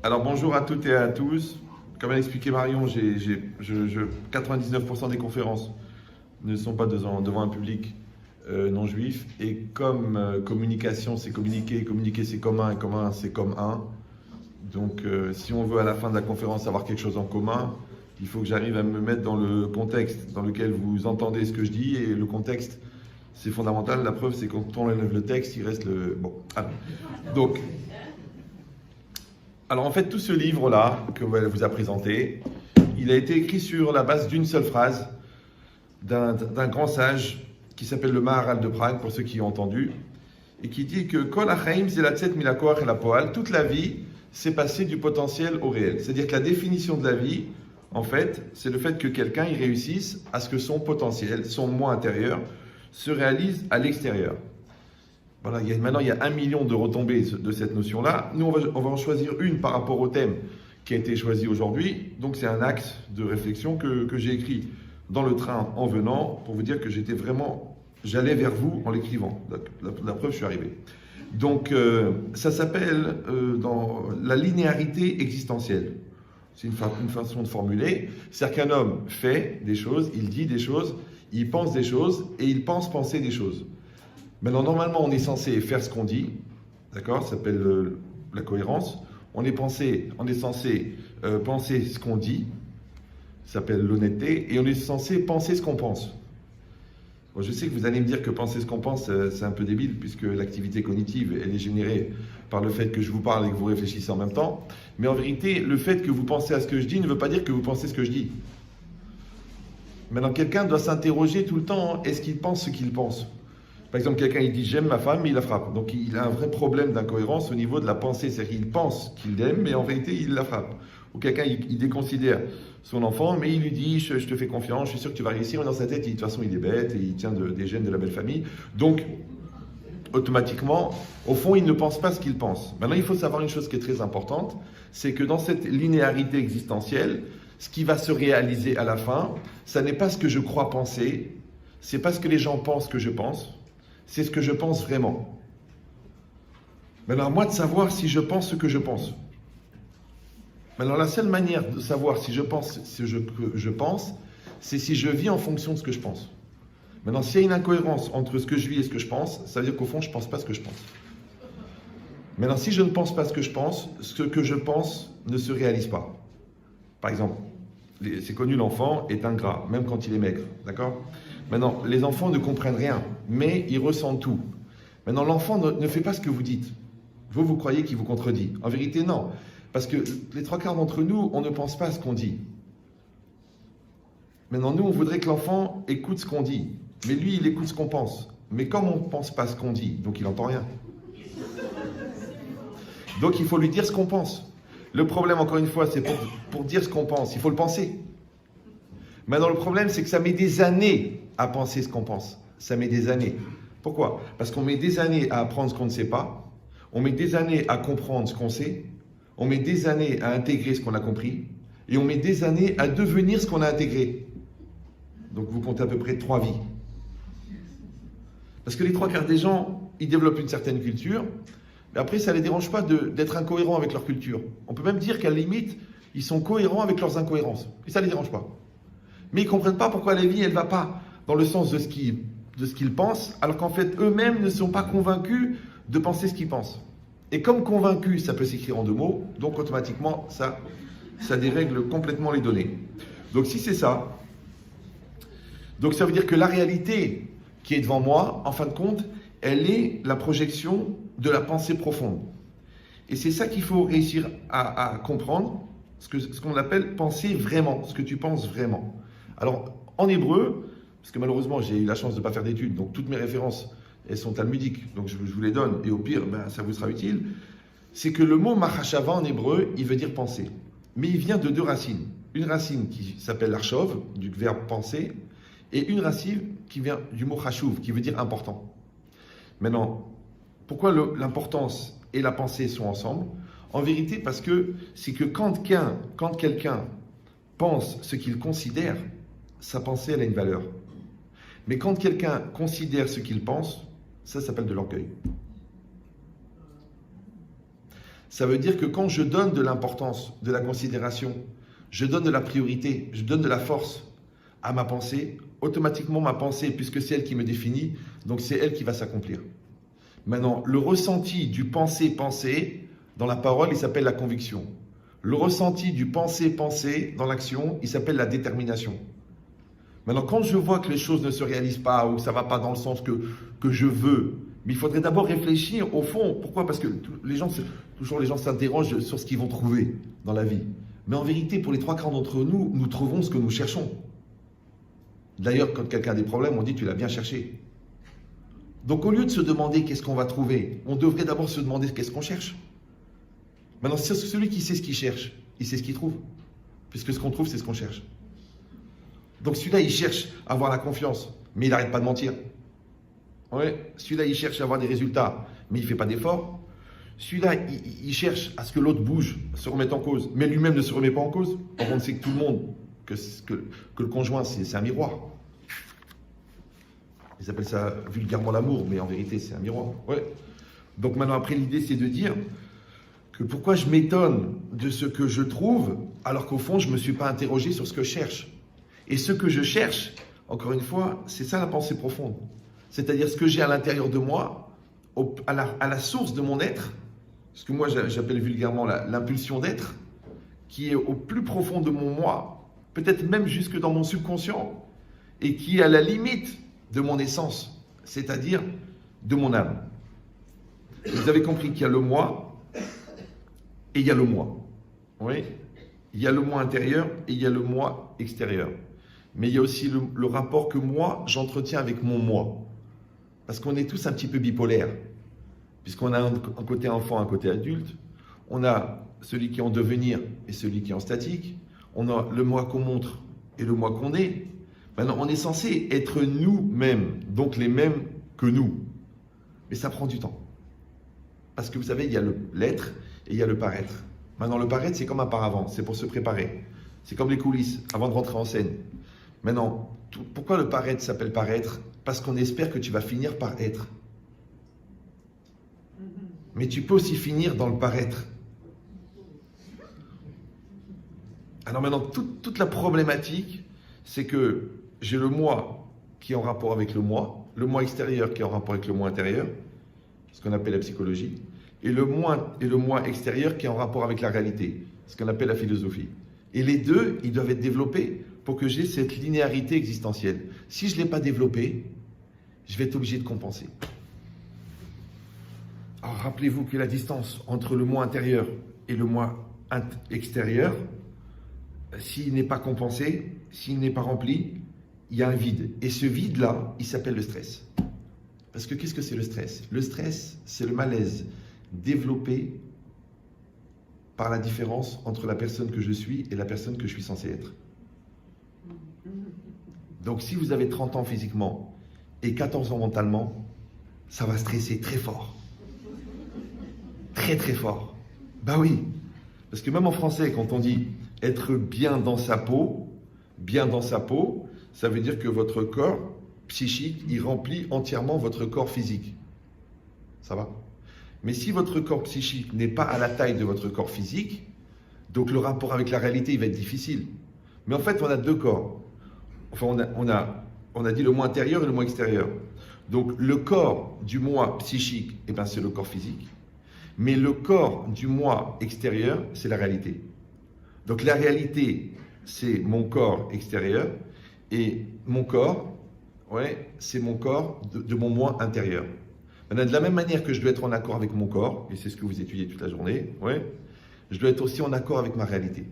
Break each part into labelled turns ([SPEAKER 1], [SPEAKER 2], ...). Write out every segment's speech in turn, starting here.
[SPEAKER 1] Alors bonjour à toutes et à tous. Comme l'a expliqué Marion, 99% des conférences ne sont pas devant un public non juif. Et comme communication c'est communiquer, communiquer c'est commun et commun c'est comme un. Donc si on veut à la fin de la conférence avoir quelque chose en commun, il faut que j'arrive à me mettre dans le contexte dans lequel vous entendez ce que je dis. Et le contexte, c'est fondamental. La preuve, c'est quand on enlève le texte, il reste le... Bon, alors en fait, tout ce livre-là que vous a présenté, il a été écrit sur la base d'une seule phrase d'un grand sage qui s'appelle le Maharal de Prague, pour ceux qui ont entendu, et qui dit que Kol hachaim zelatzet milakoach el hapoal, toute la vie, c'est passer du potentiel au réel. C'est-à-dire que la définition de la vie, en fait, c'est le fait que quelqu'un y réussisse à ce que son potentiel, son moi intérieur, se réalise à l'extérieur. Voilà, maintenant, il y a 1 million de retombées de cette notion-là. Nous, on va en choisir une par rapport au thème qui a été choisi aujourd'hui. Donc, c'est un axe de réflexion que j'ai écrit dans le train en venant pour vous dire que j'allais vers vous en l'écrivant. La preuve, je suis arrivé. Donc, ça s'appelle dans la linéarité existentielle. C'est une façon de formuler. C'est-à-dire qu'un homme fait des choses, il dit des choses, il pense des choses et il pense penser des choses. Maintenant, normalement, on est censé faire ce qu'on dit, d'accord? Ça s'appelle la cohérence. On est censé penser ce qu'on dit, ça s'appelle l'honnêteté, et on est censé penser ce qu'on pense. Bon, je sais que vous allez me dire que penser ce qu'on pense, c'est un peu débile, puisque l'activité cognitive, elle est générée par le fait que je vous parle et que vous réfléchissez en même temps. Mais en vérité, le fait que vous pensez à ce que je dis ne veut pas dire que vous pensez ce que je dis. Maintenant, quelqu'un doit s'interroger tout le temps, est-ce qu'il pense ce qu'il pense? Par exemple, quelqu'un il dit j'aime ma femme, mais il la frappe. Donc il a un vrai problème d'incohérence au niveau de la pensée. C'est-à-dire qu'il pense qu'il l'aime, mais en vérité il la frappe. Ou quelqu'un il déconsidère son enfant, mais il lui dit je te fais confiance, je suis sûr que tu vas réussir. Mais dans sa tête, de toute façon il est bête et il tient des gènes de la belle famille. Donc automatiquement, au fond, il ne pense pas ce qu'il pense. Maintenant, il faut savoir une chose qui est très importante, c'est que dans cette linéarité existentielle, ce qui va se réaliser à la fin, ça n'est pas ce que je crois penser, c'est pas ce que les gens pensent que je pense. C'est ce que je pense vraiment. Maintenant, à moi de savoir si je pense ce que je pense. Maintenant, la seule manière de savoir si je pense ce que je pense, c'est si je vis en fonction de ce que je pense. Maintenant, s'il y a une incohérence entre ce que je vis et ce que je pense, ça veut dire qu'au fond, je ne pense pas ce que je pense. Maintenant, si je ne pense pas ce que je pense ne se réalise pas. Par exemple, c'est connu, l'enfant est ingrat, même quand il est maigre, d'accord? Maintenant, les enfants ne comprennent rien, mais ils ressentent tout. Maintenant, l'enfant ne fait pas ce que vous dites. Vous croyez qu'il vous contredit. En vérité, non. Parce que les 3/4 d'entre nous, on ne pense pas ce qu'on dit. Maintenant, nous, on voudrait que l'enfant écoute ce qu'on dit. Mais lui, il écoute ce qu'on pense. Mais comme on ne pense pas ce qu'on dit, donc il n'entend rien. Donc, il faut lui dire ce qu'on pense. Le problème, encore une fois, c'est pour dire ce qu'on pense, il faut le penser. Maintenant, le problème, c'est que ça met des années à penser ce qu'on pense. Ça met des années. Pourquoi? Parce qu'on met des années à apprendre ce qu'on ne sait pas. On met des années à comprendre ce qu'on sait. On met des années à intégrer ce qu'on a compris. Et on met des années à devenir ce qu'on a intégré. Donc, vous comptez à peu près 3 vies. Parce que les 3/4 des gens, ils développent une certaine culture. Mais après, ça ne les dérange pas d'être incohérents avec leur culture. On peut même dire qu'à la limite, ils sont cohérents avec leurs incohérences. Et ça ne les dérange pas. Mais ils ne comprennent pas pourquoi la vie, elle ne va pas dans le sens de ce qu'ils pensent, alors qu'en fait, eux-mêmes ne sont pas convaincus de penser ce qu'ils pensent. Et comme convaincu, ça peut s'écrire en 2 mots, donc automatiquement, ça dérègle complètement les données. Donc si c'est ça, donc ça veut dire que la réalité qui est devant moi, en fin de compte, elle est la projection de la pensée profonde. Et c'est ça qu'il faut réussir à comprendre, ce qu'on appelle penser vraiment, ce que tu penses vraiment. Alors, en hébreu, parce que malheureusement, j'ai eu la chance de ne pas faire d'études, donc toutes mes références, elles sont talmudiques, donc je vous les donne, et au pire, ça vous sera utile. C'est que le mot machashava en hébreu, il veut dire penser. Mais il vient de 2 racines. Une racine qui s'appelle l'archov, du verbe penser, et une racine qui vient du mot chashuv, qui veut dire important. Maintenant, pourquoi l'importance et la pensée sont ensemble? En vérité, parce que c'est que quand quelqu'un pense ce qu'il considère, sa pensée, elle a une valeur. Mais quand quelqu'un considère ce qu'il pense, ça s'appelle de l'orgueil. Ça veut dire que quand je donne de l'importance, de la considération, je donne de la priorité, je donne de la force à ma pensée, automatiquement ma pensée, puisque c'est elle qui me définit, donc c'est elle qui va s'accomplir. Maintenant, le ressenti du penser dans la parole, il s'appelle la conviction. Le ressenti du penser dans l'action, il s'appelle la détermination. Maintenant, quand je vois que les choses ne se réalisent pas ou que ça ne va pas dans le sens que je veux, mais il faudrait d'abord réfléchir au fond. Pourquoi? Parce que toujours les gens s'interrogent sur ce qu'ils vont trouver dans la vie. Mais en vérité, pour les 3/4 d'entre nous, nous trouvons ce que nous cherchons. D'ailleurs, quand quelqu'un a des problèmes, on dit « tu l'as bien cherché ». Donc au lieu de se demander qu'est-ce qu'on va trouver, on devrait d'abord se demander qu'est-ce qu'on cherche. Maintenant, celui qui sait ce qu'il cherche, il sait ce qu'il trouve. Puisque ce qu'on trouve, c'est ce qu'on cherche. Donc celui-là, il cherche à avoir la confiance, mais il n'arrête pas de mentir. Ouais. Celui-là, il cherche à avoir des résultats, mais il ne fait pas d'efforts. Celui-là, il cherche à ce que l'autre bouge, se remette en cause, mais lui-même ne se remet pas en cause. Or, on sait que tout le monde, que le conjoint, c'est un miroir. Ils appellent ça vulgairement l'amour, mais en vérité, c'est un miroir. Ouais. Donc maintenant, après, l'idée, c'est de dire que pourquoi je m'étonne de ce que je trouve, alors qu'au fond, je ne me suis pas interrogé sur ce que je cherche. Et ce que je cherche, encore une fois, c'est ça la pensée profonde. C'est-à-dire ce que j'ai à l'intérieur de moi, à la source de mon être, ce que moi j'appelle vulgairement l'impulsion d'être, qui est au plus profond de mon moi, peut-être même jusque dans mon subconscient, et qui est à la limite de mon essence, c'est-à-dire de mon âme. Vous avez compris qu'il y a le moi et il y a le moi. Oui, il y a le moi intérieur et il y a le moi extérieur. Mais il y a aussi le rapport que moi, j'entretiens avec mon moi. Parce qu'on est tous un petit peu bipolaires. Puisqu'on a un côté enfant, un côté adulte. On a celui qui est en devenir et celui qui est en statique. On a le moi qu'on montre et le moi qu'on est. Maintenant, on est censé être nous-mêmes, donc les mêmes que nous. Mais ça prend du temps. Parce que vous savez, il y a l'être et il y a le paraître. Maintenant, le paraître, c'est comme un paravent, c'est pour se préparer. C'est comme les coulisses, avant de rentrer en scène. Maintenant, pourquoi le paraître s'appelle paraître? Parce qu'on espère que tu vas finir par être. Mais tu peux aussi finir dans le paraître. Alors maintenant, toute la problématique, c'est que j'ai le moi qui est en rapport avec le moi extérieur qui est en rapport avec le moi intérieur, ce qu'on appelle la psychologie, et le moi extérieur qui est en rapport avec la réalité, ce qu'on appelle la philosophie. Et les deux, ils doivent être développés pour que j'ai cette linéarité existentielle. Si je ne l'ai pas développée, je vais être obligé de compenser. Alors rappelez-vous que la distance entre le moi intérieur et le moi extérieur, s'il n'est pas compensé, s'il n'est pas rempli, il y a un vide. Et ce vide-là, il s'appelle le stress. Parce que qu'est-ce que c'est le stress? Le stress, c'est le malaise développé par la différence entre la personne que je suis et la personne que je suis censé être. Donc si vous avez 30 ans physiquement et 14 ans mentalement, ça va stresser très fort. Très très fort. Bah oui. Parce que même en français, quand on dit être bien dans sa peau, ça veut dire que votre corps psychique, il remplit entièrement votre corps physique. Ça va? Mais si votre corps psychique n'est pas à la taille de votre corps physique, donc le rapport avec la réalité, il va être difficile. Mais en fait, on a deux corps. Enfin, on a dit le moi intérieur et le moi extérieur. Donc, le corps du moi psychique, eh ben, c'est le corps physique. Mais le corps du moi extérieur, c'est la réalité. Donc, la réalité, c'est mon corps extérieur. Et mon corps, ouais, c'est mon corps de mon moi intérieur. Maintenant, de la même manière que je dois être en accord avec mon corps, et c'est ce que vous étudiez toute la journée, ouais, je dois être aussi en accord avec ma réalité.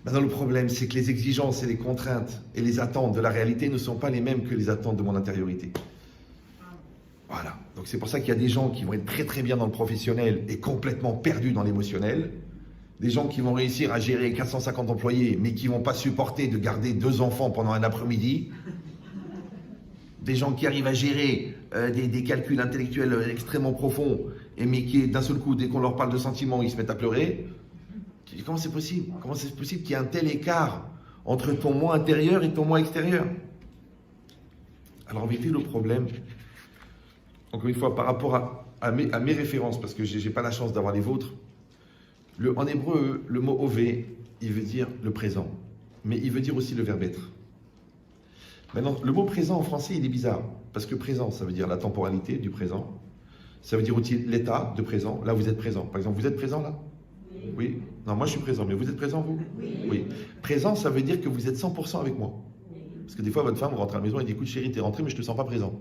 [SPEAKER 1] Maintenant, le problème, c'est que les exigences et les contraintes et les attentes de la réalité ne sont pas les mêmes que les attentes de mon intériorité. Voilà. Donc c'est pour ça qu'il y a des gens qui vont être très très bien dans le professionnel et complètement perdus dans l'émotionnel. Des gens qui vont réussir à gérer 450 employés, mais qui ne vont pas supporter de garder 2 enfants pendant un après-midi. Des gens qui arrivent à gérer des calculs intellectuels extrêmement profonds, mais qui, d'un seul coup, dès qu'on leur parle de sentiments, ils se mettent à pleurer. Comment c'est possible? Comment c'est possible qu'il y ait un tel écart entre ton moi intérieur et ton moi extérieur? Alors en vérité, le problème, encore une fois, par rapport à mes références, parce que j'ai pas la chance d'avoir les vôtres. En hébreu, le mot hové, il veut dire le présent, mais il veut dire aussi le verbe être. Maintenant, le mot présent en français, il est bizarre, parce que présent, ça veut dire la temporalité du présent, ça veut dire aussi l'état de présent. Là, vous êtes présent. Par exemple, vous êtes présent là? Oui. Non, moi je suis présent, mais vous êtes présent vous? Oui. Présent, ça veut dire que vous êtes 100% avec moi. Parce que des fois, votre femme rentre à la maison et dit, écoute chérie, t'es rentrée, mais je te sens pas présent.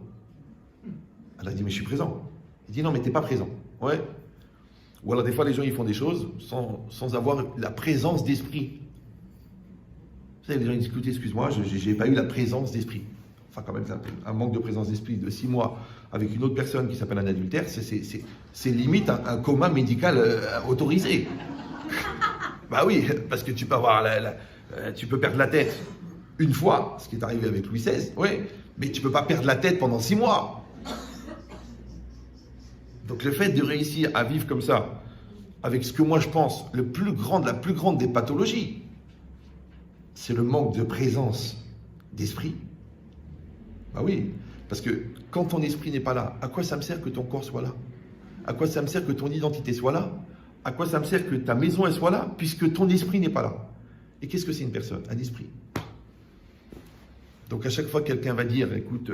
[SPEAKER 1] Elle a dit, mais je suis présent. Il dit, non, mais t'es pas présent. Ouais. Ou alors des fois, les gens, ils font des choses sans avoir la présence d'esprit. Vous savez, les gens, ils disent, écoutez, excuse-moi, j'ai pas eu la présence d'esprit. Enfin, quand même, un manque de présence d'esprit de 6 mois avec une autre personne qui s'appelle un adultère, c'est limite un coma médical autorisé. Bah oui, parce que tu peux avoir tu peux perdre la tête une fois, ce qui est arrivé avec Louis XVI, oui, mais tu peux pas perdre la tête pendant 6 mois. Donc le fait de réussir à vivre comme ça, avec ce que moi je pense, la plus grande des pathologies, c'est le manque de présence d'esprit. Bah oui, parce que quand ton esprit n'est pas là, à quoi ça me sert que ton corps soit là? À quoi ça me sert que ton identité soit là? À quoi ça me sert que ta maison elle soit là, puisque ton esprit n'est pas là? Et qu'est-ce que c'est une personne? Un esprit. Donc à chaque fois que quelqu'un va dire, écoute,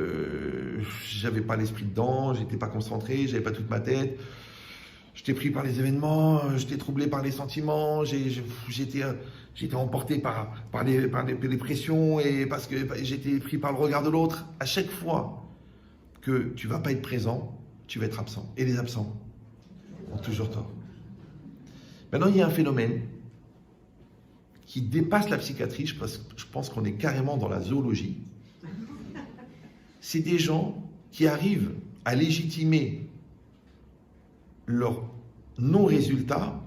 [SPEAKER 1] j'avais pas l'esprit dedans, j'étais pas concentré, j'avais pas toute ma tête, j'étais pris par les événements, j'étais troublé par les sentiments, j'étais emporté par les pressions et parce que j'étais pris par le regard de l'autre. À chaque fois que tu vas pas être présent, tu vas être absent. Et les absents ont toujours tort. Maintenant, il y a un phénomène qui dépasse la psychiatrie, je pense qu'on est carrément dans la zoologie. C'est des gens qui arrivent à légitimer leur non-résultat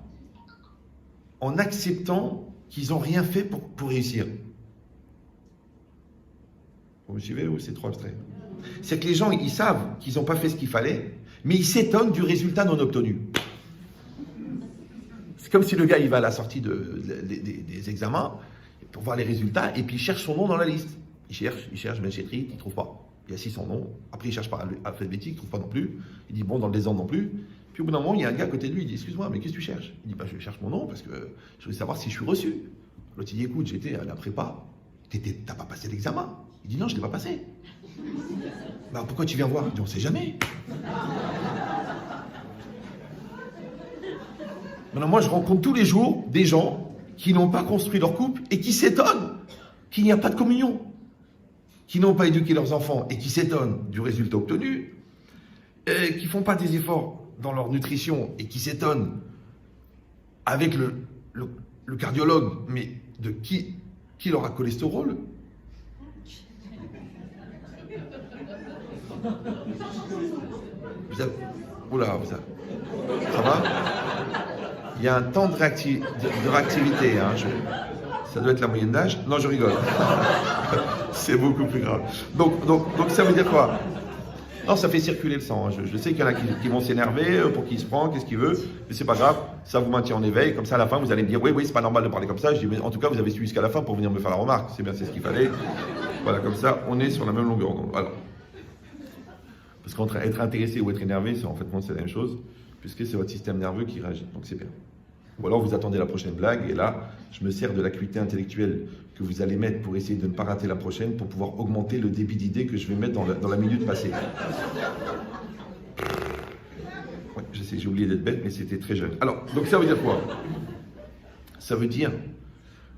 [SPEAKER 1] en acceptant qu'ils n'ont rien fait pour réussir. Vous me suivez ou c'est trop abstrait? C'est que les gens, ils savent qu'ils n'ont pas fait ce qu'il fallait, mais ils s'étonnent du résultat non obtenu. C'est comme si le gars, il va à la sortie des examens pour voir les résultats et puis il cherche son nom dans la liste. Il cherche Ben Chetri, il ne trouve pas. Il assis son nom. Après, il cherche par alphabétique, il ne trouve pas non plus. Il dit, bon, dans le désordre non plus. Puis au bout d'un moment, il y a un gars à côté de lui, il dit, excuse-moi, mais qu'est-ce que tu cherches? Il dit, bah, je cherche mon nom parce que je veux savoir si je suis reçu. L'autre, il dit, écoute, j'étais à la prépa. T'as pas passé l'examen? Il dit, non, je ne l'ai pas passé. Bah, pourquoi tu viens voir? Il dit, on ne sait jamais. Maintenant, moi, je rencontre tous les jours des gens qui n'ont pas construit leur couple et qui s'étonnent qu'il n'y a pas de communion, qui n'ont pas éduqué leurs enfants et qui s'étonnent du résultat obtenu, qui ne font pas des efforts dans leur nutrition et qui s'étonnent avec le cardiologue, mais de qui leur a cholestérol. Oula, ça va? Il y a un temps de réactivité. Hein, ça doit être la moyenne d'âge. Non, je rigole. C'est beaucoup plus grave. Donc ça veut dire quoi? Non, ça fait circuler le sang. Hein. Je sais qu'il y en a qui vont s'énerver pour qui il se prend, qu'est-ce qu'il veut. Mais c'est pas grave. Ça vous maintient en éveil. Comme ça, à la fin, vous allez me dire, oui, c'est pas normal de parler comme ça. Je dis, mais en tout cas, vous avez suivi jusqu'à la fin pour venir me faire la remarque. C'est bien, c'est ce qu'il fallait. Voilà, comme ça, on est sur la même longueur d'onde. Voilà. Parce qu'entre être intéressé ou être énervé, c'est la même chose, puisque c'est votre système nerveux qui réagit. Donc c'est bien. Ou alors vous attendez la prochaine blague, et là, je me sers de l'acuité intellectuelle que vous allez mettre pour essayer de ne pas rater la prochaine, pour pouvoir augmenter le débit d'idées que je vais mettre dans la minute passée. Ouais, je sais, j'ai oublié d'être bête, mais c'était très jeune. Alors, donc ça veut dire quoi? Ça veut dire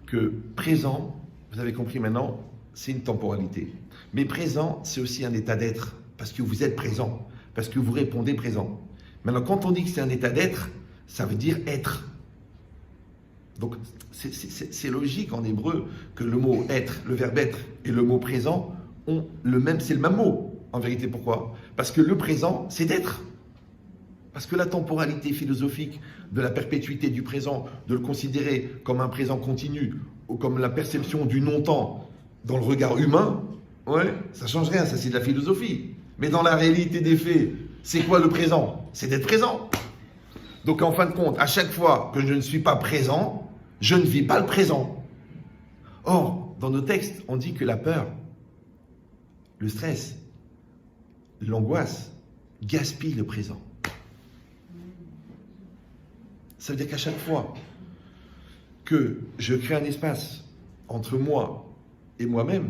[SPEAKER 1] que présent, vous avez compris maintenant, c'est une temporalité. Mais présent, c'est aussi un état d'être, parce que vous êtes présent, parce que vous répondez présent. Maintenant, quand on dit que c'est un état d'être, ça veut dire être. Donc, c'est logique en hébreu que le mot être, le verbe être et le mot présent ont c'est le même mot. En vérité, pourquoi? Parce que le présent, c'est d'être. Parce que la temporalité philosophique de la perpétuité du présent, de le considérer comme un présent continu ou comme la perception du non-temps dans le regard humain, ouais, ça change rien, ça c'est de la philosophie. Mais dans la réalité des faits, c'est quoi le présent? C'est d'être présent. Donc en fin de compte, à chaque fois que je ne suis pas présent, je ne vis pas le présent. Or, dans nos textes, on dit que la peur, le stress, l'angoisse gaspillent le présent. Ça veut dire qu'à chaque fois que je crée un espace entre moi et moi-même,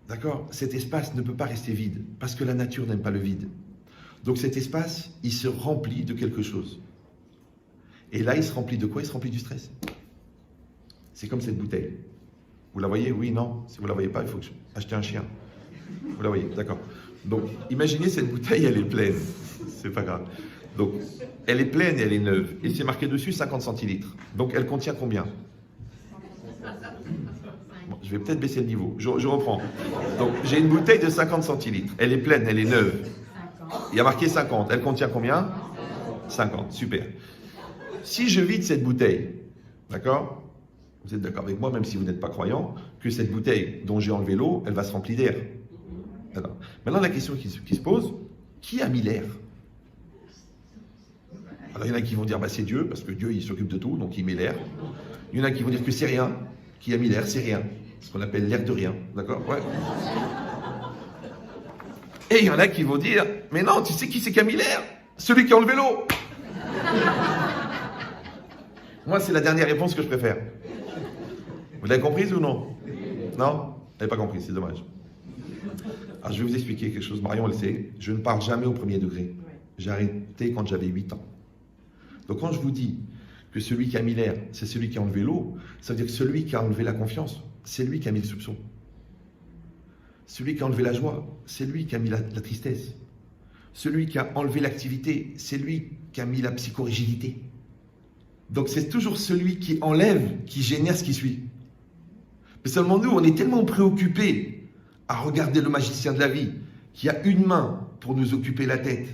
[SPEAKER 1] d'accord, cet espace ne peut pas rester vide, parce que la nature n'aime pas le vide. Donc cet espace, il se remplit de quelque chose. Et là, il se remplit de quoi? Il se remplit du stress. C'est comme cette bouteille. Vous la voyez? Oui, non. Si vous ne la voyez pas, il faut acheter un chien. Vous la voyez? D'accord. Donc, imaginez cette bouteille, elle est pleine. C'est pas grave. Donc, elle est pleine et elle est neuve. Et c'est marqué dessus 50 centilitres. Donc, elle contient combien? Bon, je vais peut-être baisser le niveau. Je reprends. Donc, j'ai une bouteille de 50 centilitres. Elle est pleine, elle est neuve. Il y a marqué 50. Elle contient combien? 50. Super. Si je vide cette bouteille, d'accord? Vous êtes d'accord avec moi, même si vous n'êtes pas croyant, que cette bouteille dont j'ai enlevé l'eau, elle va se remplir d'air. Alors, maintenant, la question qui se pose, qui a mis l'air? Alors, il y en a qui vont dire, bah, c'est Dieu, parce que Dieu, il s'occupe de tout, donc il met l'air. Il y en a qui vont dire que c'est rien. Qui a mis l'air? C'est rien. Ce qu'on appelle l'air de rien. D'accord? Ouais. Et il y en a qui vont dire, mais non, tu sais qui c'est qui a mis l'air? Celui qui a enlevé l'eau. Moi, c'est la dernière réponse que je préfère. Vous l'avez comprise ou non? Non? Vous n'avez pas compris, c'est dommage. Alors, je vais vous expliquer quelque chose. Marion, elle sait, je ne parle jamais au premier degré. J'ai arrêté quand j'avais 8 ans. Donc, quand je vous dis que celui qui a mis l'air, c'est celui qui a enlevé l'eau, ça veut dire que celui qui a enlevé la confiance, c'est lui qui a mis le soupçon. Celui qui a enlevé la joie, c'est lui qui a mis la tristesse. Celui qui a enlevé l'activité, c'est lui qui a mis la psychorigidité. Donc, c'est toujours celui qui enlève qui génère ce qui suit. Mais seulement nous, on est tellement préoccupés à regarder le magicien de la vie, qui a une main pour nous occuper la tête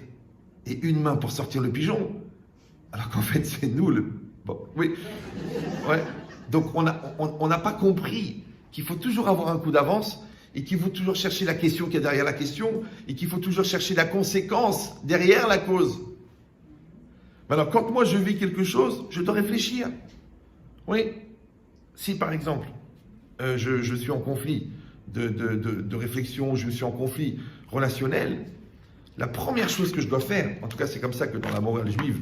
[SPEAKER 1] et une main pour sortir le pigeon, alors qu'en fait, c'est nous le... Bon, oui. Ouais. Donc, on n'a pas compris qu'il faut toujours avoir un coup d'avance et qu'il faut toujours chercher la question qui est derrière la question et qu'il faut toujours chercher la conséquence derrière la cause. Alors, quand moi je vis quelque chose, je dois réfléchir. Oui. Si, par exemple, je suis en conflit de réflexion, je suis en conflit relationnel, la première chose que je dois faire, en tout cas c'est comme ça que dans la morale juive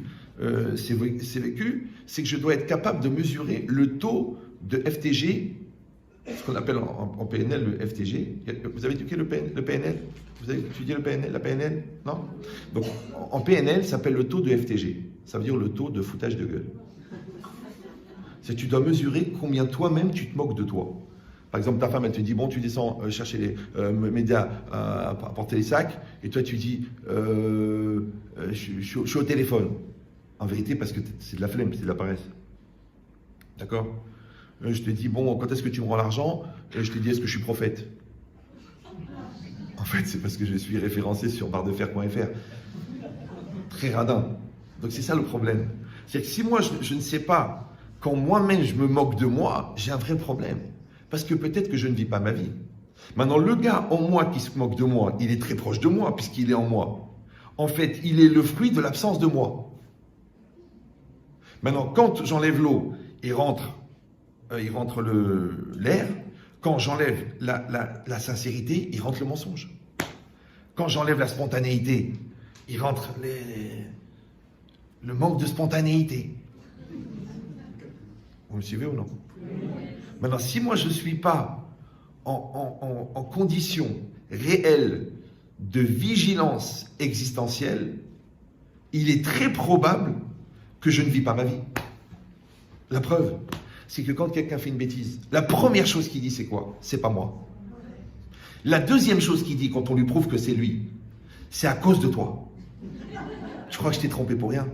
[SPEAKER 1] c'est vécu, c'est que je dois être capable de mesurer le taux de FTG, ce qu'on appelle en PNL le FTG. Vous avez étudié le PNL? Vous avez étudié le PNL, la PNL? Non? Donc en PNL, ça s'appelle le taux de FTG. Ça veut dire le taux de foutage de gueule. C'est que tu dois mesurer combien toi-même tu te moques de toi. Par exemple, ta femme, elle te dit, bon, tu descends chercher m'aider à porter les sacs, et toi, tu dis, je suis au téléphone. En vérité, parce que c'est de la flemme, c'est de la paresse. D'accord? Je te dis, bon, quand est-ce que tu me rends l'argent? Je te dis, est-ce que je suis prophète? En fait, c'est parce que je suis référencé sur barredefer.fr. Très radin. Donc, c'est ça le problème. C'est que si moi, je ne sais pas, quand moi-même je me moque de moi, j'ai un vrai problème. Parce que peut-être que je ne vis pas ma vie. Maintenant, le gars en moi qui se moque de moi, il est très proche de moi, puisqu'il est en moi. En fait, il est le fruit de l'absence de moi. Maintenant, quand j'enlève l'eau, il rentre l'air. Quand j'enlève la sincérité, il rentre le mensonge. Quand j'enlève la spontanéité, il rentre le manque de spontanéité. Vous me suivez ou non? Maintenant, si moi je ne suis pas en condition réelle de vigilance existentielle, il est très probable que je ne vis pas ma vie. La preuve, c'est que quand quelqu'un fait une bêtise, la première chose qu'il dit, c'est quoi? C'est pas moi. La deuxième chose qu'il dit quand on lui prouve que c'est lui, c'est à cause de toi. Tu crois que je t'ai trompé pour rien?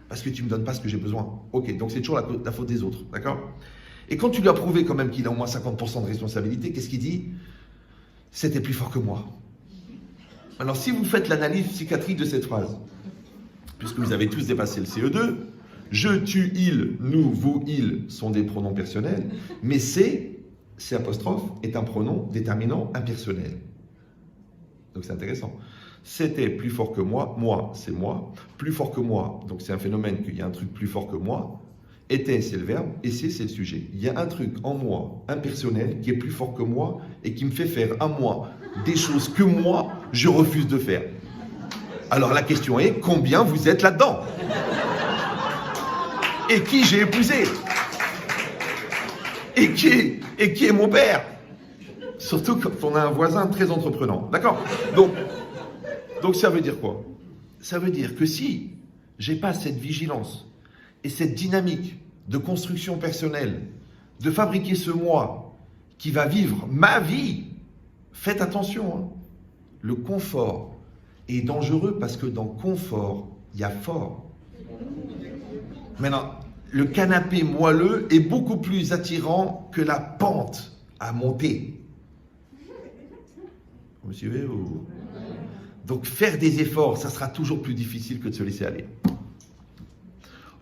[SPEAKER 1] Parce que tu ne me donnes pas ce que j'ai besoin. Ok, donc c'est toujours la faute des autres, d'accord? Et quand tu lui as prouvé quand même qu'il a au moins 50% de responsabilité, qu'est-ce qu'il dit? C'était plus fort que moi. Alors si vous faites l'analyse psychiatrique de cette phrase, puisque vous avez tous dépassé le CE2, je, tu, il, nous, vous, il sont des pronoms personnels, mais c'est apostrophe est un pronom déterminant impersonnel. Donc c'est intéressant. C'était plus fort que moi, moi c'est moi, plus fort que moi, donc c'est un phénomène qu'il y a un truc plus fort que moi, était c'est le verbe, et c'est le sujet. Il y a un truc en moi, impersonnel, qui est plus fort que moi, et qui me fait faire à moi des choses que moi, je refuse de faire. Alors la question est, combien vous êtes là-dedans? et qui j'ai épousé, et qui est mon père. Surtout quand on a un voisin très entreprenant, d'accord? Donc ça veut dire quoi? Ça veut dire que si j'ai pas cette vigilance et cette dynamique de construction personnelle, de fabriquer ce moi qui va vivre ma vie, faites attention, hein. Le confort est dangereux parce que dans confort, il y a fort. Maintenant, le canapé moelleux est beaucoup plus attirant que la pente à monter. Vous me suivez ou... Donc faire des efforts, ça sera toujours plus difficile que de se laisser aller.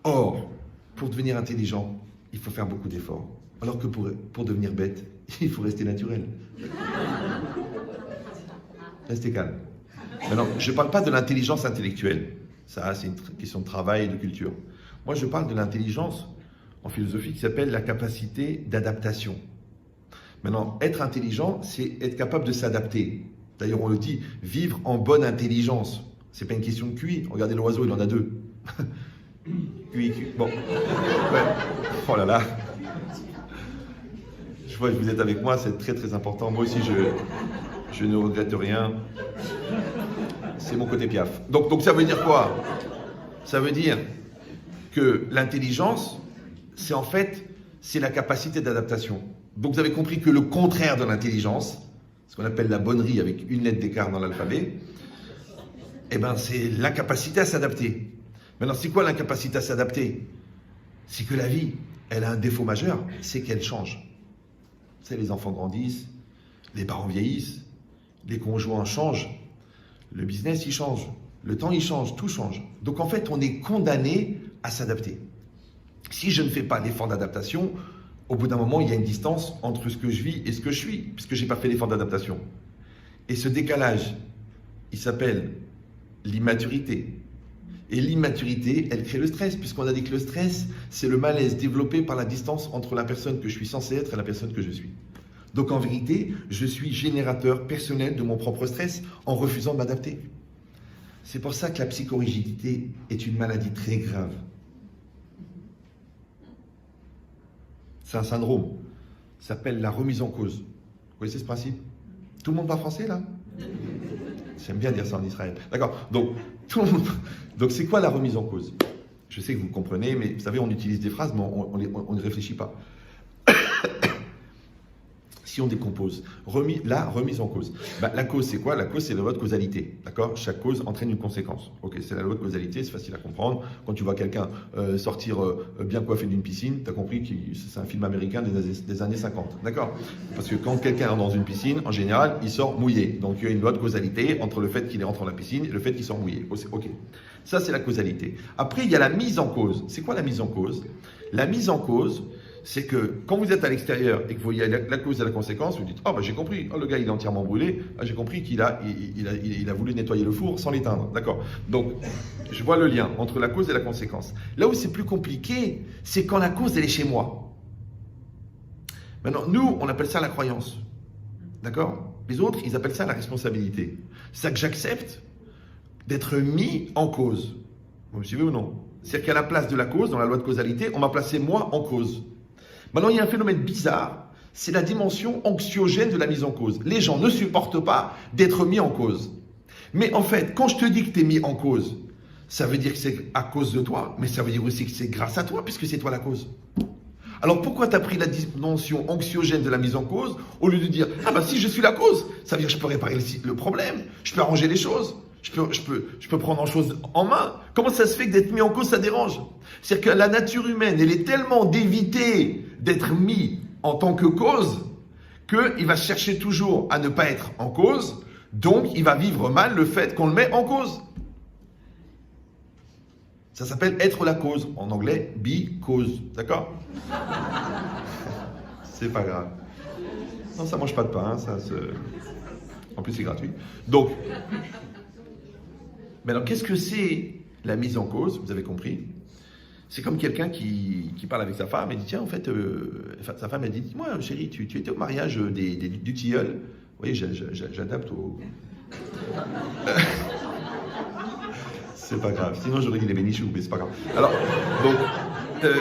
[SPEAKER 1] Or, pour devenir intelligent, il faut faire beaucoup d'efforts. Alors que pour devenir bête, il faut rester naturel. Restez calme. Maintenant, je ne parle pas de l'intelligence intellectuelle. Ça, c'est une question de travail et de culture. Moi, je parle de l'intelligence en philosophie qui s'appelle la capacité d'adaptation. Maintenant, être intelligent, c'est être capable de s'adapter. D'ailleurs, on le dit, vivre en bonne intelligence. C'est pas une question de QI. Regardez l'oiseau, il en a 2. QI. Bon. Ouais. Oh là là. Je vois que vous êtes avec moi, c'est très très important. Moi aussi, je ne regrette rien. C'est mon côté Piaf. Donc ça veut dire quoi? Ça veut dire que l'intelligence, c'est en fait, c'est la capacité d'adaptation. Donc vous avez compris que le contraire de l'intelligence, ce qu'on appelle la bonnerie avec une lettre d'écart dans l'alphabet, eh ben c'est l'incapacité à s'adapter. Maintenant, c'est quoi l'incapacité à s'adapter? C'est que la vie, elle a un défaut majeur, c'est qu'elle change. Vous savez, les enfants grandissent, les parents vieillissent, les conjoints changent, le business il change, le temps il change, tout change. Donc en fait, on est condamné à s'adapter. Si je ne fais pas l'effort d'adaptation, au bout d'un moment, il y a une distance entre ce que je vis et ce que je suis, puisque je n'ai pas fait l'effort d'adaptation. Et ce décalage, il s'appelle l'immaturité. Et l'immaturité, elle crée le stress, puisqu'on a dit que le stress, c'est le malaise développé par la distance entre la personne que je suis censé être et la personne que je suis. Donc en vérité, je suis générateur personnel de mon propre stress en refusant de m'adapter. C'est pour ça que la psychorigidité est une maladie très grave. C'est un syndrome. Ça s'appelle la remise en cause. Vous connaissez ce principe? Tout le monde parle français là? J'aime bien dire ça en Israël. D'accord. Donc c'est quoi la remise en cause? Je sais que vous comprenez, mais vous savez, on utilise des phrases, mais on ne réfléchit pas. Si on décompose, la remise en cause. La cause, c'est quoi? La cause, c'est la loi de causalité. D'accord? Chaque cause entraîne une conséquence. Ok, c'est la loi de causalité, c'est facile à comprendre. Quand tu vois quelqu'un sortir bien coiffé d'une piscine, tu as compris que c'est un film américain des années 50. D'accord? Parce que quand quelqu'un est dans une piscine, en général, il sort mouillé. Donc il y a une loi de causalité entre le fait qu'il rentre dans la piscine et le fait qu'il sort mouillé. Ok. Ça, c'est la causalité. Après, il y a la mise en cause. C'est quoi la mise en cause? La mise en cause, c'est que quand vous êtes à l'extérieur et que vous voyez la cause et la conséquence, vous dites « Ah, j'ai compris, le gars il est entièrement brûlé, j'ai compris qu'il a voulu nettoyer le four sans l'éteindre. » D'accord? Donc, je vois le lien entre la cause et la conséquence. Là où c'est plus compliqué, c'est quand la cause elle est chez moi. Maintenant, nous, on appelle ça la croyance. D'accord? Les autres, ils appellent ça la responsabilité. C'est ça que j'accepte d'être mis en cause. Vous me suivez ou non? C'est-à-dire qu'à la place de la cause, dans la loi de causalité, on m'a placé moi en cause. Maintenant, il y a un phénomène bizarre, c'est la dimension anxiogène de la mise en cause. Les gens ne supportent pas d'être mis en cause. Mais en fait, quand je te dis que tu es mis en cause, ça veut dire que c'est à cause de toi, mais ça veut dire aussi que c'est grâce à toi, puisque c'est toi la cause. Alors pourquoi tu as pris la dimension anxiogène de la mise en cause, au lieu de dire « Ah si je suis la cause, ça veut dire que je peux réparer le problème, je peux arranger les choses. Je peux prendre les choses en main. » Comment ça se fait que d'être mis en cause, ça dérange? C'est-à-dire que la nature humaine, elle est tellement d'éviter d'être mis en tant que cause, qu'il va chercher toujours à ne pas être en cause, donc il va vivre mal le fait qu'on le met en cause. Ça s'appelle être la cause. En anglais, be cause. D'accord? C'est pas grave. Non, ça mange pas de pain, en plus c'est gratuit. Donc, maintenant, qu'est-ce que c'est la mise en cause? Vous avez compris? C'est comme quelqu'un qui parle avec sa femme et dit, tiens, en fait, sa femme, elle dit, dis-moi, chérie, tu étais au mariage du tilleul? Vous voyez, j'adapte au... C'est pas grave, sinon j'aurais dit les bénichoux, mais c'est pas grave. Alors, Euh,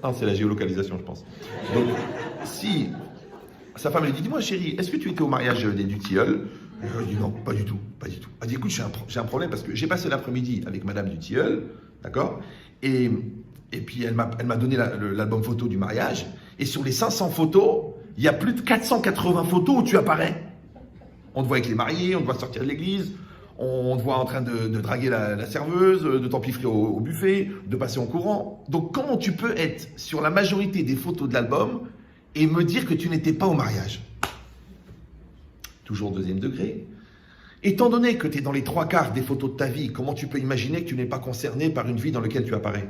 [SPEAKER 1] non, c'est la géolocalisation, je pense. Donc, si sa femme lui dit, dis-moi chérie, est-ce que tu étais au mariage du tilleul? Elle dit non, pas du tout, pas du tout. Elle dit, écoute, j'ai un problème parce que j'ai passé l'après-midi avec madame du tilleul, d'accord? Et puis elle m'a donné l'album photo du mariage, et sur les 500 photos, il y a plus de 480 photos où tu apparais. On te voit avec les mariés, on te voit sortir de l'église, on te voit en train de draguer la serveuse, de t'empiffrer au buffet, de passer en courant. Donc comment tu peux être sur la majorité des photos de l'album et me dire que tu n'étais pas au mariage? Toujours deuxième degré. Étant donné que tu es dans les 3/4 des photos de ta vie, comment tu peux imaginer que tu n'es pas concerné par une vie dans laquelle tu apparais?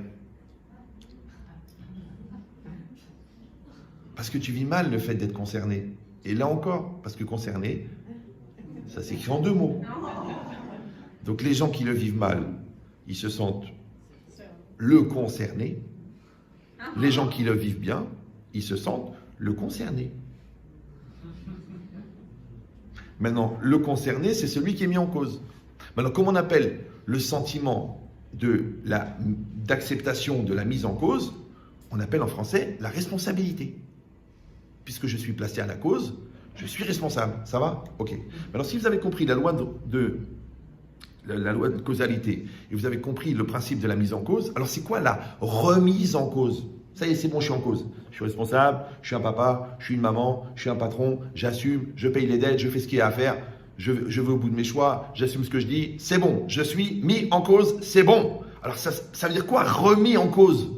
[SPEAKER 1] Parce que tu vis mal le fait d'être concerné. Et là encore, parce que concerné, ça s'écrit en 2 mots. Donc les gens qui le vivent mal, ils se sentent le concerné. Les gens qui le vivent bien, ils se sentent le concerné. Maintenant, le concerné, c'est celui qui est mis en cause. Maintenant, comment on appelle le sentiment d'acceptation de la mise en cause? On appelle en français la responsabilité. Puisque je suis placé à la cause, je suis responsable. Ça va? Ok. Maintenant, si vous avez compris la loi de causalité et vous avez compris le principe de la mise en cause, alors c'est quoi la remise en cause? Ça y est, c'est bon, je suis en cause. Je suis responsable, je suis un papa, je suis une maman, je suis un patron, j'assume, je paye les dettes, je fais ce qu'il y a à faire, je vais au bout de mes choix, j'assume ce que je dis, c'est bon, je suis mis en cause, c'est bon. Alors ça veut dire quoi, remis en cause?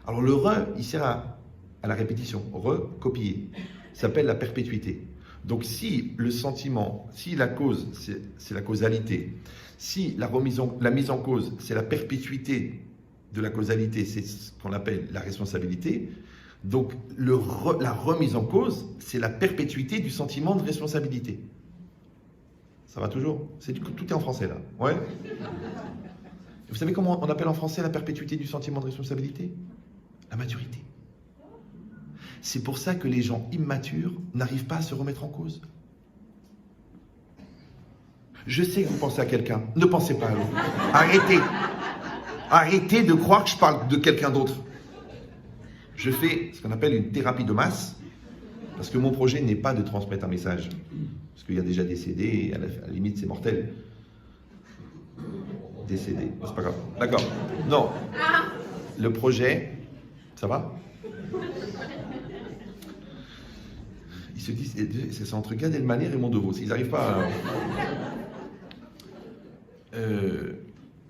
[SPEAKER 1] Alors le il sert à la répétition, recopier. Ça s'appelle la perpétuité. Donc si le sentiment, si la cause, c'est la causalité, si la mise en cause, c'est la perpétuité de la causalité, c'est ce qu'on appelle la responsabilité, donc la remise en cause, c'est la perpétuité du sentiment de responsabilité. Ça va toujours? Tout est en français là. Ouais. Vous savez comment on appelle en français la perpétuité du sentiment de responsabilité? La maturité. C'est pour ça que les gens immatures n'arrivent pas à se remettre en cause. Je sais que vous pensez à quelqu'un. Ne pensez pas à l'autre. Arrêtez. Arrêtez de croire que je parle de quelqu'un d'autre. Je fais ce qu'on appelle une thérapie de masse, parce que mon projet n'est pas de transmettre un message. Parce qu'il y a déjà des CD, et à la limite c'est mortel. Décédé, c'est pas grave. D'accord. Non. Le projet, ça va? Ils se disent, c'est entre Gad Elmaleh et Raymond Devos. Ils n'arrivent pas à...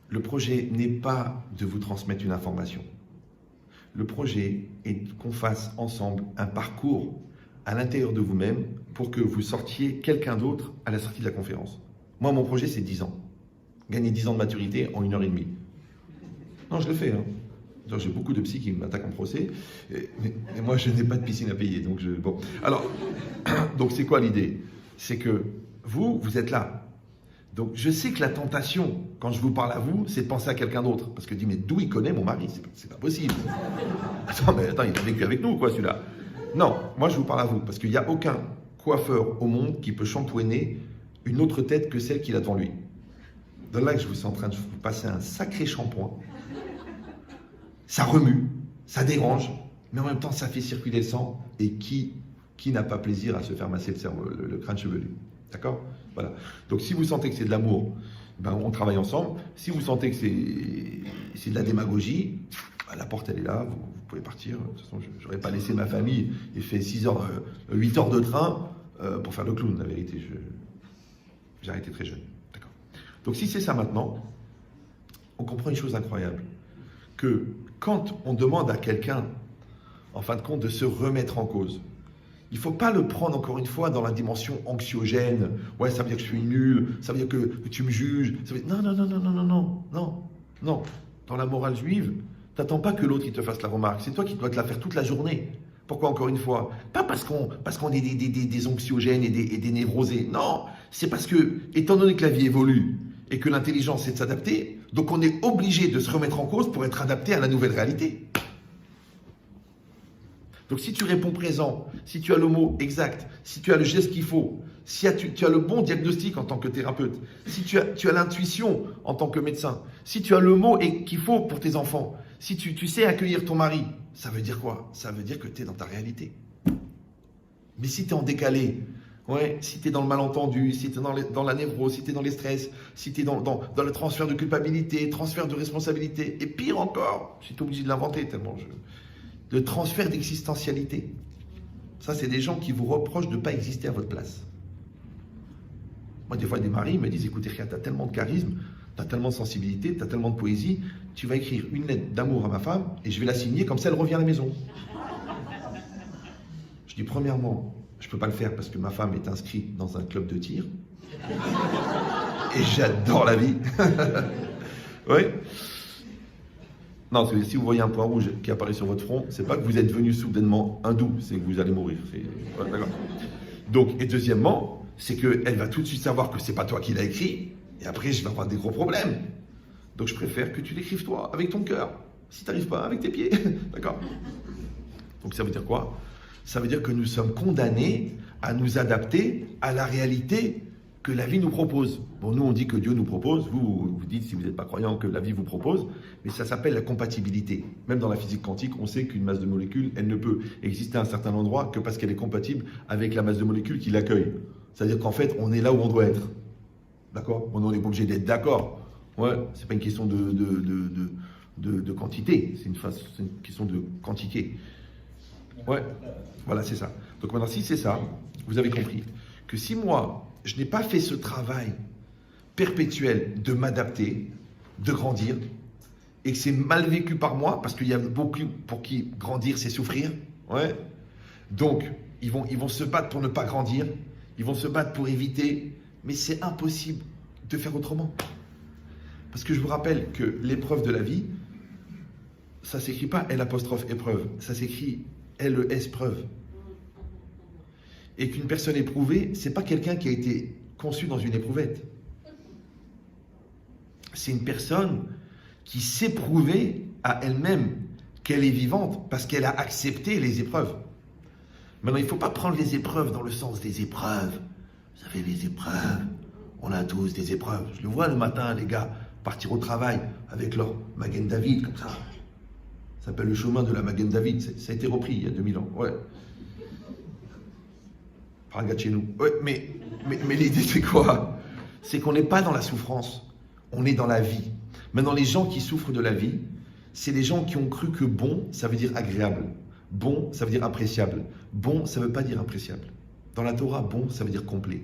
[SPEAKER 1] le projet n'est pas de vous transmettre une information. Le projet est qu'on fasse ensemble un parcours à l'intérieur de vous-même pour que vous sortiez quelqu'un d'autre à la sortie de la conférence. Moi, mon projet, c'est 10 ans. Gagner 10 ans de maturité en 1h30. Non, je le fais. Hein. J'ai beaucoup de psys qui m'attaquent en procès, mais moi, je n'ai pas de piscine à payer. Donc, bon. Alors, donc c'est quoi l'idée? C'est que vous êtes là. Donc, je sais que la tentation, quand je vous parle à vous, c'est de penser à quelqu'un d'autre. Parce que je dis, mais d'où il connaît mon mari? C'est pas possible. Attends, il a vécu avec nous, quoi, celui-là. Non, moi, je vous parle à vous. Parce qu'il n'y a aucun coiffeur au monde qui peut shampouiner une autre tête que celle qu'il a devant lui. Donc là, je vous suis en train de vous passer un sacré shampoing. Ça remue, ça dérange, mais en même temps, ça fait circuler le sang. Et qui n'a pas plaisir à se faire masser le crâne chevelu? D'accord? Voilà. Donc, si vous sentez que c'est de l'amour, ben, on travaille ensemble. Si vous sentez que c'est de la démagogie, ben, la porte, elle est là, vous pouvez partir. De toute façon, je n'aurais pas laissé ma famille et fait 8 heures de train pour faire le clown. La vérité, j'ai arrêté très jeune. D'accord. Donc, si c'est ça maintenant, on comprend une chose incroyable. Que quand on demande à quelqu'un, en fin de compte, de se remettre en cause, il ne faut pas le prendre, encore une fois, dans la dimension anxiogène. Ouais, ça veut dire que je suis nul, ça veut dire que tu me juges. Ça veut dire... Non. Dans la morale juive, tu n'attends pas que l'autre il te fasse la remarque. C'est toi qui dois te la faire toute la journée. Pourquoi, encore une fois? Pas parce qu'on est des anxiogènes et des névrosés. Non, c'est parce que, étant donné que la vie évolue et que l'intelligence c'est de s'adapter, donc on est obligé de se remettre en cause pour être adapté à la nouvelle réalité. Donc si tu réponds présent, si tu as le mot exact, si tu as le geste qu'il faut, si tu as le bon diagnostic en tant que thérapeute, si tu as l'intuition en tant que médecin, si tu as le mot qu'il faut pour tes enfants, Si tu sais accueillir ton mari, ça veut dire quoi? Ça veut dire que tu es dans ta réalité. Mais si tu es en décalé, ouais, si tu es dans le malentendu, si tu es dans la névrose, si tu es dans les stress, si tu es dans le transfert de culpabilité, transfert de responsabilité, et pire encore, je suis obligé de l'inventer tellement le transfert d'existentialité. Ça, c'est des gens qui vous reprochent de ne pas exister à votre place. Moi, des fois, des maris me disent, écoutez, tu as tellement de charisme, tu as tellement de sensibilité, tu as tellement de poésie, tu vas écrire une lettre d'amour à ma femme et je vais la signer, comme ça elle revient à la maison. Je dis, premièrement, je ne peux pas le faire parce que ma femme est inscrite dans un club de tir. Et j'adore la vie. Oui. Non, si vous voyez un point rouge qui apparaît sur votre front, c'est pas que vous êtes venu soudainement hindou, c'est que vous allez mourir. Ouais, d'accord. Donc, et deuxièmement, c'est qu'elle va tout de suite savoir que c'est pas toi qui l'as écrit, et après je vais avoir des gros problèmes. Donc je préfère que tu l'écrives toi, avec ton cœur. Si tu n'arrives pas, avec tes pieds. D'accord? Donc ça veut dire quoi? Ça veut dire que nous sommes condamnés à nous adapter à la réalité que la vie nous propose. Bon, nous on dit que Dieu nous propose, vous dites si vous n'êtes pas croyant que la vie vous propose, mais ça s'appelle la compatibilité. Même dans la physique quantique, on sait qu'une masse de molécules, elle ne peut exister à un certain endroit que parce qu'elle est compatible avec la masse de molécules qui l'accueille. C'est-à-dire qu'en fait, on est là où on doit être. D'accord? On n'est pas obligé d'être d'accord. Ouais, c'est pas une question de quantité, c'est une question de quantité. Ouais, voilà, c'est ça. Donc maintenant, si c'est ça, vous avez compris que si moi, je n'ai pas fait ce travail perpétuel de m'adapter, de grandir, et que c'est mal vécu par moi, parce qu'il y a beaucoup pour qui grandir, c'est souffrir, ouais. Donc, ils vont se battre pour ne pas grandir, ils vont se battre pour éviter, mais c'est impossible de faire autrement. Parce que je vous rappelle que l'épreuve de la vie, ça ne s'écrit pas L' épreuve, ça s'écrit LES preuve. Et qu'une personne éprouvée, ce n'est pas quelqu'un qui a été conçu dans une éprouvette. C'est une personne qui sait prouver à elle-même qu'elle est vivante parce qu'elle a accepté les épreuves. Maintenant, il ne faut pas prendre les épreuves dans le sens des épreuves. Vous savez, les épreuves, on a tous des épreuves. Je le vois le matin, les gars, partir au travail avec leur Magen David, comme ça. Ça s'appelle le chemin de la Magen David. Ça a été repris il y a 2000 ans. Ouais. Par un gars de chez nous. Ouais, mais l'idée, c'est quoi? C'est qu'on n'est pas dans la souffrance. On est dans la vie. Maintenant, les gens qui souffrent de la vie, c'est les gens qui ont cru que bon, ça veut dire agréable. Bon, ça veut dire appréciable. Bon, ça ne veut pas dire appréciable. Dans la Torah, bon, ça veut dire complet.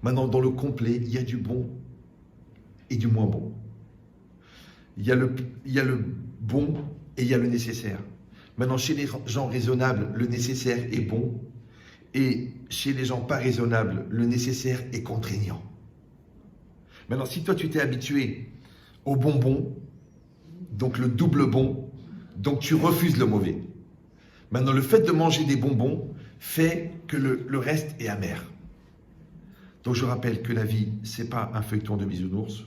[SPEAKER 1] Maintenant, dans le complet, il y a du bon et du moins bon. Il y a le bon et il y a le nécessaire. Maintenant, chez les gens raisonnables, le nécessaire est bon. Et chez les gens pas raisonnables, le nécessaire est contraignant. Maintenant, si toi, tu t'es habitué au bonbon, donc le double bon, donc tu refuses le mauvais. Maintenant, le fait de manger des bonbons fait que le reste est amer. Donc, je rappelle que la vie, c'est pas un feuilleton de bisounours,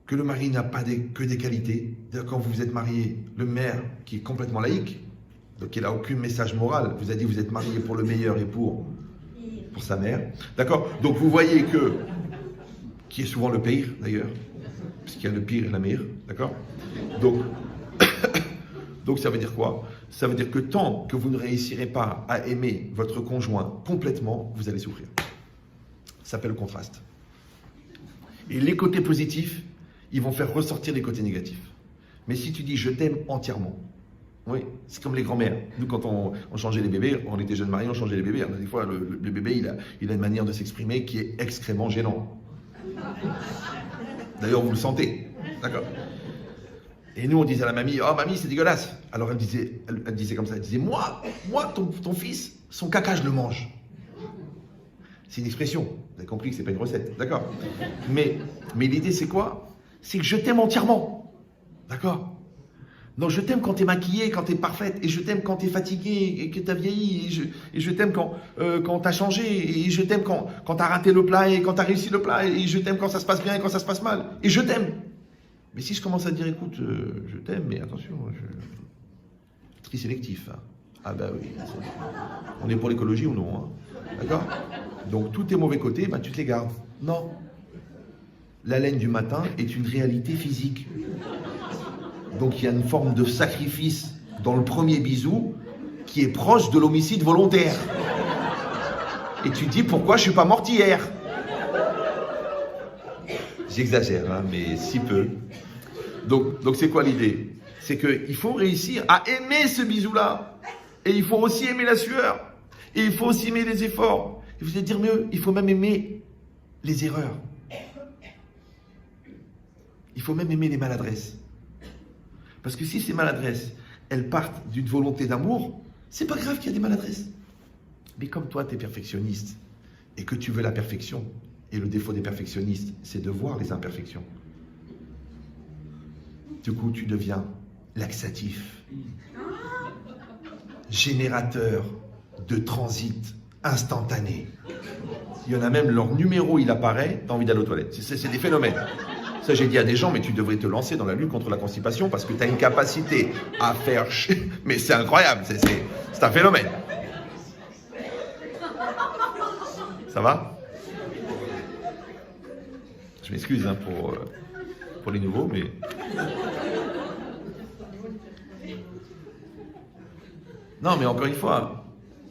[SPEAKER 1] que le mari n'a pas que des qualités. D'ailleurs, quand vous êtes marié, le maire qui est complètement laïque, donc il n'a aucun message moral, vous a dit vous êtes marié pour le meilleur et pour sa mère. D'accord? Donc vous voyez que, qui est souvent le pire d'ailleurs, parce qu'il y a le pire et la meilleure, d'accord? Donc ça veut dire quoi? Ça veut dire que tant que vous ne réussirez pas à aimer votre conjoint complètement, vous allez souffrir. Ça s'appelle le contraste. Et les côtés positifs, ils vont faire ressortir les côtés négatifs. Mais si tu dis je t'aime entièrement, oui, c'est comme les grands-mères. Nous, quand on changeait les bébés, on était jeunes mariés, on changeait les bébés. Des fois, le bébé, il a une manière de s'exprimer qui est extrêmement gênant. D'ailleurs, vous le sentez. D'accord? Et nous, on disait à la mamie, oh mamie, c'est dégueulasse. Alors elle disait comme ça, elle disait, moi, ton fils, son caca, je le mange. C'est une expression. Vous avez compris que c'est pas une recette. D'accord? Mais l'idée, c'est quoi? C'est que je t'aime entièrement. D'accord? Non, je t'aime quand t'es maquillée, quand t'es parfaite, et je t'aime quand t'es fatiguée, et que t'as vieilli, et je t'aime quand t'as changé, et je t'aime quand t'as raté le plat, et quand t'as réussi le plat, et je t'aime quand ça se passe bien, et quand ça se passe mal, et je t'aime. Mais si je commence à dire, écoute, je t'aime, mais attention, tri sélectif. Hein. Ah bah oui, on est pour l'écologie ou non, hein. D'accord? Donc tous tes mauvais côtés, bah, tu te les gardes. Non. La laine du matin est une réalité physique. Donc il y a une forme de sacrifice dans le premier bisou qui est proche de l'homicide volontaire. Et tu te dis pourquoi je suis pas morte hier? J'exagère, hein, mais si peu. Donc c'est quoi l'idée? C'est qu'il faut réussir à aimer ce bisou-là. Et il faut aussi aimer la sueur. Et il faut aussi aimer les efforts. Et vous allez dire mieux, il faut même aimer les erreurs. Il faut même aimer les maladresses. Parce que si ces maladresses, elles partent d'une volonté d'amour, c'est pas grave qu'il y a des maladresses. Mais comme toi, tu es perfectionniste et que tu veux la perfection, et le défaut des perfectionnistes, c'est de voir les imperfections. Du coup, tu deviens laxatif, générateur de transit instantané. Il y en a même, leur numéro, il apparaît, tu as envie d'aller aux toilettes. C'est des phénomènes. Ça, j'ai dit à des gens, mais tu devrais te lancer dans la lutte contre la constipation parce que tu as une capacité à faire chier. Mais c'est incroyable, c'est un phénomène. Ça va? Je m'excuse hein, pour les nouveaux, mais... Non, mais encore une fois,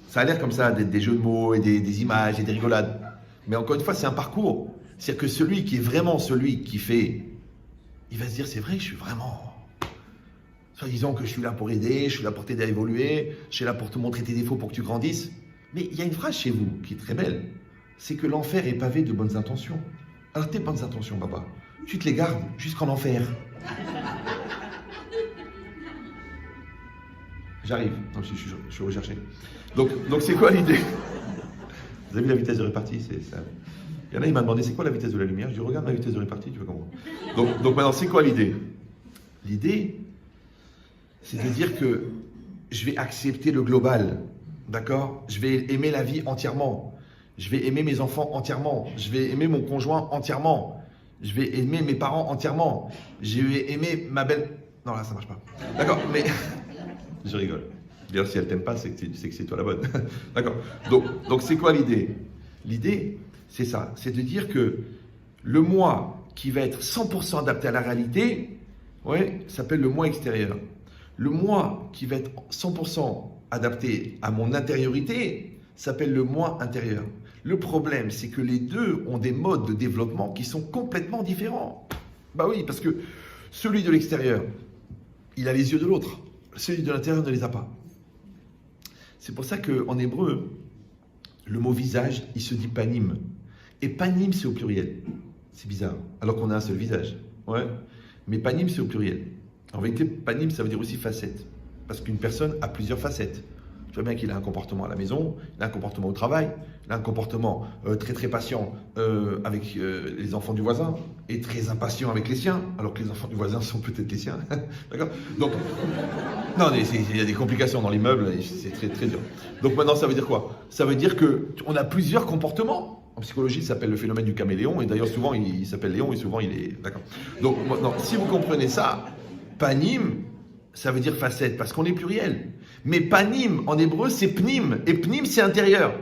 [SPEAKER 1] ça a l'air comme ça, des jeux de mots et des images et des rigolades. Mais encore une fois, c'est un parcours. C'est-à-dire que celui qui est vraiment celui qui fait, il va se dire, c'est vrai, je suis vraiment... Soi-disant que je suis là pour aider, je suis là pour t'aider à évoluer, je suis là pour te montrer tes défauts pour que tu grandisses. Mais il y a une phrase chez vous qui est très belle. C'est que l'enfer est pavé de bonnes intentions. Alors tes bonnes intentions, papa, tu te les gardes jusqu'en enfer. J'arrive. Non, je suis recherché. Donc c'est quoi l'idée? Vous avez vu la vitesse de répartie? Ça. Il y en a, il m'a demandé c'est quoi la vitesse de la lumière. Je dis regarde ma vitesse de répartie, tu vas comprendre. Donc maintenant, c'est quoi l'idée? L'idée, c'est de dire que je vais accepter le global. D'accord? Je vais aimer la vie entièrement. Je vais aimer mes enfants entièrement. Je vais aimer mon conjoint entièrement. Je vais aimer mes parents entièrement. Je vais aimer ma belle... Non, là, ça marche pas. D'accord, mais... Je rigole. D'ailleurs, si elle t'aime pas, c'est que c'est toi la bonne. D'accord. Donc c'est quoi l'idée? L'idée, c'est ça. C'est de dire que le moi qui va être 100% adapté à la réalité, ouais, s'appelle le moi extérieur. Le moi qui va être 100% adapté à mon intériorité, s'appelle le moi intérieur. Le problème, c'est que les deux ont des modes de développement qui sont complètement différents. Bah oui, parce que celui de l'extérieur, il a les yeux de l'autre. Celui de l'intérieur ne les a pas. C'est pour ça qu'en hébreu, le mot visage, il se dit panim. Et panim, c'est au pluriel. C'est bizarre, alors qu'on a un seul visage. Ouais. Mais panim, c'est au pluriel. En vérité, panim, ça veut dire aussi facette. Parce qu'une personne a plusieurs facettes. Tu vois bien qu'il a un comportement à la maison, il a un comportement au travail, il a un comportement très très patient avec les enfants du voisin et très impatient avec les siens, alors que les enfants du voisin sont peut-être les siens. D'accord? Donc, non, il y a des complications dans l'immeuble, c'est très très dur. Donc maintenant, ça veut dire quoi? Ça veut dire qu'on a plusieurs comportements. En psychologie, ça s'appelle le phénomène du caméléon, et d'ailleurs souvent il s'appelle Léon et souvent il est... D'accord? Donc maintenant, si vous comprenez ça, panim, ça veut dire facette, parce qu'on est pluriel. Mais panim, en hébreu, c'est pnim. Et pnim, c'est intérieur.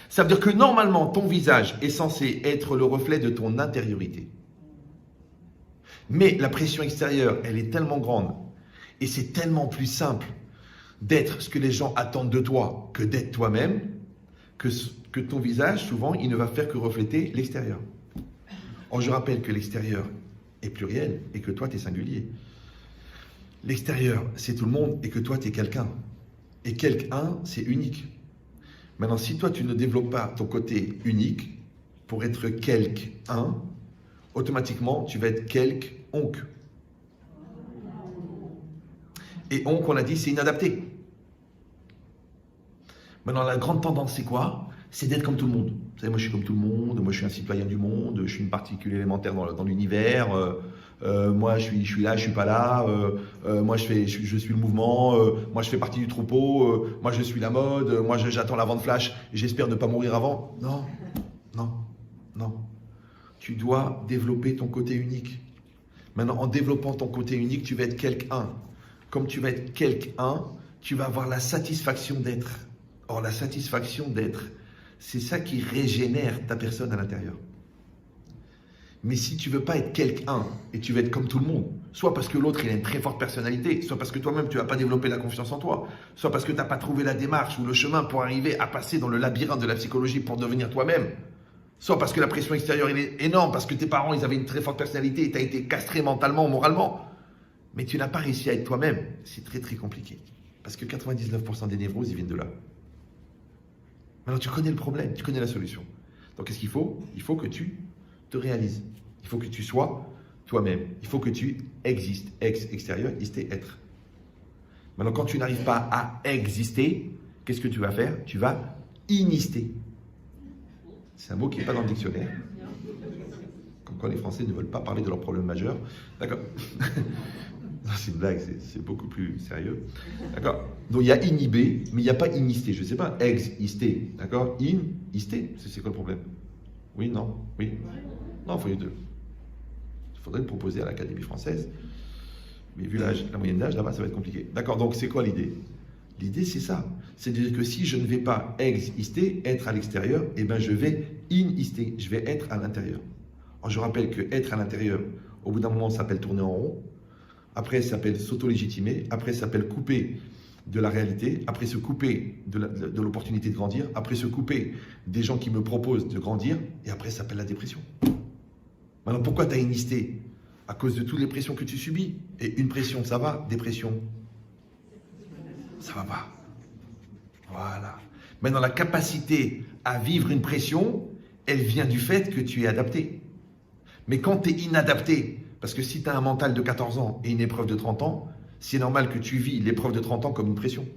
[SPEAKER 1] Ça veut dire que normalement, ton visage est censé être le reflet de ton intériorité. Mais la pression extérieure, elle est tellement grande. Et c'est tellement plus simple d'être ce que les gens attendent de toi que d'être toi-même, que ton visage, souvent, il ne va faire que refléter l'extérieur. Or, je rappelle que l'extérieur est pluriel et que toi, tu es singulier. L'extérieur, c'est tout le monde et que toi, tu es quelqu'un. Et quelqu'un, c'est unique. Maintenant, si toi, tu ne développes pas ton côté unique pour être quelqu'un, automatiquement, tu vas être onc. Et onc, on a dit, c'est inadapté. Maintenant, la grande tendance, c'est quoi? C'est d'être comme tout le monde. Vous savez, moi, je suis comme tout le monde, moi, je suis un citoyen du monde, je suis une particule élémentaire dans l'univers, moi, je suis là, je suis pas là, moi, je suis le mouvement, moi, je fais partie du troupeau, moi, je suis la mode, moi, j'attends la vente flash, et j'espère ne pas mourir avant. Non, non, non. Tu dois développer ton côté unique. Maintenant, en développant ton côté unique, tu vas être quelqu'un. Comme tu vas être quelqu'un, tu vas avoir la satisfaction d'être. Or, la satisfaction d'être, c'est ça qui régénère ta personne à l'intérieur. Mais si tu veux pas être quelqu'un et tu veux être comme tout le monde, Soit parce que l'autre, il a une très forte personnalité, soit parce que toi-même, tu n'as pas développé la confiance en toi, soit parce que tu n'as pas trouvé la démarche ou le chemin pour arriver à passer dans le labyrinthe de la psychologie pour devenir toi-même, soit parce que la pression extérieure elle est énorme, parce que tes parents, ils avaient une très forte personnalité et tu as été castré mentalement ou moralement. Mais tu n'as pas réussi à être toi-même. C'est très, très compliqué. Parce que 99% des névroses, ils viennent de là. Maintenant, tu connais le problème, tu connais la solution. Donc, qu'est-ce qu'il faut? Il faut que tu te réalises. Il faut que tu sois toi-même. Il faut que tu existes. Extérieur, exister, être. Maintenant, quand tu n'arrives pas à exister, qu'est-ce que tu vas faire? Tu vas inister. C'est un mot qui n'est pas dans le dictionnaire. Comme quoi les Français ne veulent pas parler de leurs problèmes majeurs. D'accord? C'est une blague, c'est beaucoup plus sérieux. D'accord? Donc il y a inhibé, mais il n'y a pas inisté. Je ne sais pas, exister. D'accord? Inisté, c'est quoi le problème? Oui, non? Oui? Non, il faut les deux. Il faudrait le proposer à l'Académie française. Mais vu la moyenne d'âge, là-bas, ça va être compliqué. D'accord, donc c'est quoi l'idée? L'idée, c'est ça. C'est-à-dire que si je ne vais pas exister, être à l'extérieur, eh bien je vais inister, je vais être à l'intérieur. Alors je rappelle que être à l'intérieur, au bout d'un moment, ça s'appelle tourner en rond. Après, ça s'appelle s'auto-légitimer. Après, ça s'appelle couper de la réalité. Après, se couper de l'opportunité de grandir. Après, se couper des gens qui me proposent de grandir. Et après, ça s'appelle la dépression. Maintenant, pourquoi tu as inisté? À cause de toutes les pressions que tu subis. Et une pression, ça va. Dépression, ça va pas. Voilà. Maintenant, la capacité à vivre une pression, elle vient du fait que tu es adapté. Mais quand tu es inadapté, parce que si tu as un mental de 14 ans et une épreuve de 30 ans, c'est normal que tu vis l'épreuve de 30 ans comme une pression.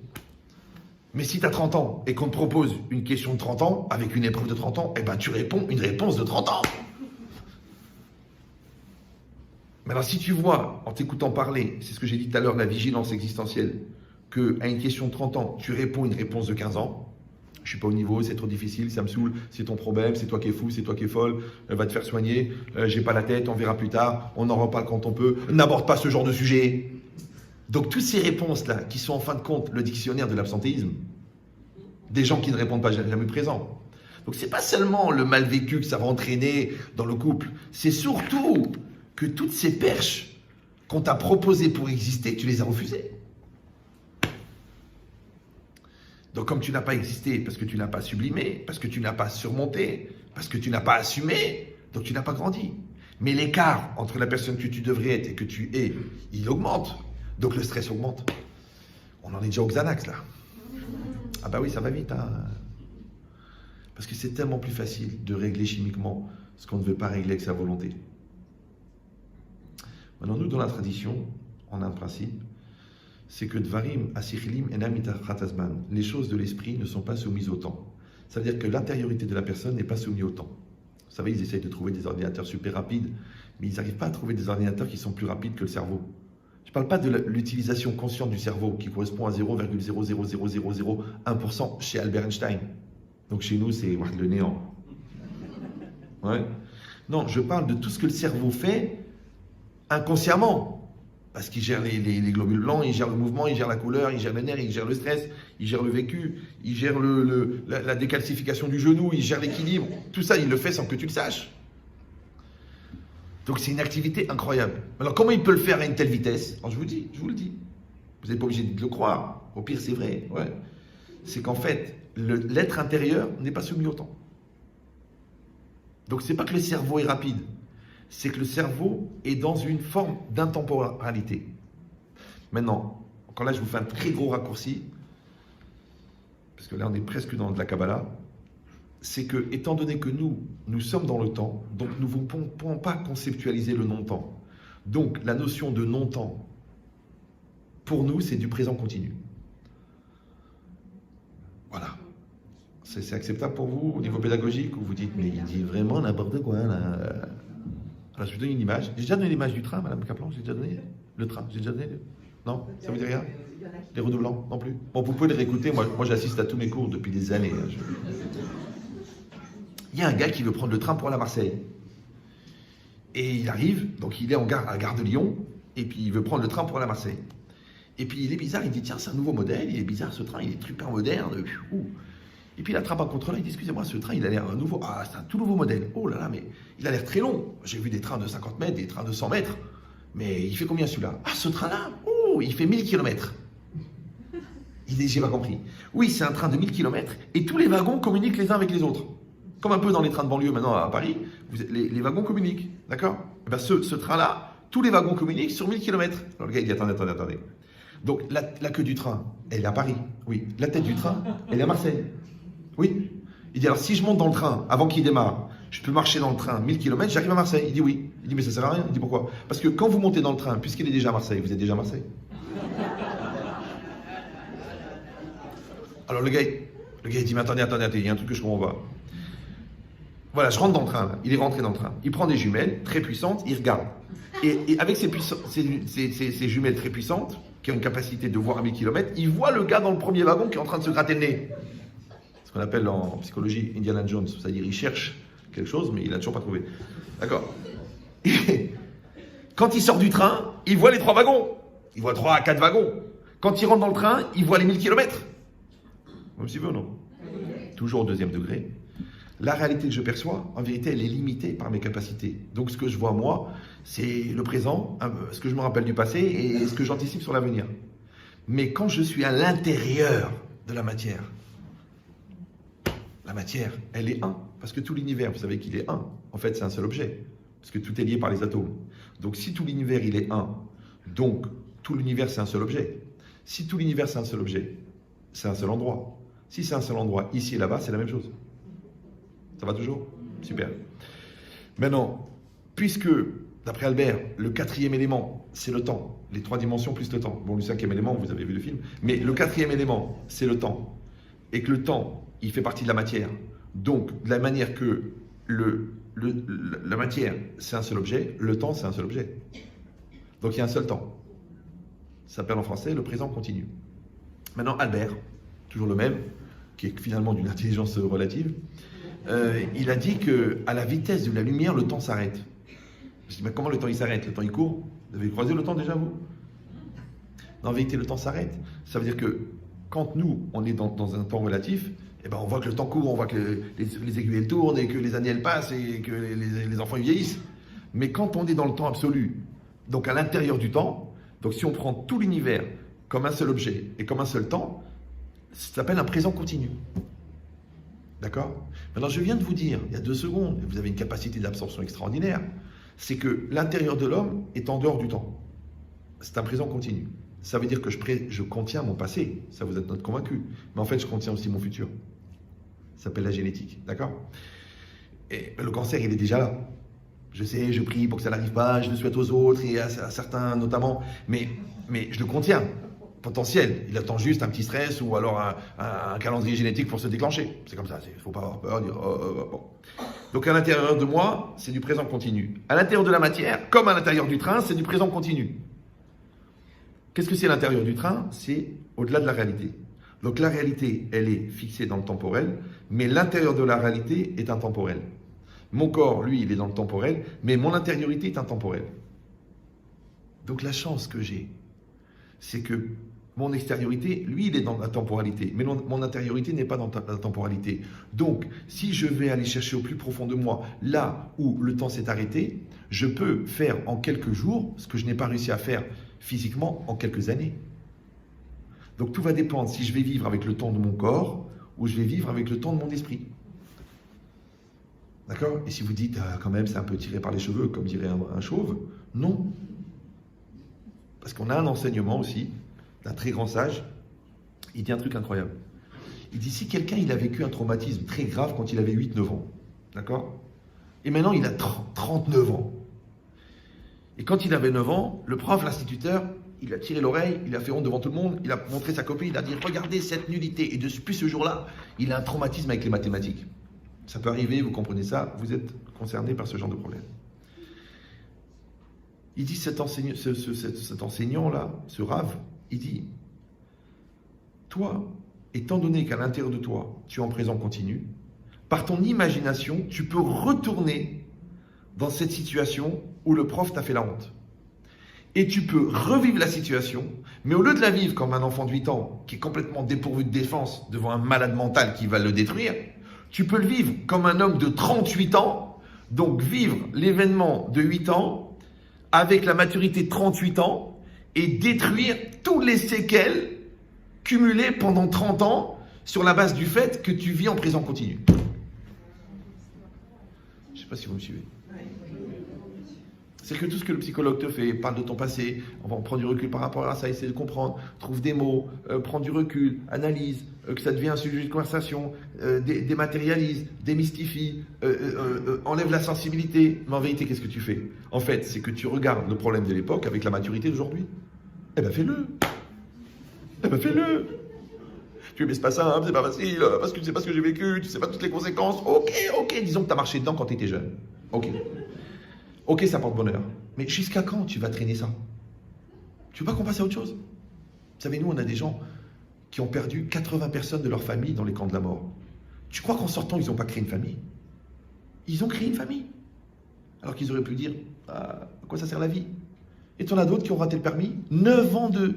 [SPEAKER 1] Mais si tu as 30 ans et qu'on te propose une question de 30 ans avec une épreuve de 30 ans, eh ben tu réponds une réponse de 30 ans. Maintenant, si tu vois, en t'écoutant parler, c'est ce que j'ai dit tout à l'heure, la vigilance existentielle, qu'à une question de 30 ans, tu réponds une réponse de 15 ans, je suis pas au niveau, c'est trop difficile, ça me saoule, c'est ton problème, c'est toi qui es fou, c'est toi qui es folle, va te faire soigner, j'ai pas la tête, on verra plus tard, on en reparle quand on peut, n'aborde pas ce genre de sujet. Donc toutes ces réponses-là, qui sont en fin de compte le dictionnaire de l'absentéisme, des gens qui ne répondent pas jamais présents. Donc c'est pas seulement le mal vécu que ça va entraîner dans le couple, c'est surtout que toutes ces perches qu'on t'a proposées pour exister, tu les as refusées. Donc comme tu n'as pas existé, parce que tu n'as pas sublimé, parce que tu n'as pas surmonté, parce que tu n'as pas assumé, donc tu n'as pas grandi. Mais l'écart entre la personne que tu devrais être et que tu es, il augmente. Donc le stress augmente. On en est déjà au Xanax là. Ah bah oui, ça va vite. Hein. Parce que c'est tellement plus facile de régler chimiquement ce qu'on ne veut pas régler avec sa volonté. Maintenant, nous, dans la tradition, on a un principe, c'est que Dvarim asichilim enam mitachat hazman. Les choses de l'esprit ne sont pas soumises au temps. Ça veut dire que l'intériorité de la personne n'est pas soumise au temps. Vous savez, ils essayent de trouver des ordinateurs super rapides, mais ils n'arrivent pas à trouver des ordinateurs qui sont plus rapides que le cerveau. Je ne parle pas de l'utilisation consciente du cerveau qui correspond à 0,00001% chez Albert Einstein. Donc chez nous, c'est le néant. Ouais. Non, je parle de tout ce que le cerveau fait inconsciemment. Parce qu'il gère les globules blancs, il gère le mouvement, il gère la couleur, il gère les nerfs, il gère le stress, il gère le vécu, il gère la décalcification du genou, il gère l'équilibre. Tout ça, il le fait sans que tu le saches. Donc c'est une activité incroyable. Alors comment il peut le faire à une telle vitesse? Alors je vous le dis. Vous n'êtes pas obligé de le croire. Au pire, c'est vrai. Ouais. C'est qu'en fait, l'être intérieur n'est pas soumis au temps. Donc c'est pas que le cerveau est rapide. C'est que le cerveau est dans une forme d'intemporalité. Maintenant, quand là je vous fais un très gros raccourci, parce que là on est presque dans de la Kabbalah, c'est que, étant donné que nous sommes dans le temps, donc nous ne pouvons pas conceptualiser le non-temps. Donc la notion de non-temps, pour nous, c'est du présent continu. Voilà. C'est acceptable pour vous au niveau pédagogique, ou vous dites, mais il dit vraiment n'importe quoi là. Alors, je vous donne une image. J'ai déjà donné l'image du train, Madame Kaplan. J'ai déjà donné le train. J'ai déjà donné. Non, ça vous dit rien? Les redoublants non plus. Bon, vous pouvez les réécouter. Moi j'assiste à tous mes cours depuis des années. Il y a un gars qui veut prendre le train pour aller à Marseille. Et il arrive, donc il est à la gare de Lyon, et puis il veut prendre le train pour aller à Marseille. Et puis il est bizarre, il dit tiens, c'est un nouveau modèle, il est bizarre ce train, il est super moderne. Et puis il attrape un contrôleur, il dit excusez-moi, ce train il a l'air nouveau. Ah, c'est un tout nouveau modèle. Oh là là, mais il a l'air très long. J'ai vu des trains de 50 mètres, des trains de 100 mètres. mais il fait combien celui-là? Ah, ce train-là, oh, il fait 1000 km. Il dit, j'ai pas compris. Oui, c'est un train de 1000 km et tous les wagons communiquent les uns avec les autres. Comme un peu dans les trains de banlieue maintenant à Paris, les wagons communiquent, d'accord? Eh ben, ce train-là, tous les wagons communiquent sur 1000 km. Alors le gars, il dit, attendez. Donc la queue du train, elle est à Paris, oui. La tête du train, elle est à Marseille, oui. Il dit, alors si je monte dans le train avant qu'il démarre, je peux marcher dans le train 1000 km, j'arrive à Marseille. Il dit oui. Il dit, mais ça sert à rien. Il dit, pourquoi? Parce que quand vous montez dans le train, puisqu'il est déjà à Marseille, vous êtes déjà à Marseille. Alors le gars il dit, mais attendez, il y a un truc que je comprends pas. Voilà, je rentre dans le train, là. Il est rentré dans le train. Il prend des jumelles très puissantes, il regarde. Et avec ces jumelles très puissantes, qui ont une capacité de voir à 1000 km, il voit le gars dans le premier wagon qui est en train de se gratter le nez. Ce qu'on appelle en psychologie Indiana Jones, c'est-à-dire il cherche quelque chose, mais il n'a toujours pas trouvé. D'accord? Et quand il sort du train, il voit les 3 wagons. Il voit 3 à 4 wagons. Quand il rentre dans le train, il voit les 1000 km. Même s'il veut, non? Toujours au 2e degré. La réalité que je perçois, en vérité, elle est limitée par mes capacités. Donc ce que je vois moi, c'est le présent, ce que je me rappelle du passé et ce que j'anticipe sur l'avenir. Mais quand je suis à l'intérieur de la matière, elle est un. Parce que tout l'univers, vous savez qu'il est un. En fait, c'est un seul objet. Parce que tout est lié par les atomes. Donc si tout l'univers, il est un, donc tout l'univers, c'est un seul objet. Si tout l'univers, c'est un seul objet, c'est un seul endroit. Si c'est un seul endroit, ici et là-bas, c'est la même chose. Ça va toujours? Super. Maintenant, puisque, d'après Albert, le 4e élément, c'est le temps, les 3 dimensions plus le temps. Bon, le 5e élément, vous avez vu le film, mais le 4e élément, c'est le temps. Et que le temps, il fait partie de la matière. Donc, de la manière que la matière, c'est un seul objet, le temps, c'est un seul objet. Donc, il y a un seul temps. Ça s'appelle en français le présent continu. Maintenant, Albert, toujours le même, qui est finalement d'une intelligence relative, il a dit qu'à la vitesse de la lumière, le temps s'arrête. Je dis, mais comment le temps il s'arrête? Le temps il court? Vous avez croisé le temps déjà, vous? Non, en vérité, le temps s'arrête. Ça veut dire que quand nous, on est dans un temps relatif, eh ben, on voit que le temps court, on voit que les aiguilles elles tournent et que les années elles passent et que les enfants ils vieillissent. Mais quand on est dans le temps absolu, donc à l'intérieur du temps, donc si on prend tout l'univers comme un seul objet et comme un seul temps, ça s'appelle un présent continu. D'accord? Maintenant, je viens de vous dire, il y a 2 secondes, vous avez une capacité d'absorption extraordinaire, c'est que l'intérieur de l'homme est en dehors du temps. C'est un présent continu. Ça veut dire que je contiens mon passé, ça vous êtes convaincu, mais en fait, je contiens aussi mon futur. Ça s'appelle la génétique, d'accord? Et le cancer, il est déjà là. Je sais, je prie pour que ça n'arrive pas, je le souhaite aux autres, et à certains notamment, mais je le contiens. Potentiel, il attend juste un petit stress ou alors un calendrier génétique pour se déclencher. C'est comme ça, il ne faut pas avoir peur, dire bon. Donc à l'intérieur de moi, c'est du présent continu. À l'intérieur de la matière, comme à l'intérieur du train, c'est du présent continu. Qu'est-ce que c'est l'intérieur du train? C'est au-delà de la réalité. Donc la réalité, elle est fixée dans le temporel, mais l'intérieur de la réalité est intemporel. Mon corps, lui, il est dans le temporel, mais mon intériorité est intemporelle. Donc la chance que j'ai, c'est que mon extériorité, lui, il est dans la temporalité, mais mon intériorité n'est pas dans la temporalité. Donc, si je vais aller chercher au plus profond de moi, là où le temps s'est arrêté, je peux faire en quelques jours ce que je n'ai pas réussi à faire physiquement en quelques années. Donc, tout va dépendre si je vais vivre avec le temps de mon corps ou je vais vivre avec le temps de mon esprit. D'accord? Et si vous dites, quand même, c'est un peu tiré par les cheveux, comme dirait un chauve, non. Parce qu'on a un enseignement aussi, d'un très grand sage, il dit un truc incroyable. Il dit, si quelqu'un il a vécu un traumatisme très grave quand il avait 8-9 ans, d'accord? Et maintenant il a 39 ans. Et quand il avait 9 ans, le prof, l'instituteur, il a tiré l'oreille, il a fait honte devant tout le monde, il a montré sa copie, il a dit, regardez cette nullité. Et depuis ce jour-là, il a un traumatisme avec les mathématiques. Ça peut arriver, vous comprenez ça, vous êtes concerné par ce genre de problème. Il dit, cet enseignant-là, ce rave, il dit, toi, étant donné qu'à l'intérieur de toi, tu es en présent continu, par ton imagination, tu peux retourner dans cette situation où le prof t'a fait la honte. Et tu peux revivre la situation, mais au lieu de la vivre comme un enfant de 8 ans, qui est complètement dépourvu de défense devant un malade mental qui va le détruire, tu peux le vivre comme un homme de 38 ans, donc vivre l'événement de 8 ans, avec la maturité de 38 ans et détruire tous les séquelles cumulées pendant 30 ans sur la base du fait que tu vis en présent continu. Je ne sais pas si vous me suivez. C'est que tout ce que le psychologue te fait, parle de ton passé, on va prendre du recul par rapport à ça, essaie de comprendre, trouve des mots, prends du recul, analyse, que ça devient un sujet de conversation, dématérialise, démystifie, enlève la sensibilité. Mais en vérité, qu'est-ce que tu fais? En fait, c'est que tu regardes le problème de l'époque avec la maturité d'aujourd'hui. Eh ben fais-le. Eh ben fais-le. Tu dis, mais c'est pas simple, c'est pas facile, parce que tu sais pas ce que j'ai vécu, tu sais pas toutes les conséquences. Ok, disons que tu as marché dedans quand tu étais jeune. Ok, ça porte bonheur. Mais jusqu'à quand tu vas traîner ça? Tu veux pas qu'on passe à autre chose? Vous savez, nous, on a des gens qui ont perdu 80 personnes de leur famille dans les camps de la mort. Tu crois qu'en sortant, ils n'ont pas créé une famille? Ils ont créé une famille. Alors qu'ils auraient pu dire, à quoi ça sert la vie? Et tu en as d'autres qui ont raté le permis, 9 ans de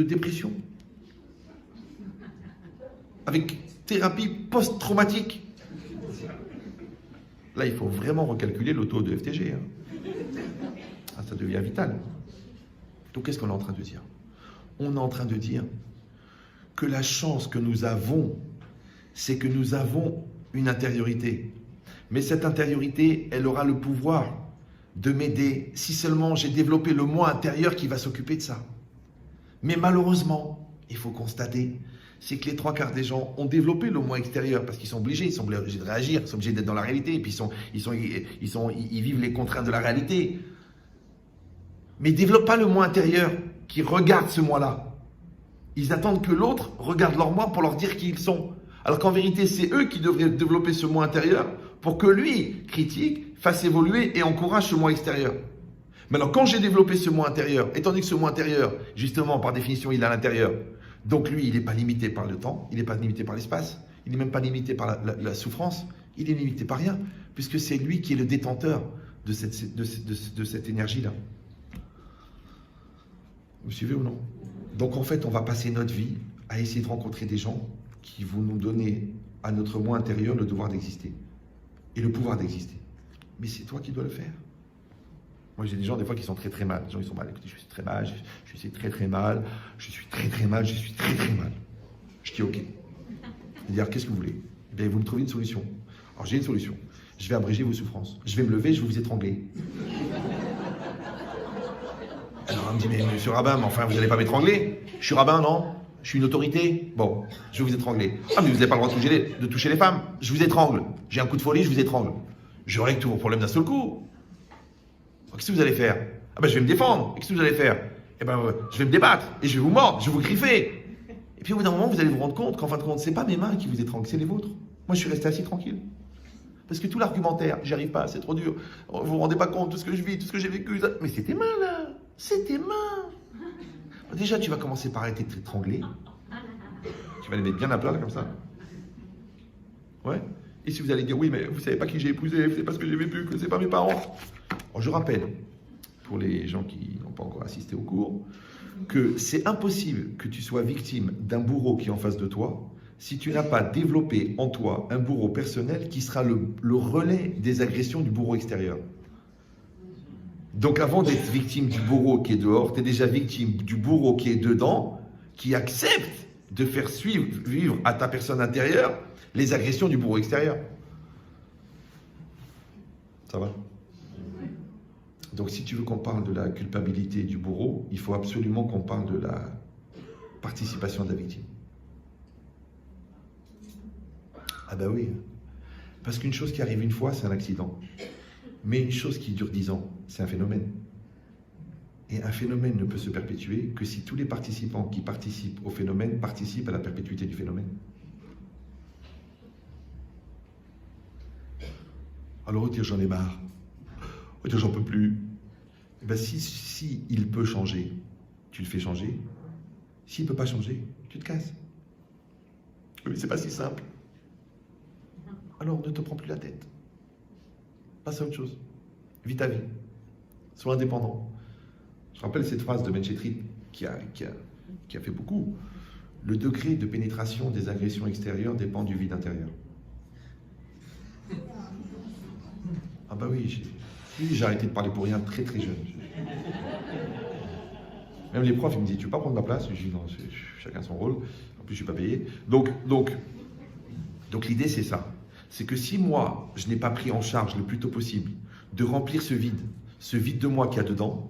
[SPEAKER 1] dépression. Avec thérapie post-traumatique. Là, il faut vraiment recalculer le taux de FTG. Ça devient vital. Donc, qu'est-ce qu'on est en train de dire? On est en train de dire que la chance que nous avons, c'est que nous avons une intériorité. Mais cette intériorité, elle aura le pouvoir de m'aider si seulement j'ai développé le moi intérieur qui va s'occuper de ça. Mais malheureusement, il faut constater, c'est que les 3/4 des gens ont développé le moi extérieur parce qu'ils sont obligés de réagir, ils sont obligés d'être dans la réalité, et puis ils vivent les contraintes de la réalité. Mais ils ne développent pas le moi intérieur qui regarde ce moi-là. Ils attendent que l'autre regarde leur moi pour leur dire qui ils sont. Alors qu'en vérité, c'est eux qui devraient développer ce moi intérieur pour que lui, critique, fasse évoluer et encourage ce moi extérieur. Maintenant, quand j'ai développé ce moi intérieur, étant donné que ce moi intérieur, justement, par définition, il est à l'intérieur, donc lui, il n'est pas limité par le temps, il n'est pas limité par l'espace, il n'est même pas limité par la souffrance, il est limité par rien, puisque c'est lui qui est le détenteur de cette énergie-là. Vous me suivez ou non? Donc en fait, on va passer notre vie à essayer de rencontrer des gens qui vont nous donner à notre moi intérieur le devoir d'exister et le pouvoir d'exister. Mais c'est toi qui dois le faire. Moi, j'ai des gens des fois qui sont très très mal. Les gens ils sont mal. Écoutez, je suis très mal, je suis très très mal, je suis très très mal, je suis très très mal. Je dis ok. Il dit alors qu'est-ce que vous voulez? Eh bien, vous me trouvez une solution. Alors j'ai une solution. Je vais abréger vos souffrances. Je vais me lever, je vais vous étrangler. Alors on me dit mais monsieur rabbin, mais enfin vous n'allez pas m'étrangler? Je suis rabbin, non? Je suis une autorité? Bon, je vais vous étrangler. Ah mais vous n'avez pas le droit de toucher les femmes. Je vous étrangle. J'ai un coup de folie, je vous étrangle. Je règle tous vos problèmes d'un seul coup. Qu'est-ce que vous allez faire? Ah ben je vais me défendre. Qu'est-ce que vous allez faire? Eh ben je vais me débattre et je vais vous mordre, je vais vous griffer. Et puis au bout d'un moment, vous allez vous rendre compte qu'en fin de compte, c'est pas mes mains qui vous étranglent, c'est les vôtres. Moi, je suis resté assis tranquille. Parce que tout l'argumentaire, j'y arrive pas, c'est trop dur. Vous vous rendez pas compte de tout ce que je vis, tout ce que j'ai vécu. Ça... Mais c'est tes mains là, c'est tes mains. Déjà, tu vas commencer par arrêter de t'étrangler. Tu vas les mettre bien à plat là, comme ça. Ouais. Et si vous allez dire oui, mais vous savez pas qui j'ai épousé, vous savez pas ce que j'ai vécu, que c'est pas mes parents. Alors, je rappelle, pour les gens qui n'ont pas encore assisté au cours, que c'est impossible que tu sois victime d'un bourreau qui est en face de toi si tu n'as pas développé en toi un bourreau personnel qui sera le relais des agressions du bourreau extérieur. Donc avant d'être victime du bourreau qui est dehors, tu es déjà victime du bourreau qui est dedans, qui accepte de faire vivre à ta personne intérieure les agressions du bourreau extérieur. Ça va? Donc si tu veux qu'on parle de la culpabilité du bourreau, il faut absolument qu'on parle de la participation de la victime. Ah bah oui, parce qu'une chose qui arrive une fois, c'est un accident. Mais une chose qui dure 10 ans, c'est un phénomène. Et un phénomène ne peut se perpétuer que si tous les participants qui participent au phénomène participent à la perpétuité du phénomène. Alors, dire j'en ai marre, dire j'en peux plus. Et bien, si il peut changer, tu le fais changer. S'il ne peut pas changer, tu te casses. Mais c'est pas si simple. Alors, ne te prends plus la tête. Passe à autre chose. Vis ta vie. Sois indépendant. Je rappelle cette phrase de Menchetrit qui a fait beaucoup. Le degré de pénétration des agressions extérieures dépend du vide intérieur. Ah bah oui, Oui, j'ai arrêté de parler pour rien très très jeune. Même les profs, ils me disent, tu veux pas prendre ma place? Je dis, non, chacun son rôle. En plus, je suis pas payé. Donc l'idée, c'est ça. C'est que si moi, je n'ai pas pris en charge le plus tôt possible de remplir ce vide de moi qu'il y a dedans,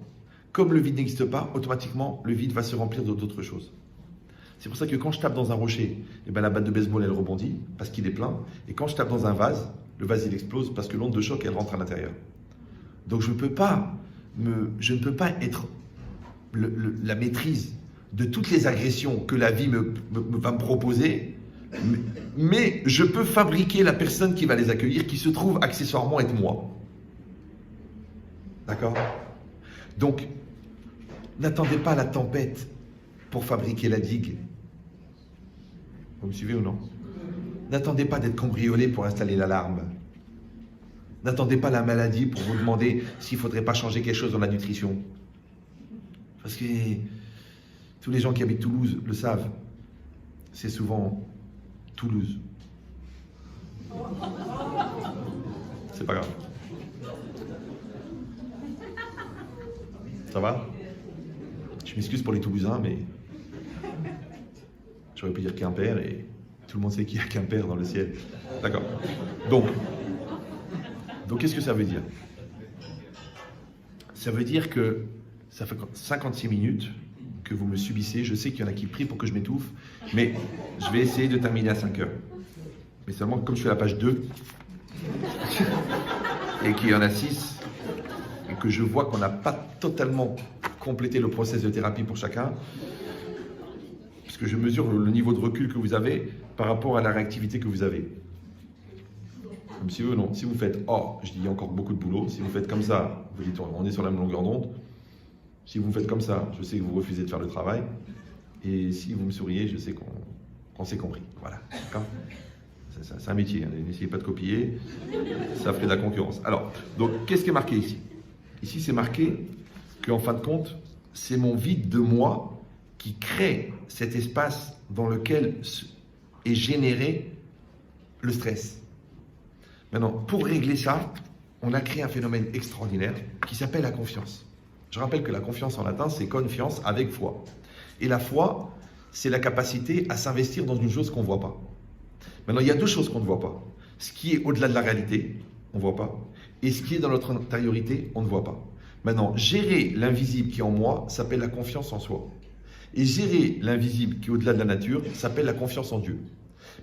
[SPEAKER 1] comme le vide n'existe pas, automatiquement, le vide va se remplir d'autres choses. C'est pour ça que quand je tape dans un rocher, eh ben, la batte de baseball, elle rebondit parce qu'il est plein. Et quand je tape dans un vase, le vase, il explose parce que l'onde de choc, elle rentre à l'intérieur. Donc je ne peux pas être la maîtrise de toutes les agressions que la vie va me proposer, mais je peux fabriquer la personne qui va les accueillir, qui se trouve accessoirement être moi. D'accord? Donc, n'attendez pas la tempête pour fabriquer la digue. Vous me suivez ou non? N'attendez pas d'être cambriolé pour installer l'alarme. N'attendez pas la maladie pour vous demander s'il ne faudrait pas changer quelque chose dans la nutrition. Parce que tous les gens qui habitent Toulouse le savent. C'est souvent Toulouse. C'est pas grave. Ça va? Je m'excuse pour les Toulousains, mais j'aurais pu dire Quimper et tout le monde sait qu'il y a Quimper dans le ciel. D'accord. Donc qu'est-ce que ça veut dire? Ça veut dire que ça fait 56 minutes que vous me subissez. Je sais qu'il y en a qui prient pour que je m'étouffe, mais je vais essayer de terminer à 5 heures. Mais seulement comme je suis à la page 2 et qu'il y en a 6 et que je vois qu'on n'a pas totalement complété le process de thérapie pour chacun, parce que je mesure le niveau de recul que vous avez par rapport à la réactivité que vous avez. Comme si vous, non. Si vous faites « Oh », je dis « il y a encore beaucoup de boulot ». Si vous faites comme ça, vous dites « on est sur la même longueur d'onde ». Si vous faites comme ça, je sais que vous refusez de faire le travail. Et si vous me souriez, je sais qu'on s'est compris. Voilà. C'est un métier, hein. N'essayez pas de copier, ça fait de la concurrence. Alors, donc, qu'est-ce qui est marqué ici? Ici, c'est marqué qu'en fin de compte, c'est mon vide de moi qui crée cet espace dans lequel est généré le stress. Maintenant, pour régler ça, on a créé un phénomène extraordinaire qui s'appelle la confiance. Je rappelle que la confiance en latin, c'est confiance avec foi. Et la foi, c'est la capacité à s'investir dans une chose qu'on ne voit pas. Maintenant, il y a deux choses qu'on ne voit pas. Ce qui est au-delà de la réalité, on ne voit pas. Et ce qui est dans notre intériorité, on ne voit pas. Maintenant, gérer l'invisible qui est en moi s'appelle la confiance en soi. Et gérer l'invisible qui est au-delà de la nature s'appelle la confiance en Dieu.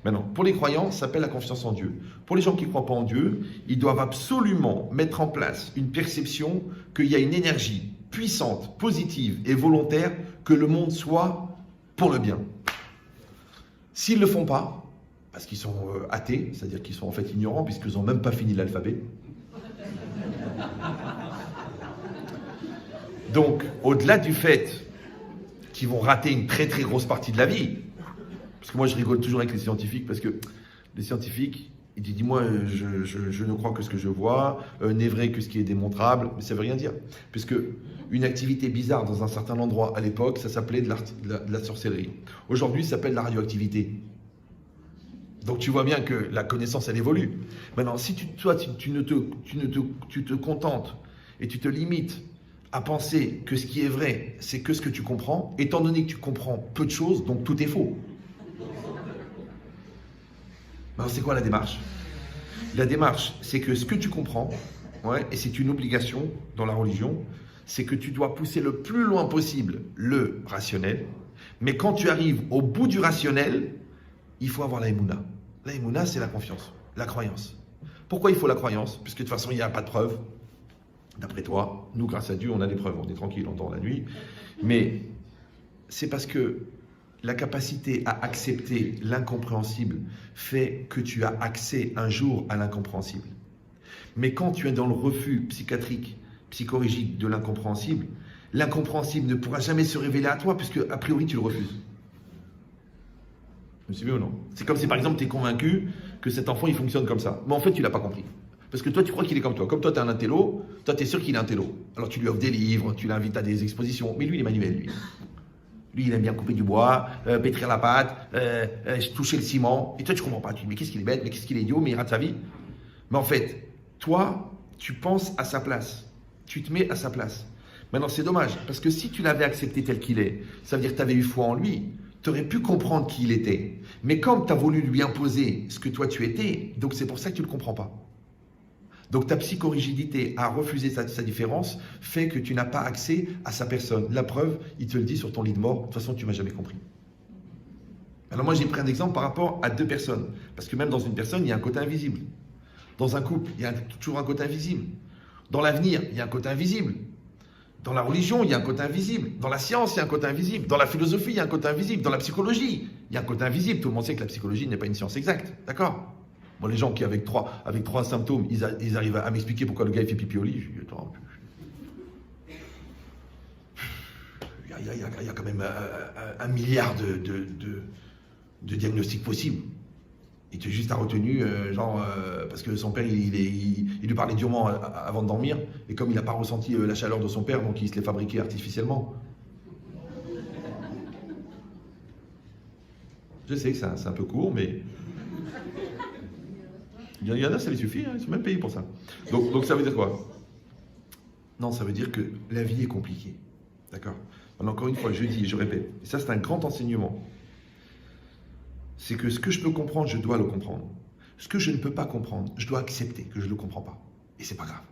[SPEAKER 1] Maintenant, pour les croyants, ça s'appelle la confiance en Dieu. Pour les gens qui ne croient pas en Dieu, ils doivent absolument mettre en place une perception qu'il y a une énergie puissante, positive et volontaire, que le monde soit pour le bien. S'ils ne le font pas, parce qu'ils sont athées, c'est-à-dire qu'ils sont en fait ignorants puisqu'ils n'ont même pas fini l'alphabet. Donc, au-delà du fait qu'ils vont rater une très très grosse partie de la vie, parce que moi je rigole toujours avec les scientifiques, parce que les scientifiques, ils disent moi je ne crois que ce que je vois, n'est vrai que ce qui est démontrable, mais ça veut rien dire. Puisque une activité bizarre dans un certain endroit à l'époque, ça s'appelait de la sorcellerie. Aujourd'hui, ça s'appelle la radioactivité. Donc tu vois bien que la connaissance, elle évolue. Maintenant, si tu te contentes et tu te limites à penser que ce qui est vrai, c'est que ce que tu comprends, étant donné que tu comprends peu de choses, donc tout est faux. Alors c'est quoi la démarche? La démarche, c'est que ce que tu comprends, et c'est une obligation dans la religion, c'est que tu dois pousser le plus loin possible le rationnel, mais quand tu arrives au bout du rationnel, il faut avoir la émouna. La émouna, c'est la confiance, la croyance. Pourquoi il faut la croyance? Puisque de toute façon, il n'y a pas de preuve. D'après toi, nous, grâce à Dieu, on a des preuves, on est tranquille, on dort la nuit. Mais c'est parce que la capacité à accepter l'incompréhensible fait que tu as accès un jour à l'incompréhensible. Mais quand tu es dans le refus psychiatrique, psychorigique de l'incompréhensible ne pourra jamais se révéler à toi puisque, a priori, tu le refuses. Vous me suivez ou non? C'est comme si, par exemple, tu es convaincu que cet enfant, il fonctionne comme ça. Mais en fait, tu ne l'as pas compris. Parce que toi, tu crois qu'il est comme toi. Comme toi, tu es un intello, toi, tu es sûr qu'il est intello. Alors, tu lui offres des livres, tu l'invites à des expositions. Mais lui, il est manuel, lui. Lui, il aime bien couper du bois, pétrir la pâte, toucher le ciment. Et toi, tu ne comprends pas. Tu dis, mais qu'est-ce qu'il est bête, mais qu'est-ce qu'il est idiot, mais il rate sa vie. Mais en fait, toi, tu penses à sa place. Tu te mets à sa place. Maintenant, c'est dommage, parce que si tu l'avais accepté tel qu'il est, ça veut dire que tu avais eu foi en lui, tu aurais pu comprendre qui il était. Mais comme tu as voulu lui imposer ce que toi tu étais, donc c'est pour ça que tu ne le comprends pas. Donc ta psychorigidité à refuser sa différence fait que tu n'as pas accès à sa personne. La preuve, il te le dit sur ton lit de mort, de toute façon tu ne m'as jamais compris. Alors moi j'ai pris un exemple par rapport à deux personnes, parce que même dans une personne, il y a un côté invisible. Dans un couple, il y a toujours un côté invisible. Dans l'avenir, il y a un côté invisible. Dans la religion, il y a un côté invisible. Dans la science, il y a un côté invisible. Dans la philosophie, il y a un côté invisible. Dans la psychologie, il y a un côté invisible. Tout le monde sait que la psychologie n'est pas une science exacte. D'accord? Moi, les gens qui, avec trois symptômes, ils arrivent à m'expliquer pourquoi le gars il fait pipi au lit. Je dis, attends, il y a quand même un milliard de diagnostics possibles. Il était juste retenu, parce que son père, il lui parlait durement avant de dormir, et comme il n'a pas ressenti la chaleur de son père, donc il se l'est fabriqué artificiellement. Je sais que c'est un peu court, mais il y en a, ça les suffit, hein, ils sont même payés pour ça. Donc ça veut dire quoi? Non, ça veut dire que la vie est compliquée. D'accord? Alors, encore une fois, je dis et je répète, et ça c'est un grand enseignement. C'est que ce que je peux comprendre, je dois le comprendre. Ce que je ne peux pas comprendre, je dois accepter que je ne le comprends pas. Et c'est pas grave.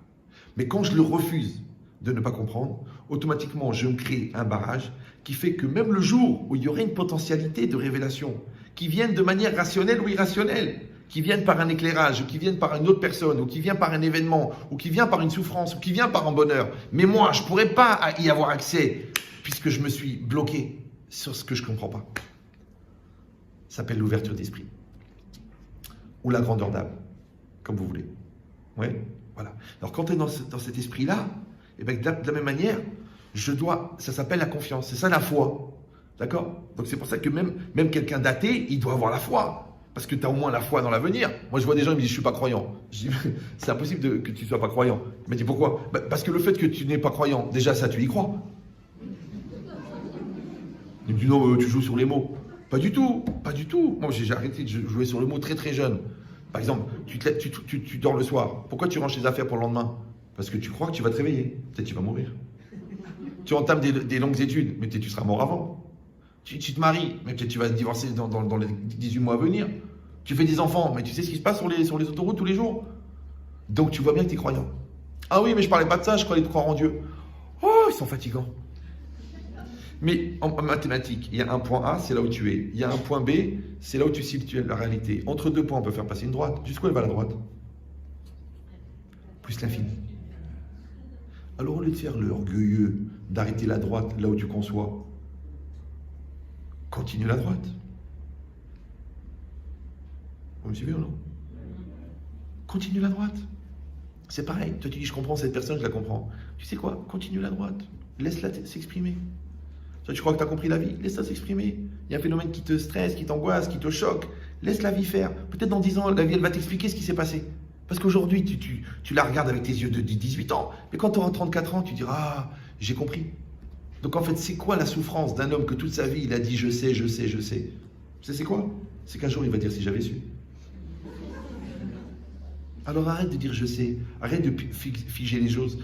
[SPEAKER 1] Mais quand je le refuse de ne pas comprendre, automatiquement, je me crée un barrage qui fait que même le jour où il y aurait une potentialité de révélation, qui vienne de manière rationnelle ou irrationnelle, qui vienne par un éclairage, ou qui vienne par une autre personne, ou qui vient par un événement, ou qui vient par une souffrance, ou qui vient par un bonheur, mais moi, je ne pourrais pas y avoir accès, puisque je me suis bloqué sur ce que je ne comprends pas. Ça s'appelle l'ouverture d'esprit. Ou la grandeur d'âme, comme vous voulez. Oui, voilà. Alors quand tu es dans cet esprit-là, et bien, de la même manière, ça s'appelle la confiance, c'est ça la foi. D'accord? Donc c'est pour ça que même quelqu'un d'athée, il doit avoir la foi. Parce que tu as au moins la foi dans l'avenir. Moi je vois des gens qui me disent je ne suis pas croyant. Je dis c'est impossible que tu ne sois pas croyant. Il m'a dit pourquoi? Parce que le fait que tu n'es pas croyant, déjà ça tu y crois. Il me dit non, tu joues sur les mots. Pas du tout, pas du tout. Moi, j'ai arrêté de jouer sur le mot très très jeune. Par exemple, tu dors le soir. Pourquoi tu ranges tes affaires pour le lendemain? Parce que tu crois que tu vas te réveiller. Peut-être tu vas mourir. Tu entames des longues études, mais peut-être tu seras mort avant. Tu te maries, mais peut-être tu vas te divorcer dans les 18 mois à venir. Tu fais des enfants, mais tu sais ce qui se passe sur les autoroutes tous les jours. Donc tu vois bien que tu es croyant. Ah oui, mais je parlais pas de ça, je croyais de croire en Dieu. Oh, ils sont fatigants. Mais en mathématiques, il y a un point A, c'est là où tu es. Il y a un point B, c'est là où tu situes la réalité. Entre deux points, on peut faire passer une droite. Jusqu'où elle va la droite? Plus l'infini. Alors au lieu de faire l'orgueilleux, d'arrêter la droite là où tu conçois, continue la droite. Vous me suivez ou non? Continue la droite. C'est pareil. Toi tu dis je comprends cette personne, je la comprends. Tu sais quoi? Continue la droite. Laisse-la s'exprimer. Tu crois que tu as compris la vie? Laisse-la s'exprimer. Il y a un phénomène qui te stresse, qui t'angoisse, qui te choque. Laisse la vie faire. Peut-être dans 10 ans, la vie, elle va t'expliquer ce qui s'est passé. Parce qu'aujourd'hui, tu la regardes avec tes yeux de 18 ans. Mais quand tu auras 34 ans, tu diras « Ah, j'ai compris ». Donc en fait, c'est quoi la souffrance d'un homme que toute sa vie, il a dit « Je sais, je sais, je sais ». Tu sais c'est quoi? C'est qu'un jour, il va dire « Si j'avais su ». Alors arrête de dire je sais, arrête de figer les choses,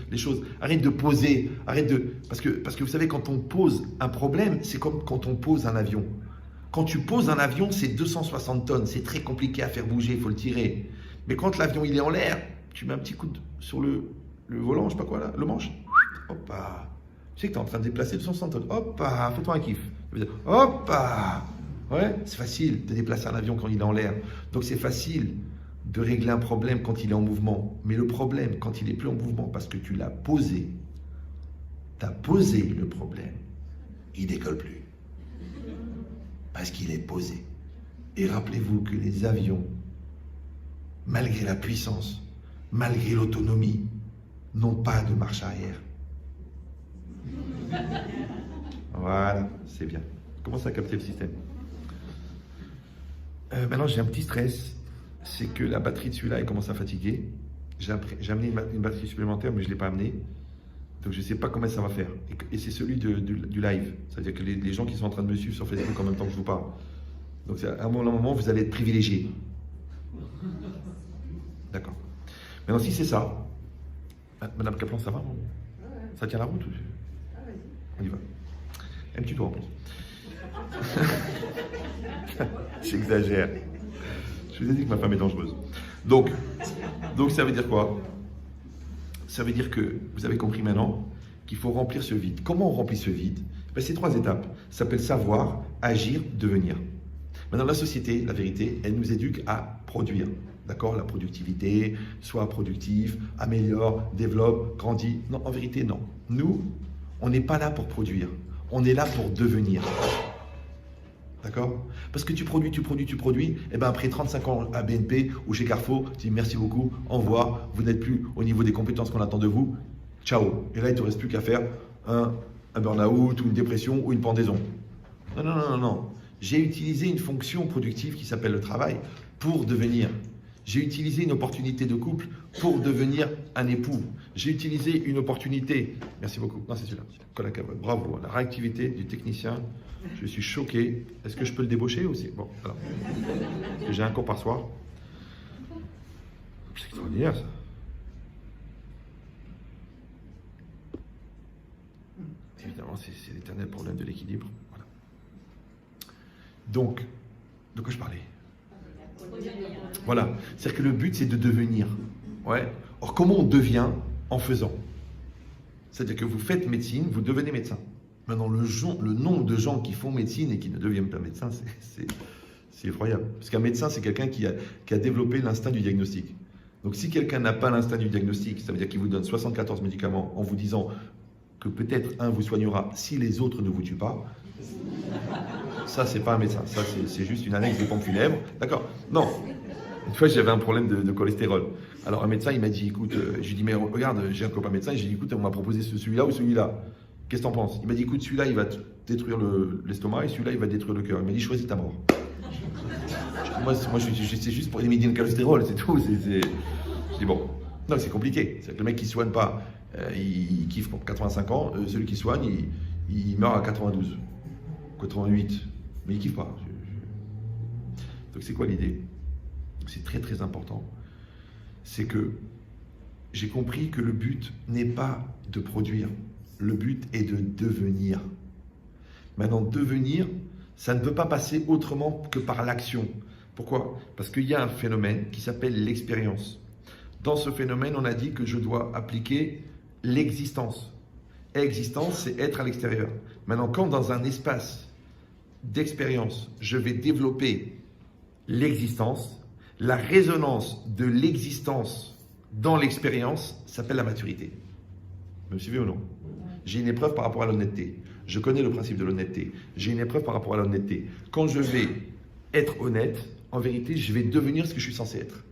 [SPEAKER 1] arrête de poser, parce que vous savez, quand on pose un problème, c'est comme quand on pose un avion. Quand tu poses un avion, c'est 260 tonnes, c'est très compliqué à faire bouger, il faut le tirer. Mais quand l'avion il est en l'air, tu mets un petit coup sur le volant, je sais pas quoi là, le manche, hop, tu sais que tu es en train de déplacer 260 tonnes, hop, fais-toi un kiff. Hop, ouais, c'est facile de déplacer un avion quand il est en l'air, donc c'est facile de régler un problème quand il est en mouvement. Mais le problème, quand il n'est plus en mouvement, parce que tu l'as posé, tu as posé le problème, il ne décolle plus. Parce qu'il est posé. Et rappelez-vous que les avions, malgré la puissance, malgré l'autonomie, n'ont pas de marche arrière. Voilà, c'est bien. Commence à capter le système. Maintenant, j'ai un petit stress. C'est que la batterie de celui-là, elle commence à fatiguer. J'ai amené une batterie supplémentaire, mais je ne l'ai pas amenée. Donc je ne sais pas comment ça va faire. Et c'est celui du live. C'est-à-dire que les gens qui sont en train de me suivre sur Facebook en même temps que je vous parle. Donc à un moment, vous allez être privilégiés. D'accord. Maintenant, si c'est ça, Madame Kaplan, ça va? Ça tient la route? On y va. Un petit tour en plus. J'exagère. Je vous ai dit que ma femme est dangereuse. Donc ça veut dire quoi? Ça veut dire que vous avez compris maintenant qu'il faut remplir ce vide. Comment on remplit ce vide? C'est 3 étapes. Ça s'appelle savoir, agir, devenir. Maintenant, la société, la vérité, elle nous éduque à produire. D'accord? La productivité, sois productif, améliore, développe, grandis. Non, en vérité, non. Nous, on n'est pas là pour produire. On est là pour devenir. D'accord? Parce que tu produis, et bien après 35 ans à BNP ou chez Carrefour, tu dis merci beaucoup, au revoir, vous n'êtes plus au niveau des compétences qu'on attend de vous, ciao. Et là, il ne te reste plus qu'à faire un burn-out ou une dépression ou une pendaison. Non. J'ai utilisé une fonction productive qui s'appelle le travail pour devenir. J'ai utilisé une opportunité de couple pour devenir un époux. J'ai utilisé une opportunité. Merci beaucoup. Non, c'est celui-là. Bravo. La réactivité du technicien. Je suis choqué. Est-ce que je peux le débaucher aussi? Bon, alors. Parce que j'ai un cours par soir. C'est extraordinaire, ça. Évidemment, c'est l'éternel problème de l'équilibre. Voilà. Donc, de quoi je parlais? Voilà. C'est-à-dire que le but, c'est de devenir. Ouais. Or, comment on devient? En faisant. C'est-à-dire que vous faites médecine, vous devenez médecin. Maintenant, le nombre de gens qui font médecine et qui ne deviennent pas médecins, c'est effroyable. Parce qu'un médecin, c'est quelqu'un qui a développé l'instinct du diagnostic. Donc, si quelqu'un n'a pas l'instinct du diagnostic, ça veut dire qu'il vous donne 74 médicaments en vous disant que peut-être un vous soignera si les autres ne vous tuent pas. Ça, c'est pas un médecin. Ça, c'est juste une annexe des pompes funèbres. D'accord? Non. Une fois, j'avais un problème de cholestérol. Alors, un médecin, il m'a dit, écoute, je lui ai dit, mais regarde, j'ai un copain médecin. J'ai dit, écoute, on m'a proposé celui-là ou celui-là. Qu'est-ce que t'en penses? Il m'a dit, écoute, celui-là, il va détruire l'estomac et celui-là, il va détruire le cœur. Il m'a dit, choisis ta mort. Moi, c'est juste pour éliminer le cholestérol, c'est tout. Je dis, bon, non, c'est compliqué. C'est que le mec qui ne soigne pas, il kiffe pour 85 ans. Celui qui soigne, il meurt à 92, 88. Mais il kiffe pas. Donc, c'est quoi l'idée? C'est très, très important. C'est que j'ai compris que le but n'est pas de produire. Le but est de devenir. Maintenant, devenir, ça ne peut pas passer autrement que par l'action. Pourquoi? Parce qu'il y a un phénomène qui s'appelle l'expérience. Dans ce phénomène, on a dit que je dois appliquer l'existence. Existence, c'est être à l'extérieur. Maintenant, quand dans un espace d'expérience, je vais développer l'existence, la résonance de l'existence dans l'expérience s'appelle la maturité. Vous me suivez ou non? J'ai une épreuve par rapport à l'honnêteté. Je connais le principe de l'honnêteté. J'ai une épreuve par rapport à l'honnêteté. Quand je vais être honnête, en vérité, je vais devenir ce que je suis censé être.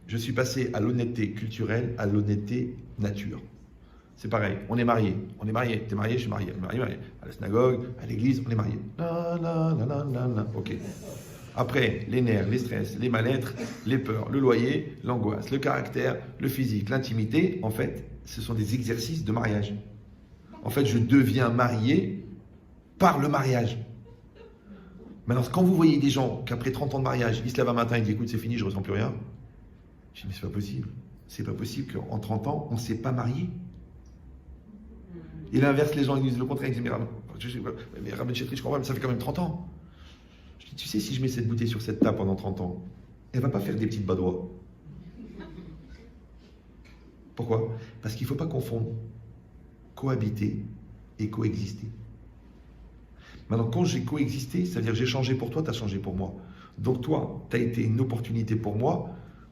[SPEAKER 1] Je suis passé à l'honnêteté culturelle, à l'honnêteté nature. C'est pareil, on est marié. On est marié. T'es marié, je suis marié. On est marié. À la synagogue, à l'église, on est marié. Ok. Après, les nerfs, les stress, les mal-être, les peurs, le loyer, l'angoisse, le caractère, le physique, l'intimité, en fait, ce sont des exercices de mariage. En fait, je deviens marié par le mariage. Maintenant, quand vous voyez des gens qu'après 30 ans de mariage, ils se lèvent un matin et disent, écoute, c'est fini, je ne ressens plus rien. Je dis, mais c'est pas possible. C'est pas possible qu'en 30 ans, on ne s'est pas marié. Et l'inverse, les gens ils disent le contraire. Ils disent, mais Rabbi Chetri, je comprends, mais ça fait quand même 30 ans. Je dis, tu sais, si je mets cette bouteille sur cette table pendant 30 ans, elle ne va pas faire des petites badois. Pourquoi? Parce qu'il ne faut pas confondre cohabiter et coexister. Maintenant, quand j'ai coexisté, c'est-à-dire j'ai changé pour toi, tu as changé pour moi. Donc toi, tu as été une opportunité pour moi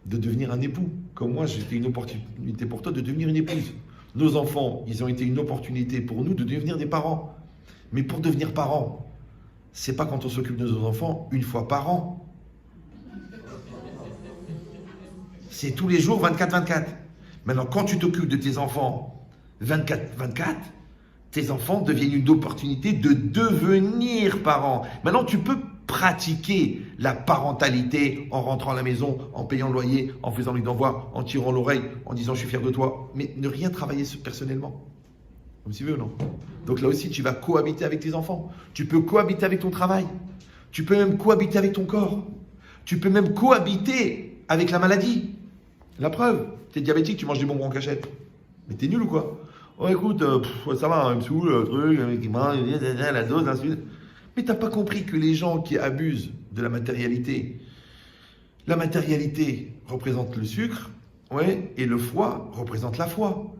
[SPEAKER 1] de devenir un époux. Comme moi, j'ai été une opportunité pour toi de devenir une épouse. Nos enfants, ils ont été une opportunité pour nous de devenir des parents. Mais pour devenir parents, c'est pas quand on s'occupe de nos enfants une fois par an. C'est tous les jours 24-24. Maintenant, quand tu t'occupes de tes enfants 24-24, tes enfants deviennent une opportunité de devenir parents. Maintenant, tu peux pratiquer la parentalité en rentrant à la maison, en payant le loyer, en faisant les devoirs, en tirant l'oreille, en disant je suis fier de toi, mais ne rien travailler personnellement. Vous me suivez ou non? Donc là aussi, tu vas cohabiter avec tes enfants. Tu peux cohabiter avec ton travail. Tu peux même cohabiter avec ton corps. Tu peux même cohabiter avec la maladie. La preuve, tu es diabétique, tu manges des bonbons en cachette. Mais t'es nul ou quoi? Oh écoute, ça va, hein, il me saoule, le truc, la dose, ainsi de suite. Mais t'as pas compris que les gens qui abusent de la matérialité représente le sucre, ouais, et le foie représente la foi.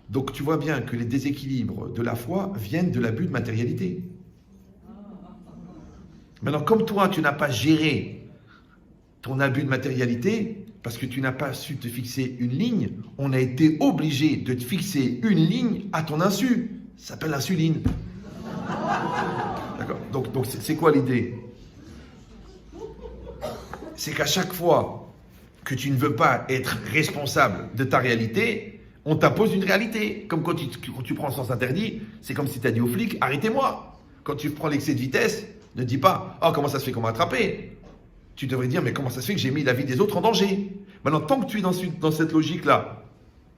[SPEAKER 1] Donc tu vois bien que les déséquilibres de la foi viennent de l'abus de matérialité. Maintenant, comme toi, tu n'as pas géré ton abus de matérialité, parce que tu n'as pas su te fixer une ligne, on a été obligé de te fixer une ligne à ton insu. Ça s'appelle l'insuline. D'accord? Donc c'est quoi l'idée? C'est qu'à chaque fois que tu ne veux pas être responsable de ta réalité, on t'impose une réalité. Comme quand tu prends le sens interdit, c'est comme si tu as dit aux flics, arrêtez-moi. Quand tu prends l'excès de vitesse, ne dis pas, oh comment ça se fait qu'on m'a attrapé. Tu devrais dire, mais comment ça se fait que j'ai mis la vie des autres en danger? Maintenant, tant que tu es dans cette logique-là,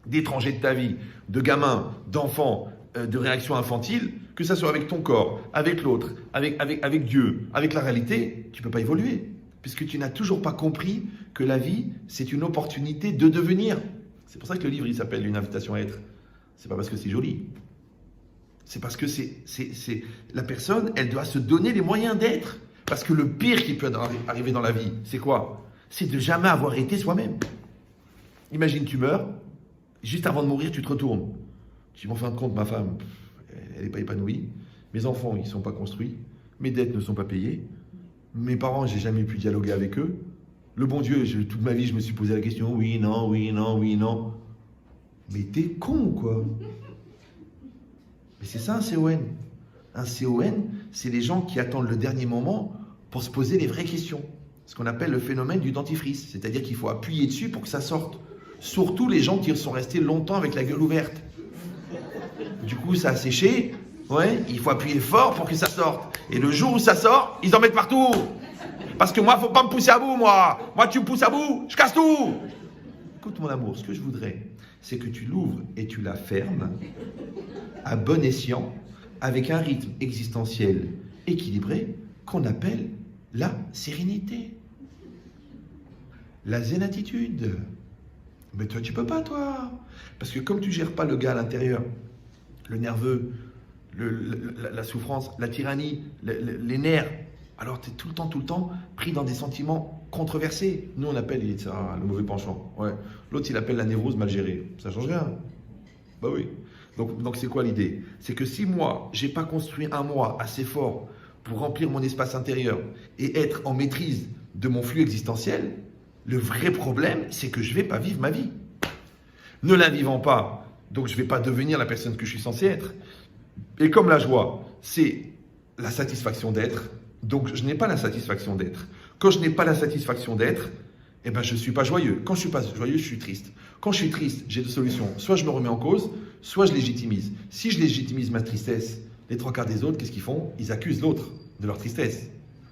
[SPEAKER 1] d'étranger de ta vie, de gamin, d'enfant, de réaction infantile, que ça soit avec ton corps, avec l'autre, avec Dieu, avec la réalité, tu ne peux pas évoluer. Puisque tu n'as toujours pas compris que la vie, c'est une opportunité de devenir. C'est pour ça que le livre, il s'appelle Une invitation à être. C'est pas parce que c'est joli. C'est parce que la personne, elle doit se donner les moyens d'être. Parce que le pire qui peut arriver dans la vie, c'est quoi? C'est de jamais avoir été soi-même. Imagine, tu meurs, juste avant de mourir, tu te retournes. Tu dis, en fin de compte, ma femme, elle n'est pas épanouie. Mes enfants, ils ne sont pas construits. Mes dettes ne sont pas payées. Mes parents, j'ai jamais pu dialoguer avec eux. Le bon Dieu, toute ma vie, je me suis posé la question, oui, non, oui, non, oui, non. Mais t'es con, quoi. Mais c'est ça un CON. Un CON, c'est les gens qui attendent le dernier moment pour se poser les vraies questions. Ce qu'on appelle le phénomène du dentifrice. C'est-à-dire qu'il faut appuyer dessus pour que ça sorte. Surtout les gens qui sont restés longtemps avec la gueule ouverte. Du coup, ça a séché. Ouais, il faut appuyer fort pour que ça sorte. Et le jour où ça sort, ils en mettent partout. Parce que moi, faut pas me pousser à bout, moi. Moi, tu me pousses à bout, je casse tout. Écoute, mon amour, ce que je voudrais, c'est que tu l'ouvres et tu la fermes à bon escient, avec un rythme existentiel équilibré qu'on appelle la sérénité. La zen attitude. Mais toi, tu peux pas, toi. Parce que comme tu gères pas le gars à l'intérieur, le nerveux, la souffrance, la tyrannie, les nerfs, alors tu es tout le temps pris dans des sentiments controversés. Nous, on appelle le mauvais penchant. Ouais. L'autre, il appelle la névrose mal gérée. Ça change rien. Bah oui. Donc c'est quoi l'idée? C'est que si moi, j'ai pas construit un moi assez fort pour remplir mon espace intérieur et être en maîtrise de mon flux existentiel, le vrai problème, c'est que je vais pas vivre ma vie. Ne la vivant pas, donc je vais pas devenir la personne que je suis censé être. Et comme la joie, c'est la satisfaction d'être, donc je n'ai pas la satisfaction d'être. Quand je n'ai pas la satisfaction d'être, eh ben je ne suis pas joyeux. Quand je ne suis pas joyeux, je suis triste. Quand je suis triste, j'ai deux solutions. Soit je me remets en cause, soit je légitimise. Si je légitimise ma tristesse, les trois quarts des autres, qu'est-ce qu'ils font? Ils accusent l'autre de leur tristesse.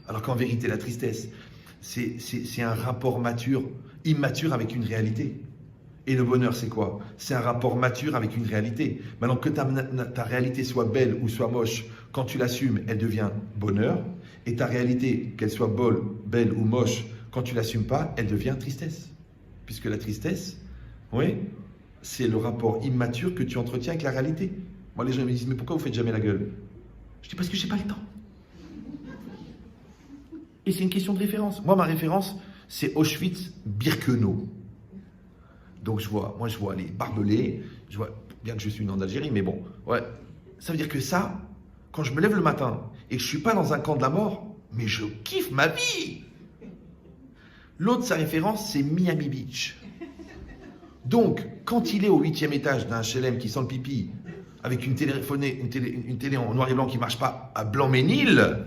[SPEAKER 1] Alors qu'en vérité, la tristesse, c'est un rapport immature avec une réalité. Et le bonheur, c'est quoi? C'est un rapport mature avec une réalité. Maintenant, que ta réalité soit belle ou soit moche, quand tu l'assumes, elle devient bonheur. Et ta réalité, qu'elle soit belle ou moche, quand tu l'assumes pas, elle devient tristesse. Puisque la tristesse, oui, c'est le rapport immature que tu entretiens avec la réalité. Moi, les gens me disent, mais pourquoi vous faites jamais la gueule? Je dis, parce que j'ai pas le temps. Et c'est une question de référence. Moi, ma référence, c'est Auschwitz-Birkenau. Donc je vois les barbelés, je vois bien que je suis né en Algérie, mais bon, ouais. Ça veut dire que ça, quand je me lève le matin et que je suis pas dans un camp de la mort, mais je kiffe ma vie. L'autre, sa référence, c'est Miami Beach. Donc, quand il est au 8e étage d'un HLM qui sent le pipi, avec une télé en noir et blanc qui marche pas à Blanc-Ménil,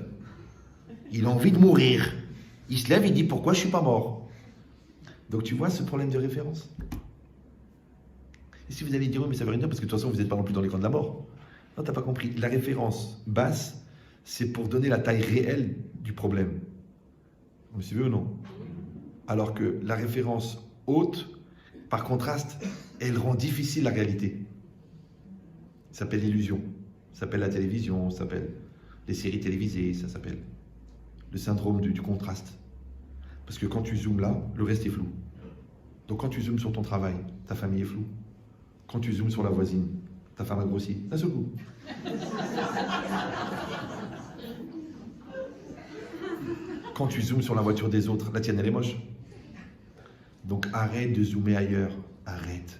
[SPEAKER 1] il a envie de mourir. Il se lève, il dit pourquoi je suis pas mort. Donc tu vois ce problème de référence. Et si vous allez dire, oui, mais ça veut rien dire parce que de toute façon, vous n'êtes pas non plus dans les camps de la mort. Non, tu n'as pas compris. La référence basse, c'est pour donner la taille réelle du problème. Vous me suivez ou non? Alors que la référence haute, par contraste, elle rend difficile la réalité. Ça s'appelle l'illusion. Ça s'appelle la télévision, ça s'appelle les séries télévisées, ça s'appelle le syndrome du contraste. Parce que quand tu zoomes là, le reste est flou. Donc quand tu zoomes sur ton travail, ta famille est floue. Quand tu zoomes sur la voisine, ta femme a grossi, d'un seul coup. Quand tu zoomes sur la voiture des autres, la tienne elle est moche. Donc arrête de zoomer ailleurs, arrête.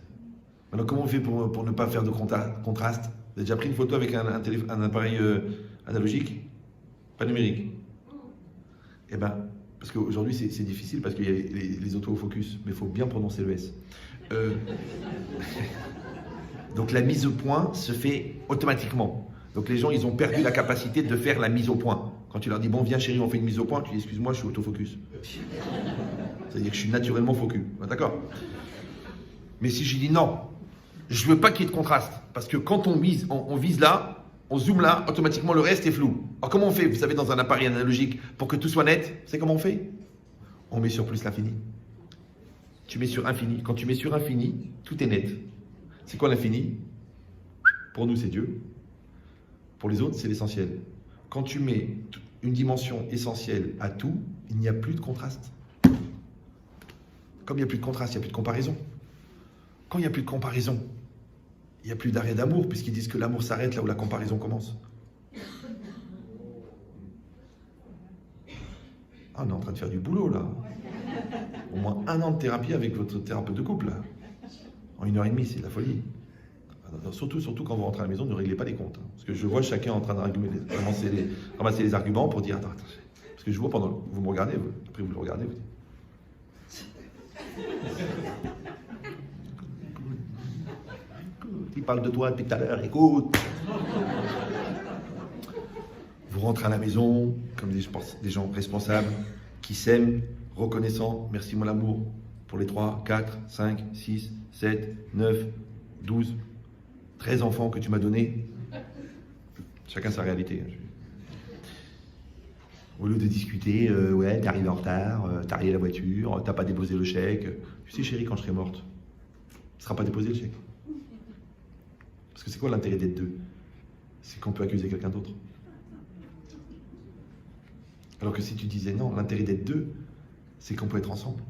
[SPEAKER 1] Alors comment on fait pour ne pas faire de contraste? Vous avez déjà pris une photo avec un appareil analogique? Pas numérique? Eh bien, parce qu'aujourd'hui c'est difficile parce qu'il y a les autofocus, mais il faut bien prononcer le S. Donc la mise au point se fait automatiquement. Donc les gens, ils ont perdu la capacité de faire la mise au point. Quand tu leur dis, bon, viens chérie, on fait une mise au point, tu dis, excuse-moi, je suis autofocus. C'est-à-dire que je suis naturellement focus. D'accord? Mais si je dis non, je veux pas qu'il y ait de contraste. Parce que quand on vise là, on zoome là, automatiquement le reste est flou. Alors comment on fait, vous savez, dans un appareil analogique, pour que tout soit net, c'est comment on fait? On met sur plus l'infini. Tu mets sur infini. Quand tu mets sur infini, tout est net. C'est quoi l'infini? Pour nous, c'est Dieu. Pour les autres, c'est l'essentiel. Quand tu mets une dimension essentielle à tout, il n'y a plus de contraste. Comme il n'y a plus de contraste, il n'y a plus de comparaison. Quand il n'y a plus de comparaison, il n'y a plus d'arrêt d'amour, puisqu'ils disent que l'amour s'arrête là où la comparaison commence. Ah, on est en train de faire du boulot, là. Au moins 1 an de thérapie avec votre thérapeute de couple, là. En 1h30, c'est de la folie. Surtout quand vous rentrez à la maison, ne réglez pas les comptes. Parce que je vois chacun en train de ramasser les arguments pour dire, attends. Parce que je vois pendant vous me regardez, après vous le regardez, vous dites. Il parle de toi depuis tout à l'heure, écoute. Vous rentrez à la maison comme des gens responsables, qui s'aiment, reconnaissants, merci mon amour, pour les 3, 4, 5, 6, 7, 9, 12, 13 enfants que tu m'as donnés. Chacun sa réalité. Au lieu de discuter, ouais, t'es arrivé en retard, t'as rayé la voiture, t'as pas déposé le chèque. Tu sais chérie, quand je serai morte, ne sera pas déposé le chèque. Parce que c'est quoi l'intérêt d'être deux? C'est qu'on peut accuser quelqu'un d'autre. Alors que si tu disais non, l'intérêt d'être deux, c'est qu'on peut être ensemble.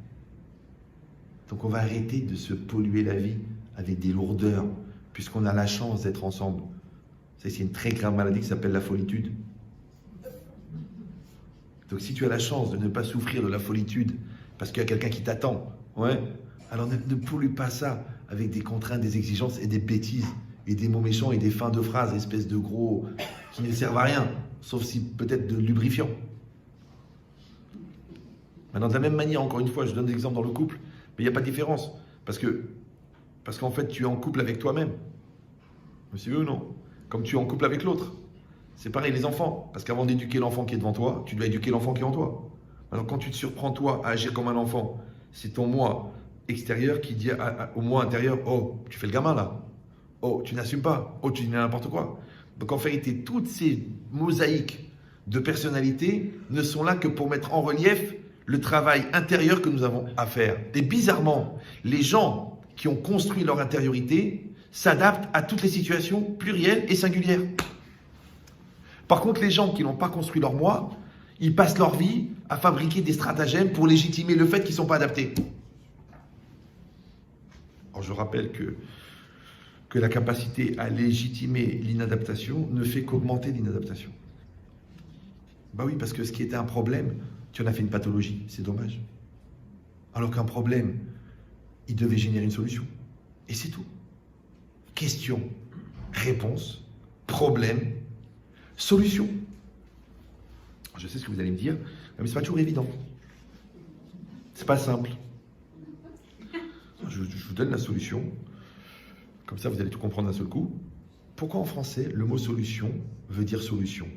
[SPEAKER 1] Donc on va arrêter de se polluer la vie avec des lourdeurs, puisqu'on a la chance d'être ensemble. C'est une très grave maladie qui s'appelle la folitude. Donc si tu as la chance de ne pas souffrir de la folitude, parce qu'il y a quelqu'un qui t'attend, ouais, alors ne pollue pas ça avec des contraintes, des exigences et des bêtises, et des mots méchants et des fins de phrases, espèces de gros qui ne servent à rien, sauf si peut-être de lubrifiant. Maintenant, de la même manière, encore une fois, je donne des exemples dans le couple, mais il n'y a pas de différence. Parce qu'en fait, tu es en couple avec toi-même. Monsieur ou non? Comme tu es en couple avec l'autre. C'est pareil, les enfants. Parce qu'avant d'éduquer l'enfant qui est devant toi, tu dois éduquer l'enfant qui est en toi. Alors quand tu te surprends, toi, à agir comme un enfant, c'est ton moi extérieur qui dit au moi intérieur, oh, tu fais le gamin là. Oh, tu n'assumes pas. Oh, tu dis n'importe quoi. Donc en vérité, toutes ces mosaïques de personnalité ne sont là que pour mettre en relief le travail intérieur que nous avons à faire. Et bizarrement, les gens qui ont construit leur intériorité s'adaptent à toutes les situations plurielles et singulières. Par contre, les gens qui n'ont pas construit leur moi, ils passent leur vie à fabriquer des stratagèmes pour légitimer le fait qu'ils ne sont pas adaptés. Alors je rappelle que la capacité à légitimer l'inadaptation ne fait qu'augmenter l'inadaptation. Bah oui, parce que ce qui était un problème, tu en as fait une pathologie, c'est dommage. Alors qu'un problème, il devait générer une solution. Et c'est tout. Question, réponse, problème, solution. Je sais ce que vous allez me dire, mais c'est pas toujours évident. C'est pas simple. Je vous donne la solution. Comme ça, vous allez tout comprendre d'un seul coup. Pourquoi en français, le mot solution veut dire solution?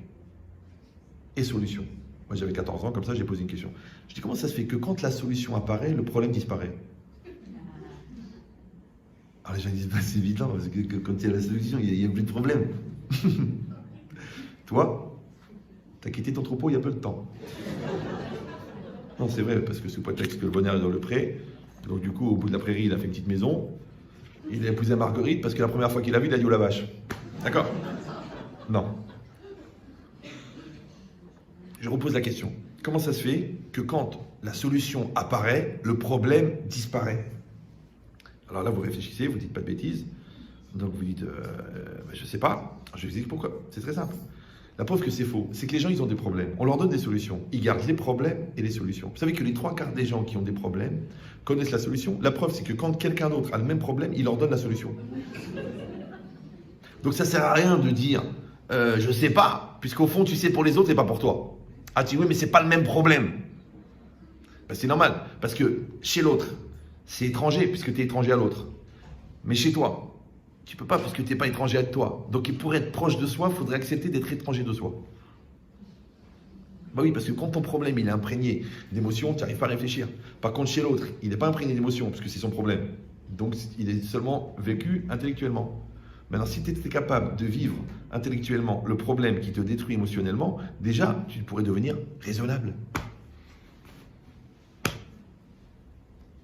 [SPEAKER 1] Et solution. Moi, j'avais 14 ans, comme ça, j'ai posé une question. Je dis, comment ça se fait que quand la solution apparaît, le problème disparaît? Alors les gens disent, bah, c'est évident, parce que quand il y a la solution, il n'y a plus de problème. Toi, tu as quitté ton troupeau il y a peu de temps. Non, c'est vrai, parce que sous prétexte que le bonheur est dans le pré, donc du coup, au bout de la prairie, il a fait une petite maison. Il a épousé Marguerite parce que la première fois qu'il l'a vue, il a dit oh la vache. D'accord? Non. Je repose la question. Comment ça se fait que quand la solution apparaît, le problème disparaît? Alors là, vous réfléchissez, vous dites pas de bêtises. Donc vous dites, je sais pas. Je vous explique pourquoi. C'est très simple. La preuve que c'est faux, c'est que les gens, ils ont des problèmes. On leur donne des solutions. Ils gardent les problèmes et les solutions. Vous savez que les 3/4 des gens qui ont des problèmes connaissent la solution. La preuve, c'est que quand quelqu'un d'autre a le même problème, il leur donne la solution. Donc ça sert à rien de dire, je sais pas, puisqu'au fond, tu sais pour les autres et pas pour toi. Ah, tu dis, oui, mais c'est pas le même problème. Ben, c'est normal, parce que chez l'autre, c'est étranger, puisque tu es étranger à l'autre. Mais chez toi, tu peux pas parce que tu n'es pas étranger à toi. Donc pour être proche de soi, il faudrait accepter d'être étranger de soi. Bah oui, parce que quand ton problème il est imprégné d'émotions, tu n'arrives pas à réfléchir. Par contre, chez l'autre, il n'est pas imprégné d'émotions, parce que c'est son problème. Donc il est seulement vécu intellectuellement. Maintenant, si tu étais capable de vivre intellectuellement le problème qui te détruit émotionnellement, déjà, tu pourrais devenir raisonnable.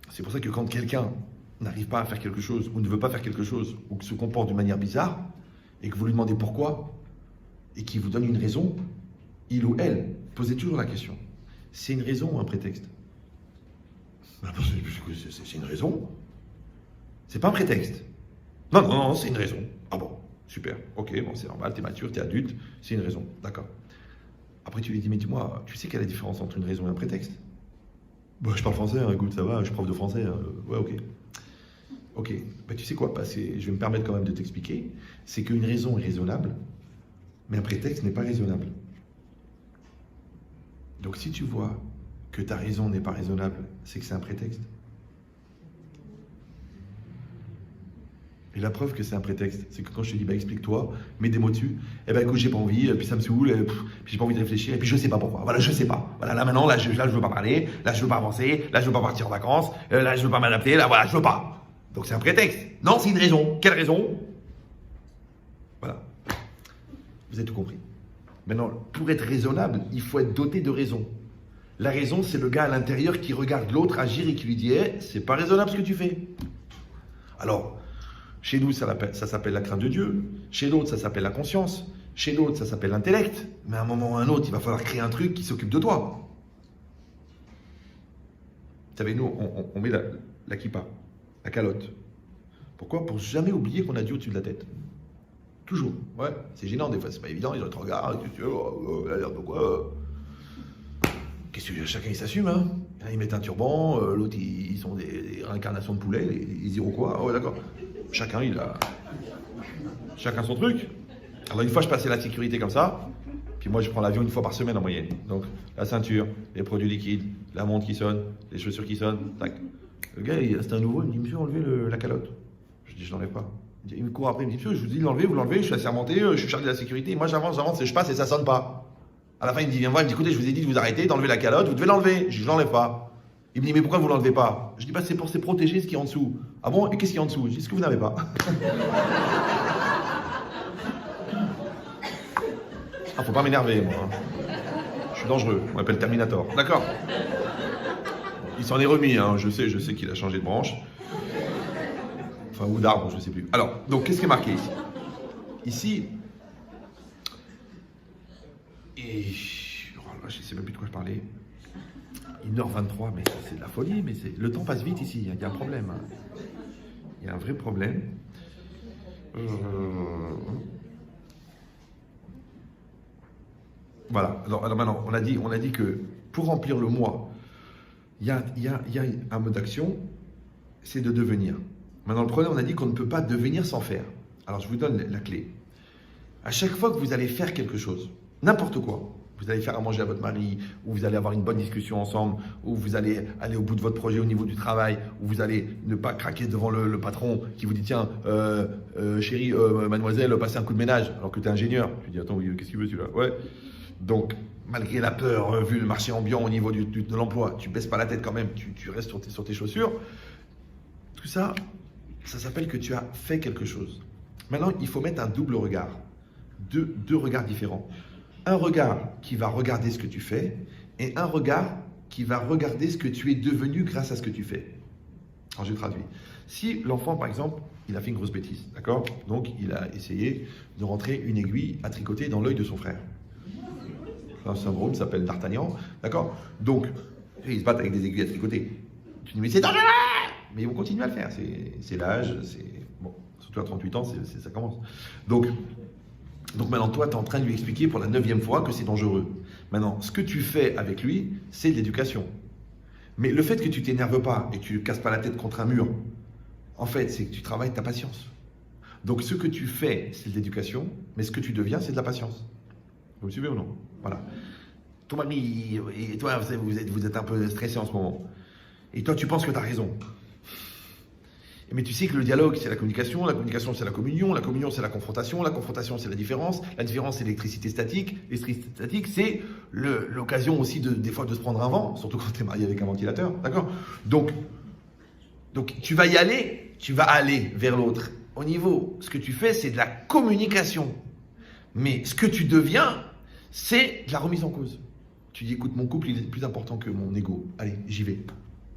[SPEAKER 1] C'est pour ça que quand quelqu'un n'arrive pas à faire quelque chose, ou ne veut pas faire quelque chose, ou se comporte d'une manière bizarre, et que vous lui demandez pourquoi, et qu'il vous donne une raison, il ou elle, posez toujours la question. C'est une raison ou un prétexte? C'est une raison. C'est pas un prétexte. Non, c'est une raison. Ah bon, super, ok, bon, c'est normal, t'es mature, t'es adulte, c'est une raison, d'accord. Après tu lui dis, mais dis-moi, tu sais quelle est la différence entre une raison et un prétexte? Bah, je parle français, hein, écoute, ça va, je suis prof de français, hein, ouais, ok. Ok, bah, tu sais quoi, je vais me permettre quand même de t'expliquer, c'est qu'une raison est raisonnable, mais un prétexte n'est pas raisonnable. Donc si tu vois que ta raison n'est pas raisonnable, c'est que c'est un prétexte. Et la preuve que c'est un prétexte, c'est que quand je te dis, bah explique-toi, mets des mots dessus, eh ben écoute, j'ai pas envie, puis ça me saoule, puis j'ai pas envie de réfléchir, et puis je sais pas pourquoi. Voilà, je sais pas. Voilà, là maintenant, je veux pas parler, là je veux pas avancer, là je veux pas partir en vacances, là je veux pas m'adapter, là voilà, je veux pas. Donc c'est un prétexte. Non, c'est une raison. Quelle raison? Voilà. Vous avez tout compris. Maintenant, pour être raisonnable, il faut être doté de raison. La raison, c'est le gars à l'intérieur qui regarde l'autre agir et qui lui dit, c'est pas raisonnable ce que tu fais. Alors, chez nous, ça s'appelle la crainte de Dieu. Chez d'autres, ça s'appelle la conscience. Chez d'autres, ça s'appelle l'intellect. Mais à un moment ou à un autre, il va falloir créer un truc qui s'occupe de toi. Vous savez, nous, on met la kippa, la calotte. Pourquoi? Pour jamais oublier qu'on a Dieu au-dessus de la tête. Toujours. Ouais, c'est gênant des fois, c'est pas évident, les gens te regardent, qu'est-ce que chacun il s'assume, hein. Ils mettent un turban, l'autre ils sont des réincarnations de poulets, les Iroquois, ouais d'accord. Chacun son truc. Alors une fois je passais la sécurité comme ça, puis moi je prends l'avion une fois par semaine en moyenne. Donc la ceinture, les produits liquides, la montre qui sonne, les chaussures qui sonnent, tac. Le gars, c'était un nouveau, il me dit, monsieur, enlevez la calotte. Je dis, je l'enlève pas. Il me court après, il me dit, monsieur, je vous dis, l'enlevez, vous l'enlevez, je suis assermenté, je suis chargé de la sécurité, moi j'avance, et je passe et ça sonne pas. À la fin, il me dit, viens voir, il me dit, écoutez, je vous ai dit de vous arrêter, d'enlever la calotte, vous devez l'enlever. Je dis, je l'enlève pas. Il me dit, mais pourquoi vous l'enlevez pas? Je dis, c'est pour se protéger ce qui est en dessous. Ah bon? Et qu'est-ce qu'il y a en dessous? Je dis, ce que vous n'avez pas. Ah, faut pas m'énerver, moi. Je suis dangereux, on m'appelle Terminator. D'accord. Il s'en est remis, hein. Je sais qu'il a changé de branche. Enfin, ou d'arbre, je ne sais plus. Alors, donc, qu'est-ce qui est marqué ici? Ici, et je ne sais même plus de quoi je parlais. 1h23, mais c'est de la folie, mais le temps passe vite ici, il y a un problème. Hein. Il y a un vrai problème. Voilà, alors maintenant, on a dit que pour remplir le moi, il y a un mode d'action, c'est de devenir. Maintenant, le problème, on a dit qu'on ne peut pas devenir sans faire. Alors, je vous donne la clé. À chaque fois que vous allez faire quelque chose, n'importe quoi, vous allez faire à manger à votre mari, ou vous allez avoir une bonne discussion ensemble, ou vous allez aller au bout de votre projet au niveau du travail, ou vous allez ne pas craquer devant le patron qui vous dit, tiens, chérie, mademoiselle, passez un coup de ménage, alors que tu es ingénieur. Je lui dis, attends, qu'est-ce qu'il veut celui-là? Ouais. Donc, malgré la peur, vu le marché ambiant au niveau de l'emploi, tu baisses pas la tête quand même, tu restes sur tes chaussures. Tout ça, ça s'appelle que tu as fait quelque chose. Maintenant, il faut mettre un double regard, deux regards différents. Un regard qui va regarder ce que tu fais et un regard qui va regarder ce que tu es devenu grâce à ce que tu fais. Alors, je traduis. Si l'enfant, par exemple, il a fait une grosse bêtise, d'accord? Donc, il a essayé de rentrer une aiguille à tricoter dans l'œil de son frère. Un syndrome s'appelle d'Artagnan, d'accord? Donc, ils se battent avec des aiguilles à tricoter. Tu dis, mais c'est dangereux! Mais ils vont continuer à le faire. C'est l'âge, c'est... Bon, Surtout à 38 ans, ça commence. Donc maintenant, toi, tu es en train de lui expliquer pour la 9e fois que c'est dangereux. Maintenant, ce que tu fais avec lui, c'est de l'éducation. Mais le fait que tu t'énerves pas et que tu ne casses pas la tête contre un mur, en fait, c'est que tu travailles ta patience. Donc, ce que tu fais, c'est de l'éducation, mais ce que tu deviens, c'est de la patience. Vous me suivez ou non? Voilà. Ton mari et toi, vous êtes un peu stressé en ce moment. Et toi, tu penses que tu as raison. Mais tu sais que le dialogue, c'est la communication c'est la communion, c'est la confrontation, c'est la différence c'est l'électricité statique, l'électricité statique, c'est l'occasion aussi des fois de se prendre un vent, surtout quand tu es marié avec un ventilateur, d'accord? Donc, tu vas aller vers l'autre. Au niveau, ce que tu fais, c'est de la communication. Mais ce que tu deviens, c'est de la remise en cause. Tu dis, écoute, mon couple, il est plus important que mon ego. Allez, j'y vais.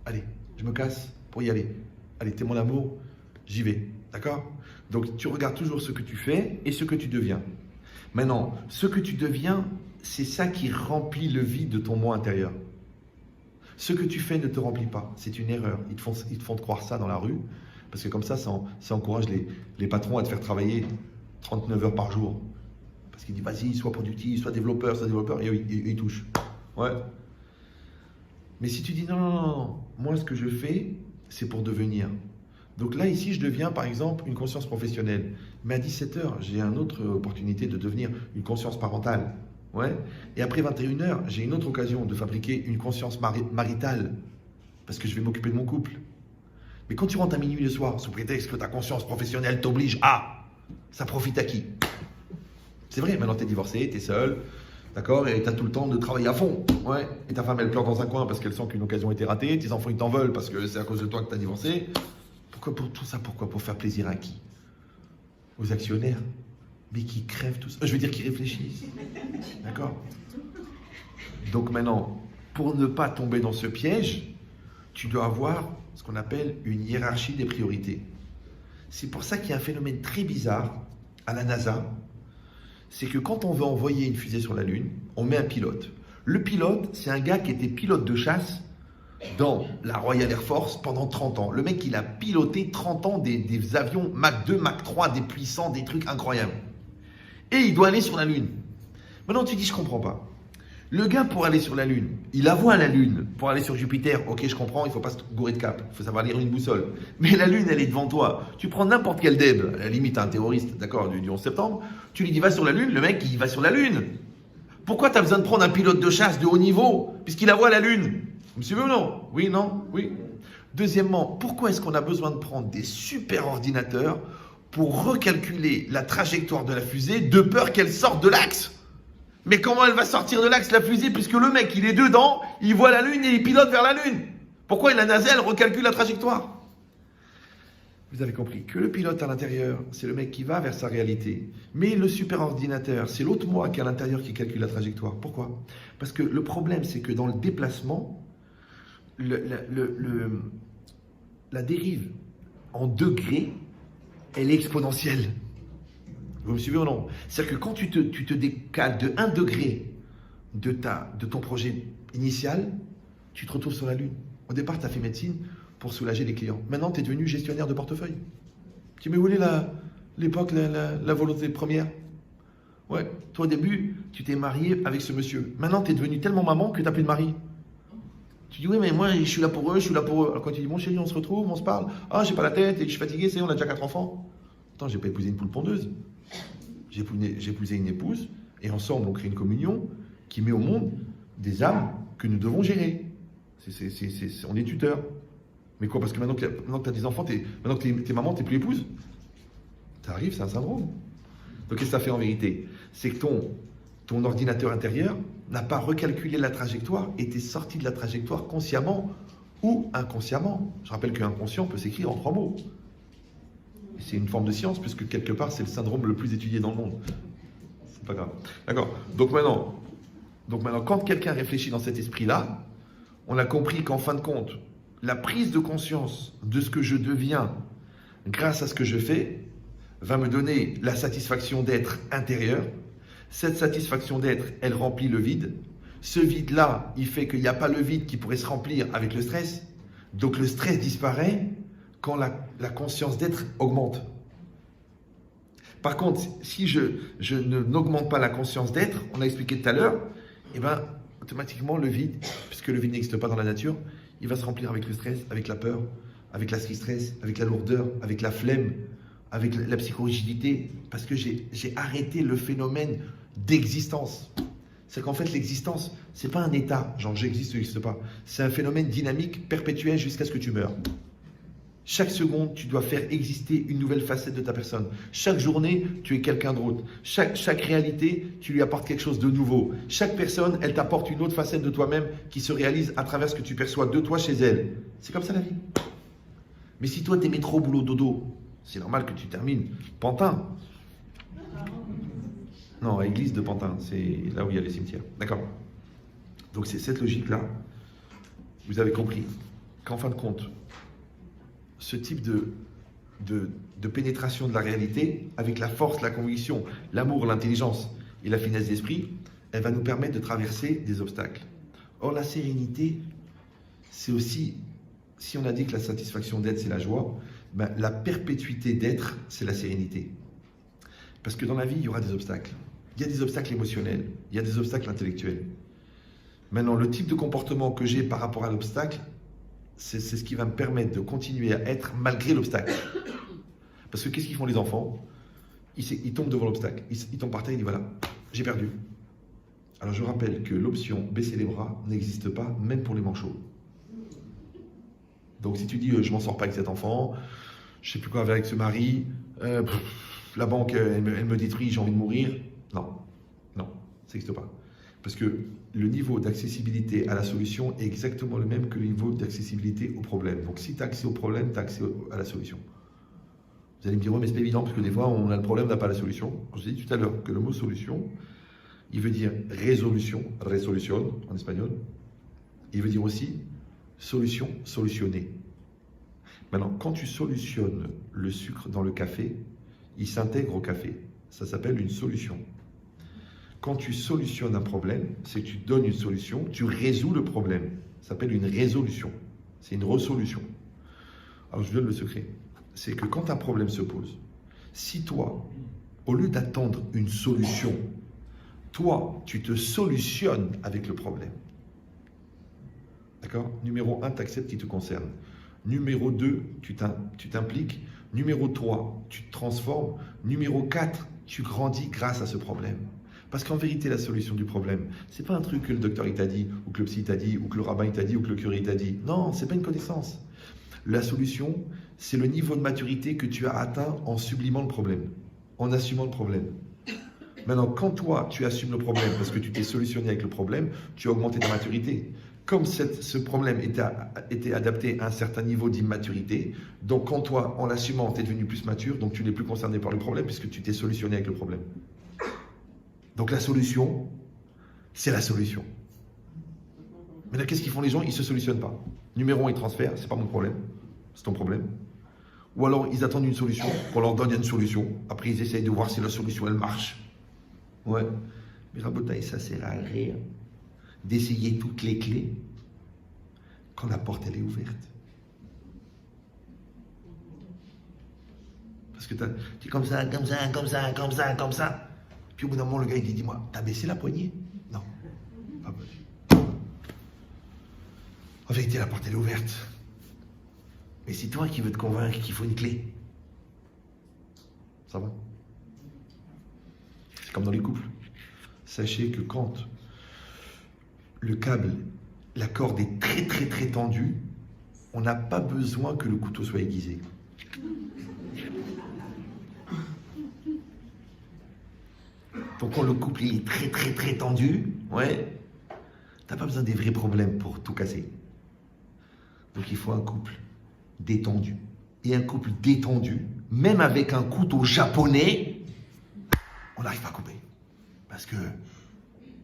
[SPEAKER 1] Allez, je me casse pour y aller. Allez, t'es mon amour, j'y vais. D'accord? Donc, tu regardes toujours ce que tu fais et ce que tu deviens. Maintenant, ce que tu deviens, c'est ça qui remplit le vide de ton moi intérieur. Ce que tu fais ne te remplit pas. C'est une erreur. Ils te font croire ça dans la rue, parce que comme ça encourage les patrons à te faire travailler 39 heures par jour. Parce qu'ils disent, vas-y, sois productif, sois développeur, et ils touchent. Ouais. Mais si tu dis, non, moi, ce que je fais, c'est pour devenir. Donc là, ici, je deviens, par exemple, une conscience professionnelle. Mais à 17h, j'ai une autre opportunité de devenir une conscience parentale. Ouais. Et après 21h, j'ai une autre occasion de fabriquer une conscience maritale. Parce que je vais m'occuper de mon couple. Mais quand tu rentres à minuit le soir, sous prétexte que ta conscience professionnelle t'oblige à, ça profite à qui? C'est vrai, maintenant tu es divorcé, tu es seul, d'accord, et tu as tout le temps de travailler à fond. Ouais. Et ta femme, elle pleure dans un coin parce qu'elle sent qu'une occasion a été ratée, tes enfants, ils t'en veulent parce que c'est à cause de toi que tu as divorcé. Pourquoi pour tout ça? Pourquoi? Pour faire plaisir à qui? Aux actionnaires? Mais qui crèvent tout ça. Je veux dire, qui réfléchissent. D'accord? Donc maintenant, pour ne pas tomber dans ce piège, tu dois avoir ce qu'on appelle une hiérarchie des priorités. C'est pour ça qu'il y a un phénomène très bizarre à la NASA. C'est que quand on veut envoyer une fusée sur la Lune, on met un pilote. Le pilote, c'est un gars qui était pilote de chasse dans la Royal Air Force pendant 30 ans. Le mec, il a piloté 30 ans des avions Mach 2, Mach 3, des puissants, des trucs incroyables. Et il doit aller sur la Lune. Maintenant, tu dis, je comprends pas. Le gars, pour aller sur la Lune, il la voit la Lune. Pour aller sur Jupiter, ok, je comprends, il ne faut pas se gourer de cap. Il faut savoir lire une boussole. Mais la Lune, elle est devant toi. Tu prends n'importe quel deb, à la limite un terroriste, d'accord, du 11 septembre, tu lui dis, va sur la Lune, le mec, il va sur la Lune. Pourquoi tu as besoin de prendre un pilote de chasse de haut niveau, puisqu'il la voit la Lune? Vous me suivez ou non? Oui, non? Oui. Deuxièmement, pourquoi est-ce qu'on a besoin de prendre des super ordinateurs pour recalculer la trajectoire de la fusée de peur qu'elle sorte de l'axe? Mais comment elle va sortir de l'axe, la fusée, puisque le mec, il est dedans, il voit la Lune et il pilote vers la Lune? Pourquoi la NASA, elle recalcule la trajectoire? Vous avez compris que le pilote à l'intérieur, c'est le mec qui va vers sa réalité. Mais le super ordinateur, c'est l'autre moi qui est à l'intérieur qui calcule la trajectoire. Pourquoi? Parce que le problème, c'est que dans le déplacement, la dérive en degrés, elle est exponentielle. Vous me suivez ou non? C'est-à-dire que quand tu te décales de 1 degré de ton projet initial, tu te retrouves sur la Lune. Au départ, tu as fait médecine pour soulager les clients. Maintenant, tu es devenu gestionnaire de portefeuille. Tu mets où est l'époque, la volonté première? Ouais, toi au début, tu t'es marié avec ce monsieur. Maintenant, tu es devenu tellement maman que tu n'as plus de mari. Tu dis, oui, mais moi, je suis là pour eux, je suis là pour eux. Alors quand tu dis, mon chéri, on se retrouve, on se parle. Ah, j'ai pas la tête et je suis fatigué, on a déjà 4 enfants. Attends, j'ai pas épousé une poule pondeuse. J'ai épousé une épouse et ensemble, on crée une communion qui met au monde des âmes que nous devons gérer. On est tuteurs. Mais quoi? Parce que maintenant que tu as des enfants, maintenant que tu es maman, tu n'es plus épouse. Ça arrive, c'est un syndrome. Donc, qu'est-ce que ça fait en vérité? C'est que ton ordinateur intérieur n'a pas recalculé la trajectoire et tu es sorti de la trajectoire consciemment ou inconsciemment. Je rappelle qu'un inconscient peut s'écrire en 3 mots. Et c'est une forme de science, puisque quelque part, c'est le syndrome le plus étudié dans le monde. C'est pas grave. D'accord. Donc maintenant, quand quelqu'un réfléchit dans cet esprit-là, on a compris qu'en fin de compte, la prise de conscience de ce que je deviens grâce à ce que je fais va me donner la satisfaction d'être intérieur. Cette satisfaction d'être, elle remplit le vide. Ce vide-là, il fait qu'il n'y a pas le vide qui pourrait se remplir avec le stress. Donc le stress disparaît quand la conscience d'être augmente. Par contre, si je n'augmente pas la conscience d'être, on a expliqué tout à l'heure, eh ben, automatiquement, le vide, puisque le vide n'existe pas dans la nature, il va se remplir avec le stress, avec la peur, avec la stress, avec la lourdeur, avec la flemme, avec la psychorigidité, parce que j'ai arrêté le phénomène d'existence. C'est qu'en fait, l'existence, c'est pas un état, genre j'existe ou j'existe pas. C'est un phénomène dynamique, perpétuel jusqu'à ce que tu meurs. Chaque seconde, tu dois faire exister une nouvelle facette de ta personne. Chaque journée, tu es quelqu'un d'autre. Chaque réalité, tu lui apportes quelque chose de nouveau. Chaque personne, elle t'apporte une autre facette de toi-même qui se réalise à travers ce que tu perçois de toi chez elle. C'est comme ça la vie. Mais si toi, t'es trop boulot dodo, c'est normal que tu termines Pantin. Non, église de Pantin, c'est là où il y a les cimetières. D'accord. Donc c'est cette logique-là. Vous avez compris qu'en fin de compte, ce type de pénétration de la réalité, avec la force, la conviction, l'amour, l'intelligence et la finesse d'esprit, elle va nous permettre de traverser des obstacles. Or, la sérénité, c'est aussi, si on a dit que la satisfaction d'être, c'est la joie, ben, la perpétuité d'être, c'est la sérénité. Parce que dans la vie, il y aura des obstacles. Il y a des obstacles émotionnels, il y a des obstacles intellectuels. Maintenant, le type de comportement que j'ai par rapport à l'obstacle, c'est ce qui va me permettre de continuer à être malgré l'obstacle. Parce que qu'est-ce qu'ils font les enfants? Ils tombent devant l'obstacle, ils tombent par terre, ils disent voilà, j'ai perdu. Alors je rappelle que l'option baisser les bras n'existe pas, même pour les manchots. Donc si tu dis je m'en sors pas avec cet enfant, je sais plus quoi avec ce mari, la banque elle me détruit, j'ai envie de mourir. Non, ça n'existe pas. Parce que le niveau d'accessibilité à la solution est exactement le même que le niveau d'accessibilité au problème. Donc si tu as accès au problème, tu as accès à la solution. Vous allez me dire, ouais, mais c'est pas évident, parce que des fois, on a le problème, on n'a pas la solution. Je vous ai dit tout à l'heure que le mot solution, il veut dire résolution, resolution en espagnol. Il veut dire aussi solution, solutionner. Maintenant, quand tu solutionnes le sucre dans le café, il s'intègre au café. Ça s'appelle une solution. Quand tu solutionnes un problème, c'est que tu donnes une solution, tu résous le problème. Ça s'appelle une résolution. C'est une resolution. Alors je vous donne le secret. C'est que quand un problème se pose, si toi, au lieu d'attendre une solution, toi, tu te solutionnes avec le problème. D'accord? Numéro 1, tu acceptes qui te concerne. Numéro 2, tu t'impliques. Numéro 3, tu te transformes. Numéro 4, tu grandis grâce à ce problème. Parce qu'en vérité, la solution du problème, c'est pas un truc que le docteur il t'a dit, ou que le psy t'a dit, ou que le rabbin il t'a dit, ou que le curé il t'a dit. Non, c'est pas une connaissance. La solution, c'est le niveau de maturité que tu as atteint en sublimant le problème, en assumant le problème. Maintenant, quand toi, tu assumes le problème parce que tu t'es solutionné avec le problème, tu as augmenté ta maturité. Comme ce problème était adapté à un certain niveau d'immaturité, donc quand toi, en l'assumant, tu es devenu plus mature, donc tu n'es plus concerné par le problème puisque tu t'es solutionné avec le problème. Donc la solution, c'est la solution. Mais là, qu'est-ce qu'ils font les gens? Ils ne se solutionnent pas. Numéro 1, ils transfèrent, c'est pas mon problème, c'est ton problème. Ou alors, ils attendent une solution, qu'on leur donne une solution. Après, ils essayent de voir si la solution, elle marche. Ouais. Mais Rabotaï, ça sert à rien d'essayer toutes les clés quand la porte, elle est ouverte. Parce que tu es comme ça, comme ça, comme ça, comme ça, comme ça. Puis au bout d'un moment, le gars, il dit, dis-moi, t'as baissé la poignée? Non. Pas possible. En vérité, la porte, elle est ouverte. Mais c'est toi qui veux te convaincre qu'il faut une clé. Ça va? C'est comme dans les couples. Sachez que quand le câble, la corde est très très très tendue, on n'a pas besoin que le couteau soit aiguisé. Donc quand le couple il est très très très tendu, ouais, t'as pas besoin des vrais problèmes pour tout casser. Donc il faut un couple détendu. Et un couple détendu, même avec un couteau japonais, on n'arrive pas à couper. Parce que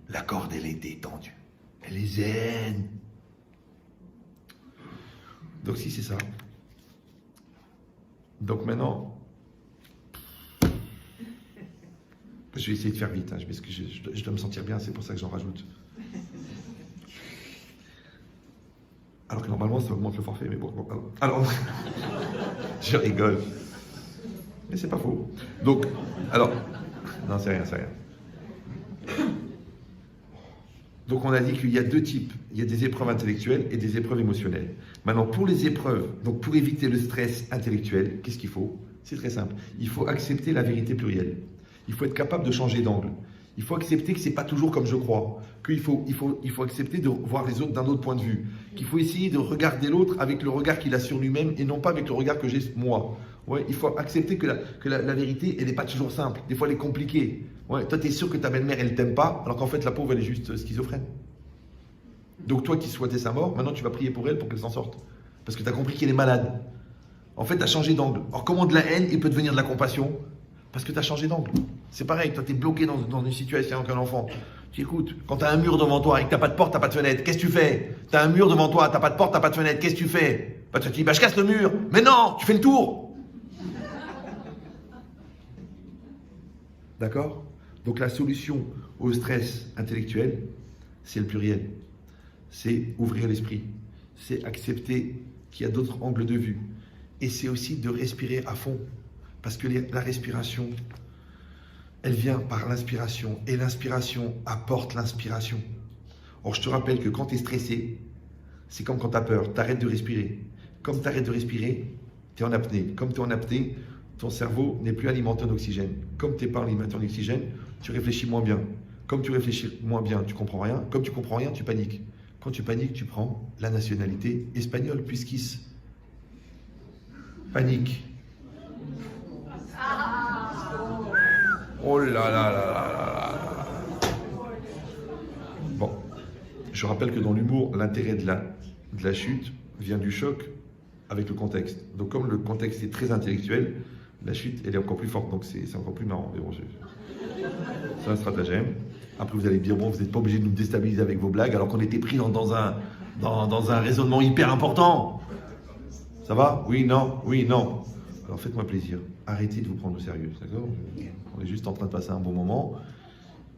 [SPEAKER 1] la corde elle est détendue. Elle est zen. Donc si c'est ça. Donc maintenant, je vais essayer de faire vite, hein, parce que je dois me sentir bien, c'est pour ça que j'en rajoute. Alors que normalement, ça augmente le forfait, mais bon. Alors, je rigole. Mais c'est pas faux. Donc, alors, non, c'est rien, c'est rien. Donc, on a dit qu'il y a deux types. Il y a des épreuves intellectuelles et des épreuves émotionnelles. Maintenant, pour les épreuves, donc pour éviter le stress intellectuel, qu'est-ce qu'il faut? C'est très simple. Il faut accepter la vérité plurielle. Il faut être capable de changer d'angle. Il faut accepter que c'est pas toujours comme je crois. Qu'il faut accepter de voir les autres d'un autre point de vue. Qu'il faut essayer de regarder l'autre avec le regard qu'il a sur lui-même et non pas avec le regard que j'ai moi. Ouais, il faut accepter que la vérité, elle n'est pas toujours simple. Des fois, elle est compliquée. Ouais, toi, tu es sûr que ta belle-mère, elle t'aime pas, alors qu'en fait, la pauvre, elle est juste schizophrène. Donc, toi qui souhaitais sa mort, maintenant, tu vas prier pour elle pour qu'elle s'en sorte. Parce que tu as compris qu'elle est malade. En fait, tu as changé d'angle. Alors, comment de la haine, il peut devenir de la compassion? Parce que tu as changé d'angle. C'est pareil, toi, tu es bloqué dans une situation avec un enfant. Tu écoutes, quand tu as un mur devant toi et que tu n'as pas de porte, tu n'as pas de fenêtre, qu'est-ce que tu fais? Tu as un mur devant toi, tu n'as pas de porte, tu n'as pas de fenêtre, qu'est-ce que tu fais? Bah, tu te dis, bah, je casse le mur. Mais non, tu fais le tour. D'accord? Donc, la solution au stress intellectuel, c'est le pluriel. C'est ouvrir l'esprit. C'est accepter qu'il y a d'autres angles de vue. Et c'est aussi de respirer à fond. Parce que la respiration, elle vient par l'inspiration. Et l'inspiration apporte l'inspiration. Or, je te rappelle que quand tu es stressé, c'est comme quand tu as peur. Tu arrêtes de respirer. Comme tu arrêtes de respirer, tu es en apnée. Comme tu es en apnée, ton cerveau n'est plus alimenté en oxygène. Comme tu n'es pas alimenté en oxygène, tu réfléchis moins bien. Comme tu réfléchis moins bien, tu comprends rien. Comme tu comprends rien, tu paniques. Quand tu paniques, tu prends la nationalité espagnole, puisqu'ils paniquent. Oh là là là là là là. Bon, je rappelle que dans l'humour, l'intérêt de la chute vient du choc avec le contexte. Donc comme le contexte est très intellectuel, la chute, elle est encore plus forte, donc c'est encore plus marrant. Mais bon, c'est un stratagème. Après, vous allez dire, bon, vous n'êtes pas obligé de nous déstabiliser avec vos blagues, alors qu'on était pris dans un raisonnement hyper important. Ça va? Oui, non, oui, non. Alors faites-moi plaisir, arrêtez de vous prendre au sérieux, d'accord? On est juste en train de passer un bon moment.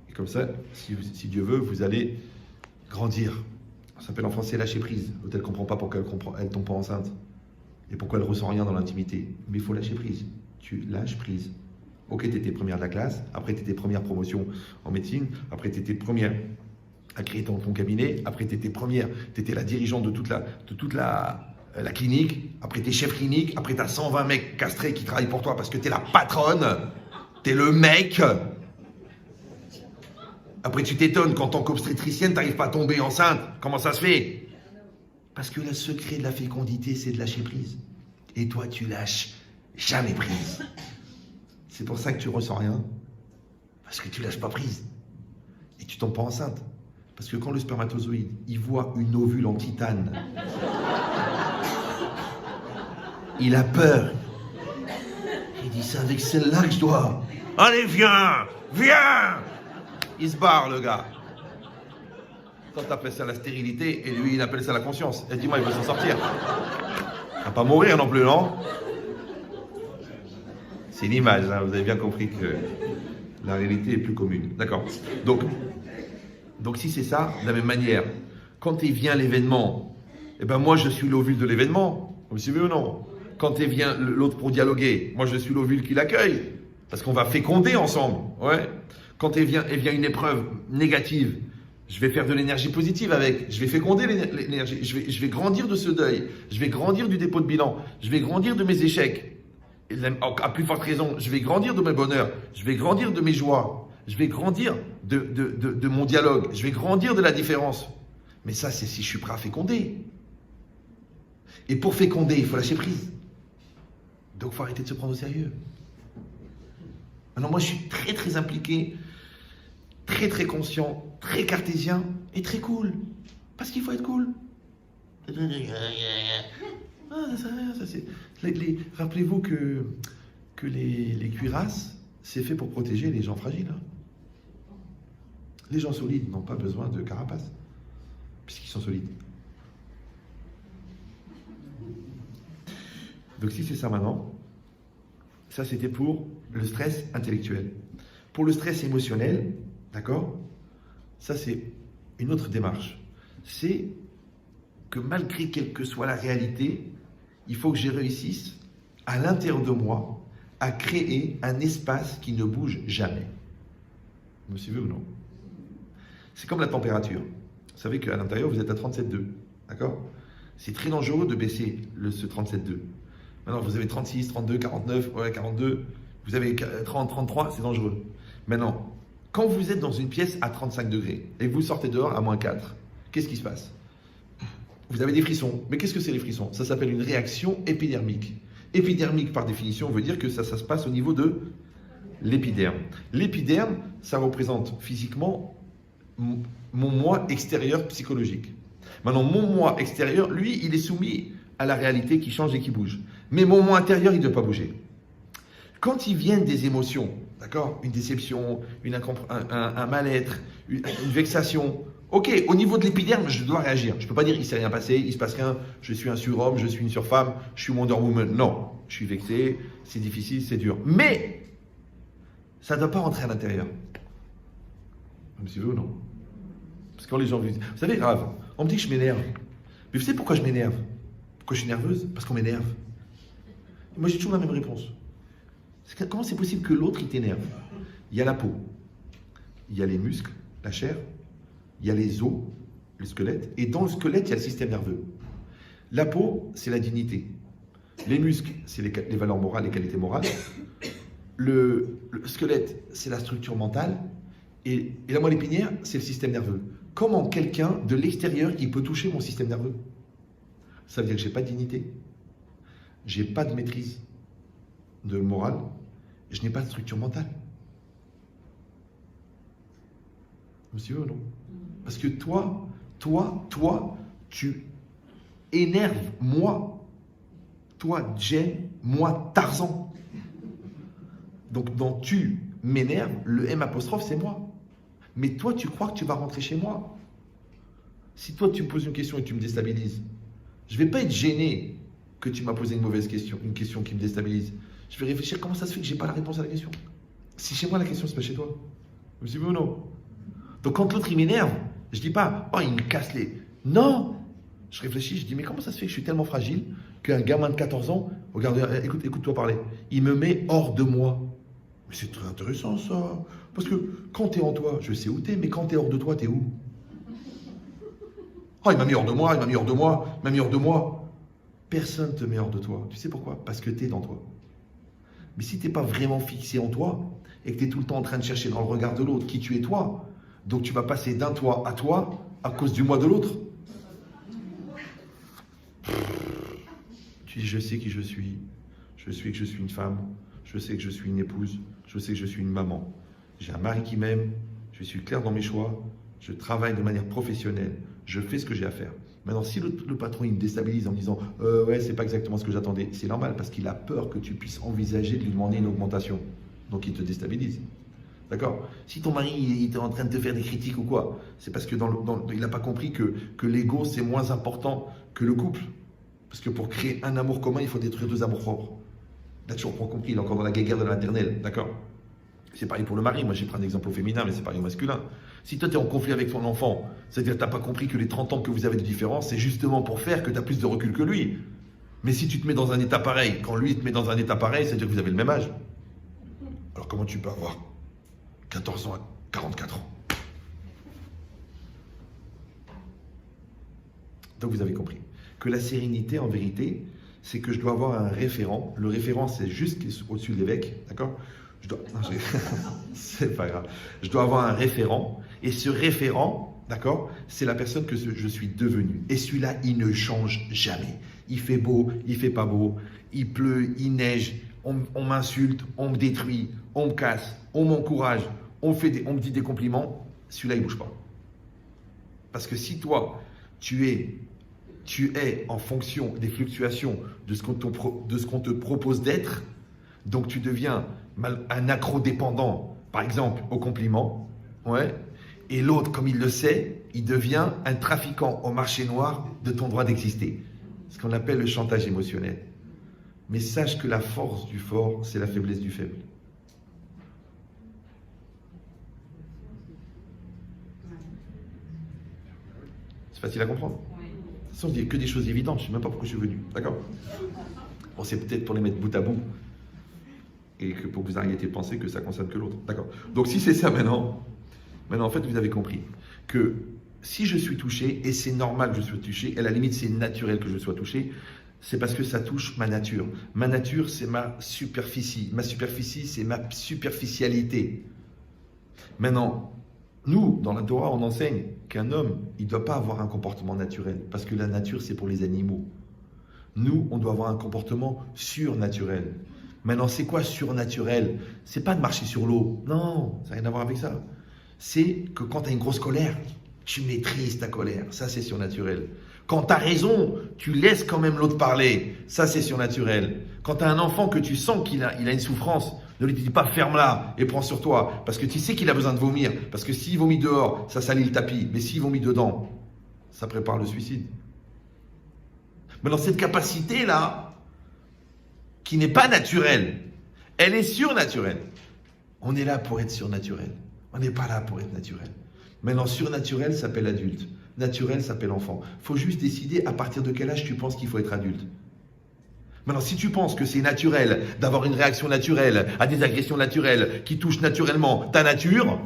[SPEAKER 1] Et comme ça, si Dieu veut, vous allez grandir. Ça s'appelle en français lâcher prise. L'autre, elle ne comprend pas pourquoi elle ne tombe pas enceinte. Et pourquoi elle ne ressent rien dans l'intimité. Mais il faut lâcher prise. Tu lâches prise. Ok, tu étais première de la classe, après tu étais première promotion en médecine, après tu étais première à créer ton cabinet, après tu étais première, tu étais la dirigeante de toute la clinique, après tu es chef clinique, après tu as 120 mecs castrés qui travaillent pour toi parce que tu es la patronne, tu es le mec. Après tu t'étonnes qu'en tant qu'obstétricienne, tu n'arrives pas à tomber enceinte. Comment ça se fait? Parce que le secret de la fécondité, c'est de lâcher prise. Et toi, tu lâches jamais prise. C'est pour ça que tu ressens rien. Parce que tu lâches pas prise. Et tu tombes pas enceinte. Parce que quand le spermatozoïde, il voit une ovule en titane, il a peur. Il dit, c'est avec celle-là que je dois. Allez, viens! Viens! Il se barre, le gars. Toi, t'appelles ça la stérilité, et lui, il appelle ça la conscience. Et dis-moi, il va s'en sortir. Il va pas mourir non plus, non? C'est une image, hein, vous avez bien compris que la réalité est plus commune. D'accord. Donc si c'est ça, de la même manière, quand il vient l'événement, eh ben moi je suis l'ovule de l'événement, vous me suivez ou non? Quand il vient l'autre pour dialoguer, moi je suis l'ovule qui l'accueille, parce qu'on va féconder ensemble. Ouais. Quand il vient une épreuve négative, je vais faire de l'énergie positive avec, je vais féconder l'énergie, je vais grandir de ce deuil, je vais grandir du dépôt de bilan, je vais grandir de mes échecs. Et à plus forte raison, je vais grandir de mes bonheurs, je vais grandir de mes joies, je vais grandir de mon dialogue, je vais grandir de la différence. Mais ça, c'est si je suis prêt à féconder. Et pour féconder, il faut lâcher prise. Donc, il faut arrêter de se prendre au sérieux. Alors moi, je suis très, très impliqué, très, très conscient, très cartésien et très cool. Parce qu'il faut être cool. Ah, ça, c'est... Rappelez-vous que les cuirasses, c'est fait pour protéger les gens fragiles. Hein. Les gens solides n'ont pas besoin de carapace, puisqu'ils sont solides. Donc si c'est ça maintenant, ça c'était pour le stress intellectuel. Pour le stress émotionnel, d'accord? Ça c'est une autre démarche. C'est que malgré quelle que soit la réalité, il faut que je réussisse à l'intérieur de moi à créer un espace qui ne bouge jamais. Vous me suivez ou non? C'est comme la température. Vous savez qu'à l'intérieur, vous êtes à 37,2. D'accord? C'est très dangereux de baisser ce 37,2. Maintenant, vous avez 36, 32, 49, ouais, 42. Vous avez 30, 33, c'est dangereux. Maintenant, quand vous êtes dans une pièce à 35 degrés et que vous sortez dehors à moins 4, qu'est-ce qui se passe? Vous avez des frissons. Mais qu'est-ce que c'est les frissons? Ça s'appelle une réaction épidermique. Épidermique, par définition, veut dire que ça se passe au niveau de l'épiderme. L'épiderme, ça représente physiquement mon moi extérieur psychologique. Maintenant, mon moi extérieur, lui, il est soumis à la réalité qui change et qui bouge. Mais mon moi intérieur, il ne doit pas bouger. Quand ils viennent des émotions, d'accord, une déception, un mal-être, une vexation, ok, au niveau de l'épiderme, je dois réagir. Je ne peux pas dire il ne s'est rien passé, il ne se passe rien, je suis un surhomme, je suis une surfemme, je suis Wonder Woman. Non, je suis vexé, c'est difficile, c'est dur. Mais ça ne doit pas rentrer à l'intérieur. Vous me suivez ou non? Parce que quand les gens me disent, vous savez, grave, on me dit que je m'énerve. Mais vous savez pourquoi je m'énerve? Pourquoi je suis nerveuse? Parce qu'on m'énerve. Et moi, j'ai toujours la même réponse. Comment c'est possible que l'autre, il t'énerve? Il y a la peau, il y a les muscles, la chair, il y a les os, le squelette, et dans le squelette, il y a le système nerveux. La peau, c'est la dignité. Les muscles, c'est les valeurs morales, les qualités morales. Le squelette, c'est la structure mentale. Et la moelle épinière, c'est le système nerveux. Comment quelqu'un de l'extérieur, il peut toucher mon système nerveux? Ça veut dire que je n'ai pas de dignité, je n'ai pas de maîtrise de morale, je n'ai pas de structure mentale. Monsieur, non? Parce que toi, tu énerves moi. Toi, Jen, moi, Tarzan. Donc, dans tu m'énerves, le M apostrophe, c'est moi. Mais toi, tu crois que tu vas rentrer chez moi. Si toi, tu me poses une question et tu me déstabilises, je ne vais pas être gêné que tu m'as posé une mauvaise question, une question qui me déstabilise. Je vais réfléchir comment ça se fait que je n'ai pas la réponse à la question. Si chez moi, la question, c'est pas chez toi. Vous me suivez ou non? Donc, quand l'autre, il m'énerve, je ne dis pas, oh, il me casse les... Non! Je réfléchis, je dis, mais comment ça se fait que je suis tellement fragile qu'un gamin de 14 ans, regarde, écoute-toi parler, il me met hors de moi. Mais c'est très intéressant, ça. Parce que quand tu es en toi, je sais où tu es, mais quand tu es hors de toi, tu es où? Oh, il m'a mis hors de moi, il m'a mis hors de moi, il m'a mis hors de moi. Personne ne te met hors de toi. Tu sais pourquoi? Parce que tu es dans toi. Mais si tu n'es pas vraiment fixé en toi, et que tu es tout le temps en train de chercher dans le regard de l'autre qui tu es toi, donc tu vas passer d'un toi à cause du moi de l'autre. Tu dis, je sais qui je suis que je suis une femme, je sais que je suis une épouse, je sais que je suis une maman. J'ai un mari qui m'aime, je suis clair dans mes choix, je travaille de manière professionnelle, je fais ce que j'ai à faire. Maintenant, si le patron il me déstabilise en me disant ouais, c'est pas exactement ce que j'attendais, c'est normal parce qu'il a peur que tu puisses envisager de lui demander une augmentation. Donc il te déstabilise. D'accord? Si ton mari il est en train de te faire des critiques ou quoi, c'est parce que il n'a pas compris que l'ego c'est moins important que le couple. Parce que pour créer un amour commun, il faut détruire deux amours propres. Il n'a toujours pas compris, il est encore dans la guerre de la maternelle. D'accord? C'est pareil pour le mari. Moi, j'ai pris un exemple au féminin, mais c'est pareil au masculin. Si toi, tu es en conflit avec ton enfant, c'est-à-dire que tu n'as pas compris que les 30 ans que vous avez de différence, c'est justement pour faire que tu as plus de recul que lui. Mais si tu te mets dans un état pareil, quand lui te met dans un état pareil, c'est-à-dire que vous avez le même âge. Alors comment tu peux avoir 14 ans à 44 ans? Donc vous avez compris que la sérénité, en vérité, c'est que je dois avoir un référent. Le référent, c'est juste au-dessus de l'évêque, d'accord? C'est pas grave. Je dois avoir un référent. Et ce référent, d'accord, c'est la personne que je suis devenu. Et celui-là, il ne change jamais. Il fait beau, il fait pas beau. Il pleut, il neige. On m'insulte, on me détruit, on me casse, on m'encourage, on me dit des compliments. Celui-là, il bouge pas. Parce que si toi, tu es en fonction des fluctuations de ce qu'on te propose d'être, donc tu deviens un accro-dépendant, par exemple, aux compliments, ouais, et l'autre, comme il le sait, il devient un trafiquant au marché noir de ton droit d'exister. Ce qu'on appelle le chantage émotionnel. Mais sache que la force du fort, c'est la faiblesse du faible. C'est facile à comprendre? De toute façon, je dis que des choses évidentes, je ne sais même pas pourquoi je suis venu, d'accord? Bon, c'est peut-être pour les mettre bout à bout. Et que pour que vous arrêtiez de penser que ça concerne que l'autre. D'accord. Donc si c'est ça maintenant, en fait vous avez compris que si je suis touché, et c'est normal que je sois touché, et à la limite c'est naturel que je sois touché, c'est parce que ça touche ma nature. Ma nature, c'est ma superficie. Ma superficie, c'est ma superficialité. Maintenant, nous, dans la Torah, on enseigne qu'un homme, il ne doit pas avoir un comportement naturel, parce que la nature, c'est pour les animaux. Nous, on doit avoir un comportement surnaturel. Maintenant, c'est quoi surnaturel? C'est pas de marcher sur l'eau. Non, ça n'a rien à voir avec ça. C'est que quand tu as une grosse colère, tu maîtrises ta colère. Ça, c'est surnaturel. Quand tu as raison, tu laisses quand même l'autre parler. Ça, c'est surnaturel. Quand tu as un enfant que tu sens qu'il a une souffrance, ne lui dis pas ferme-la et prends sur toi. Parce que tu sais qu'il a besoin de vomir. Parce que s'il vomit dehors, ça salit le tapis. Mais s'il vomit dedans, ça prépare le suicide. Mais dans cette capacité-là, qui n'est pas naturelle, elle est surnaturelle. On est là pour être surnaturel. On n'est pas là pour être naturel. Maintenant, surnaturel s'appelle adulte. Naturel s'appelle enfant. Il faut juste décider à partir de quel âge tu penses qu'il faut être adulte. Maintenant, si tu penses que c'est naturel d'avoir une réaction naturelle à des agressions naturelles qui touchent naturellement ta nature,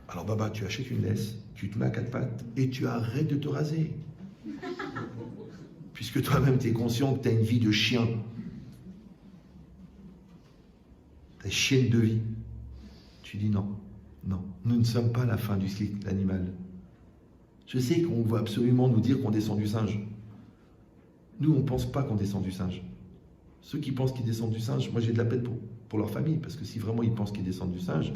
[SPEAKER 1] alors Baba, tu achètes une laisse, tu te mets à quatre pattes et tu arrêtes de te raser. Puisque toi-même, tu es conscient que tu as une vie de chien. Tu as chienne de vie. Tu dis non, non, nous ne sommes pas la fin du cycle animal. Je sais qu'on veut absolument nous dire qu'on descend du singe. Nous, on ne pense pas qu'on descend du singe. Ceux qui pensent qu'ils descendent du singe, moi j'ai de la peine pour leur famille, parce que si vraiment ils pensent qu'ils descendent du singe,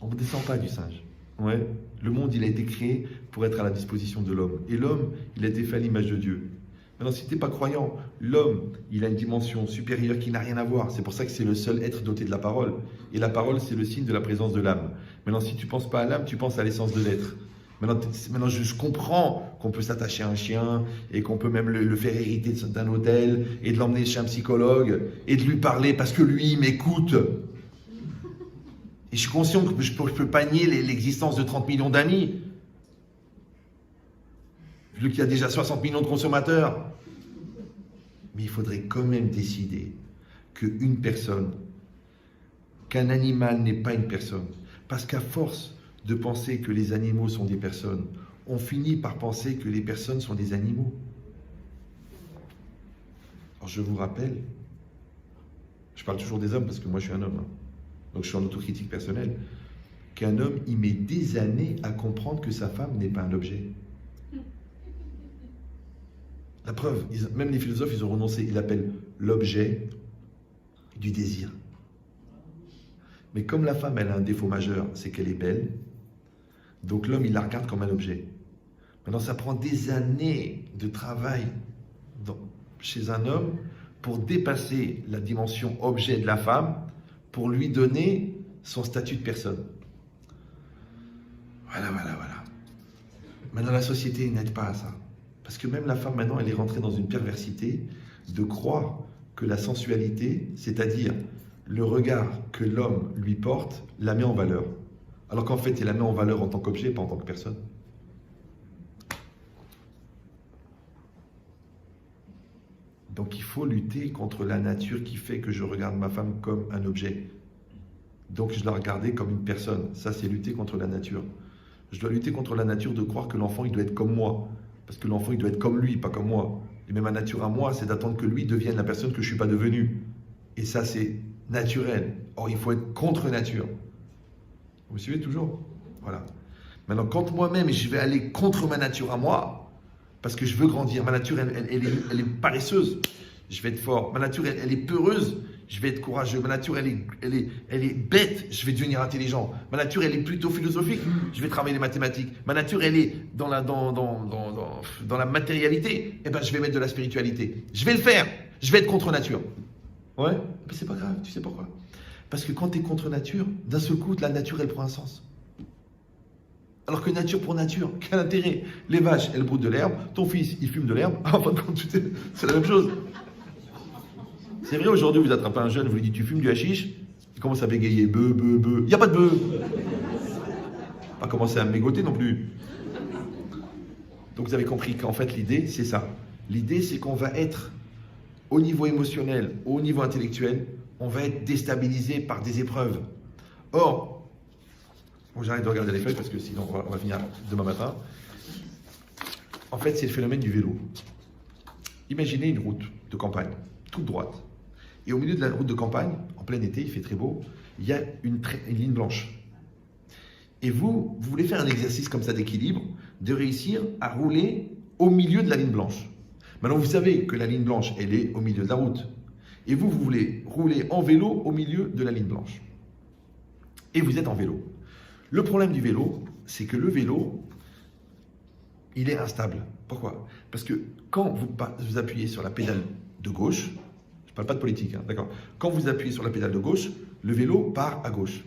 [SPEAKER 1] on ne descend pas du singe. Ouais. Le monde, il a été créé pour être à la disposition de l'homme. Et l'homme, il a été fait à l'image de Dieu. Maintenant, si tu n'es pas croyant, l'homme, il a une dimension supérieure qui n'a rien à voir. C'est pour ça que c'est le seul être doté de la parole. Et la parole, c'est le signe de la présence de l'âme. Maintenant, si tu ne penses pas à l'âme, tu penses à l'essence de l'être. Maintenant, je comprends qu'on peut s'attacher à un chien et qu'on peut même le faire hériter d'un hôtel et de l'emmener chez un psychologue et de lui parler parce que lui, il m'écoute. Et je suis conscient que je peux pas nier l'existence de 30 millions d'amis. Vu qu'il y a déjà 60 millions de consommateurs. Mais il faudrait quand même décider qu'une personne, qu'un animal n'est pas une personne. Parce qu'à force de penser que les animaux sont des personnes, on finit par penser que les personnes sont des animaux. Alors je vous rappelle, je parle toujours des hommes parce que moi je suis un homme, hein. Donc je suis en autocritique personnelle, qu'un homme, il met des années à comprendre que sa femme n'est pas un objet. La preuve, même les philosophes, ils ont renoncé, ils l'appellent l'objet du désir. Mais comme la femme, elle a un défaut majeur, c'est qu'elle est belle, donc l'homme, il la regarde comme un objet. Maintenant, ça prend des années de travail chez un homme pour dépasser la dimension objet de la femme, pour lui donner son statut de personne. Voilà. Maintenant, la société n'aide pas à ça. Parce que même la femme, maintenant, elle est rentrée dans une perversité de croire que la sensualité, c'est-à-dire le regard que l'homme lui porte, la met en valeur. Alors qu'en fait, il la met en valeur en tant qu'objet, pas en tant que personne. Donc il faut lutter contre la nature qui fait que je regarde ma femme comme un objet. Donc je dois la regarder comme une personne. Ça, c'est lutter contre la nature. Je dois lutter contre la nature de croire que l'enfant, il doit être comme moi. Parce que l'enfant, il doit être comme lui, pas comme moi. Et même ma nature à moi, c'est d'attendre que lui devienne la personne que je ne suis pas devenu. Et ça, c'est naturel. Or, il faut être contre nature. Vous me suivez toujours? Voilà. Maintenant, quand moi-même, je vais aller contre ma nature à moi, parce que je veux grandir, ma nature, elle est paresseuse, je vais être fort. Ma nature, elle est peureuse, je vais être courageux. Ma nature, elle est bête, je vais devenir intelligent. Ma nature, elle est plutôt philosophique, je vais travailler les mathématiques. Ma nature, elle est dans la matérialité, et ben je vais mettre de la spiritualité. Je vais le faire, je vais être contre nature. Ouais, mais c'est pas grave, tu sais pourquoi? Parce que quand tu es contre nature, d'un seul coup, la nature, elle prend un sens. Alors que nature pour nature, quel intérêt? Les vaches, elles broutent de l'herbe, ton fils, il fume de l'herbe, en fin de compte, c'est la même chose. C'est vrai, aujourd'hui, vous attrapez un jeune, vous lui dites, tu fumes du hashish, il commence à bégayer, beuh. Il n'y a pas de beuh. Pas commencer à mégoter non plus. Donc vous avez compris qu'en fait, l'idée, c'est ça. L'idée, c'est qu'on va être au niveau émotionnel, au niveau intellectuel, on va être déstabilisé par des épreuves. Or, bon, j'arrête de regarder les feuilles parce que sinon on va finir demain matin. En fait, c'est le phénomène du vélo. Imaginez une route de campagne, toute droite. Et au milieu de la route de campagne, en plein été, il fait très beau, il y a une ligne blanche. Et vous voulez faire un exercice comme ça d'équilibre, de réussir à rouler au milieu de la ligne blanche. Maintenant, vous savez que la ligne blanche, elle est au milieu de la route. Et vous voulez rouler en vélo au milieu de la ligne blanche. Et vous êtes en vélo. Le problème du vélo, c'est que le vélo, il est instable. Pourquoi? Parce que quand vous appuyez sur la pédale de gauche, je ne parle pas de politique, hein, d'accord? Quand vous appuyez sur la pédale de gauche, le vélo part à gauche.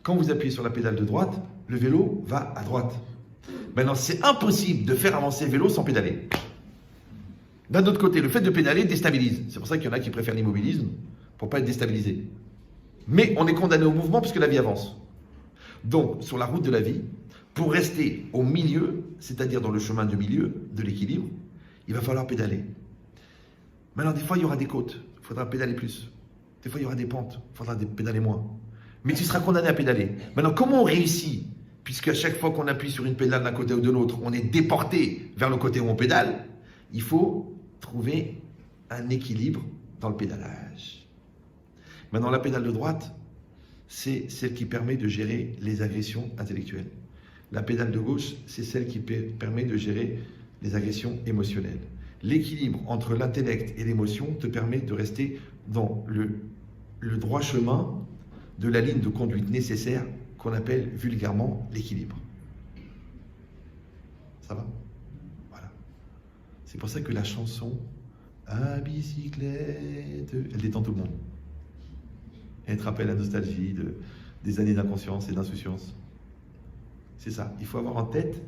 [SPEAKER 1] Quand vous appuyez sur la pédale de droite, le vélo va à droite. Maintenant, c'est impossible de faire avancer le vélo sans pédaler. D'un autre côté, le fait de pédaler déstabilise. C'est pour ça qu'il y en a qui préfèrent l'immobilisme pour ne pas être déstabilisé. Mais on est condamné au mouvement puisque la vie avance. Donc, sur la route de la vie, pour rester au milieu, c'est-à-dire dans le chemin de milieu, de l'équilibre, il va falloir pédaler. Maintenant, des fois, il y aura des côtes, il faudra pédaler plus. Des fois, il y aura des pentes, il faudra pédaler moins. Mais tu seras condamné à pédaler. Maintenant, comment on réussit? Puisqu'à chaque fois qu'on appuie sur une pédale d'un côté ou de l'autre, on est déporté vers le côté où on pédale, il faut trouver un équilibre dans le pédalage. Maintenant, la pédale de droite, c'est celle qui permet de gérer les agressions intellectuelles. La pédale de gauche, c'est celle qui permet de gérer les agressions émotionnelles. L'équilibre entre l'intellect et l'émotion te permet de rester dans le droit chemin de la ligne de conduite nécessaire qu'on appelle vulgairement l'équilibre. Ça va? Voilà. C'est pour ça que la chanson « À bicyclette », elle détend tout le monde. Elle te rappelle la nostalgie des années d'inconscience et d'insouciance. C'est ça. Il faut avoir en tête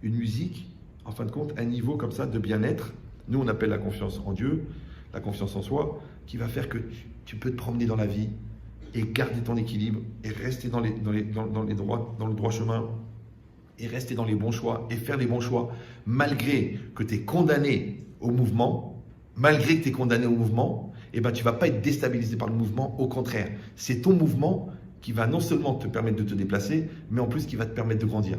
[SPEAKER 1] une musique, en fin de compte, un niveau comme ça de bien-être. Nous, on appelle la confiance en Dieu, la confiance en soi, qui va faire que tu peux te promener dans la vie et garder ton équilibre et rester dans le droit chemin et rester dans les bons choix et faire les bons choix malgré que tu es condamné au mouvement, eh ben, tu ne vas pas être déstabilisé par le mouvement, au contraire. C'est ton mouvement qui va non seulement te permettre de te déplacer, mais en plus qui va te permettre de grandir.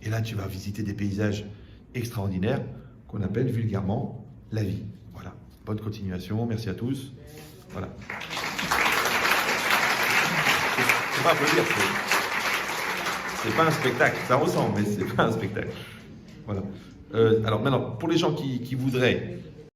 [SPEAKER 1] Et là, tu vas visiter des paysages extraordinaires qu'on appelle vulgairement la vie. Voilà. Bonne continuation. Merci à tous. Voilà. C'est pas applaudir, c'est pas un spectacle. Ça ressemble, mais c'est pas un spectacle. Voilà. Alors maintenant, pour les gens qui voudraient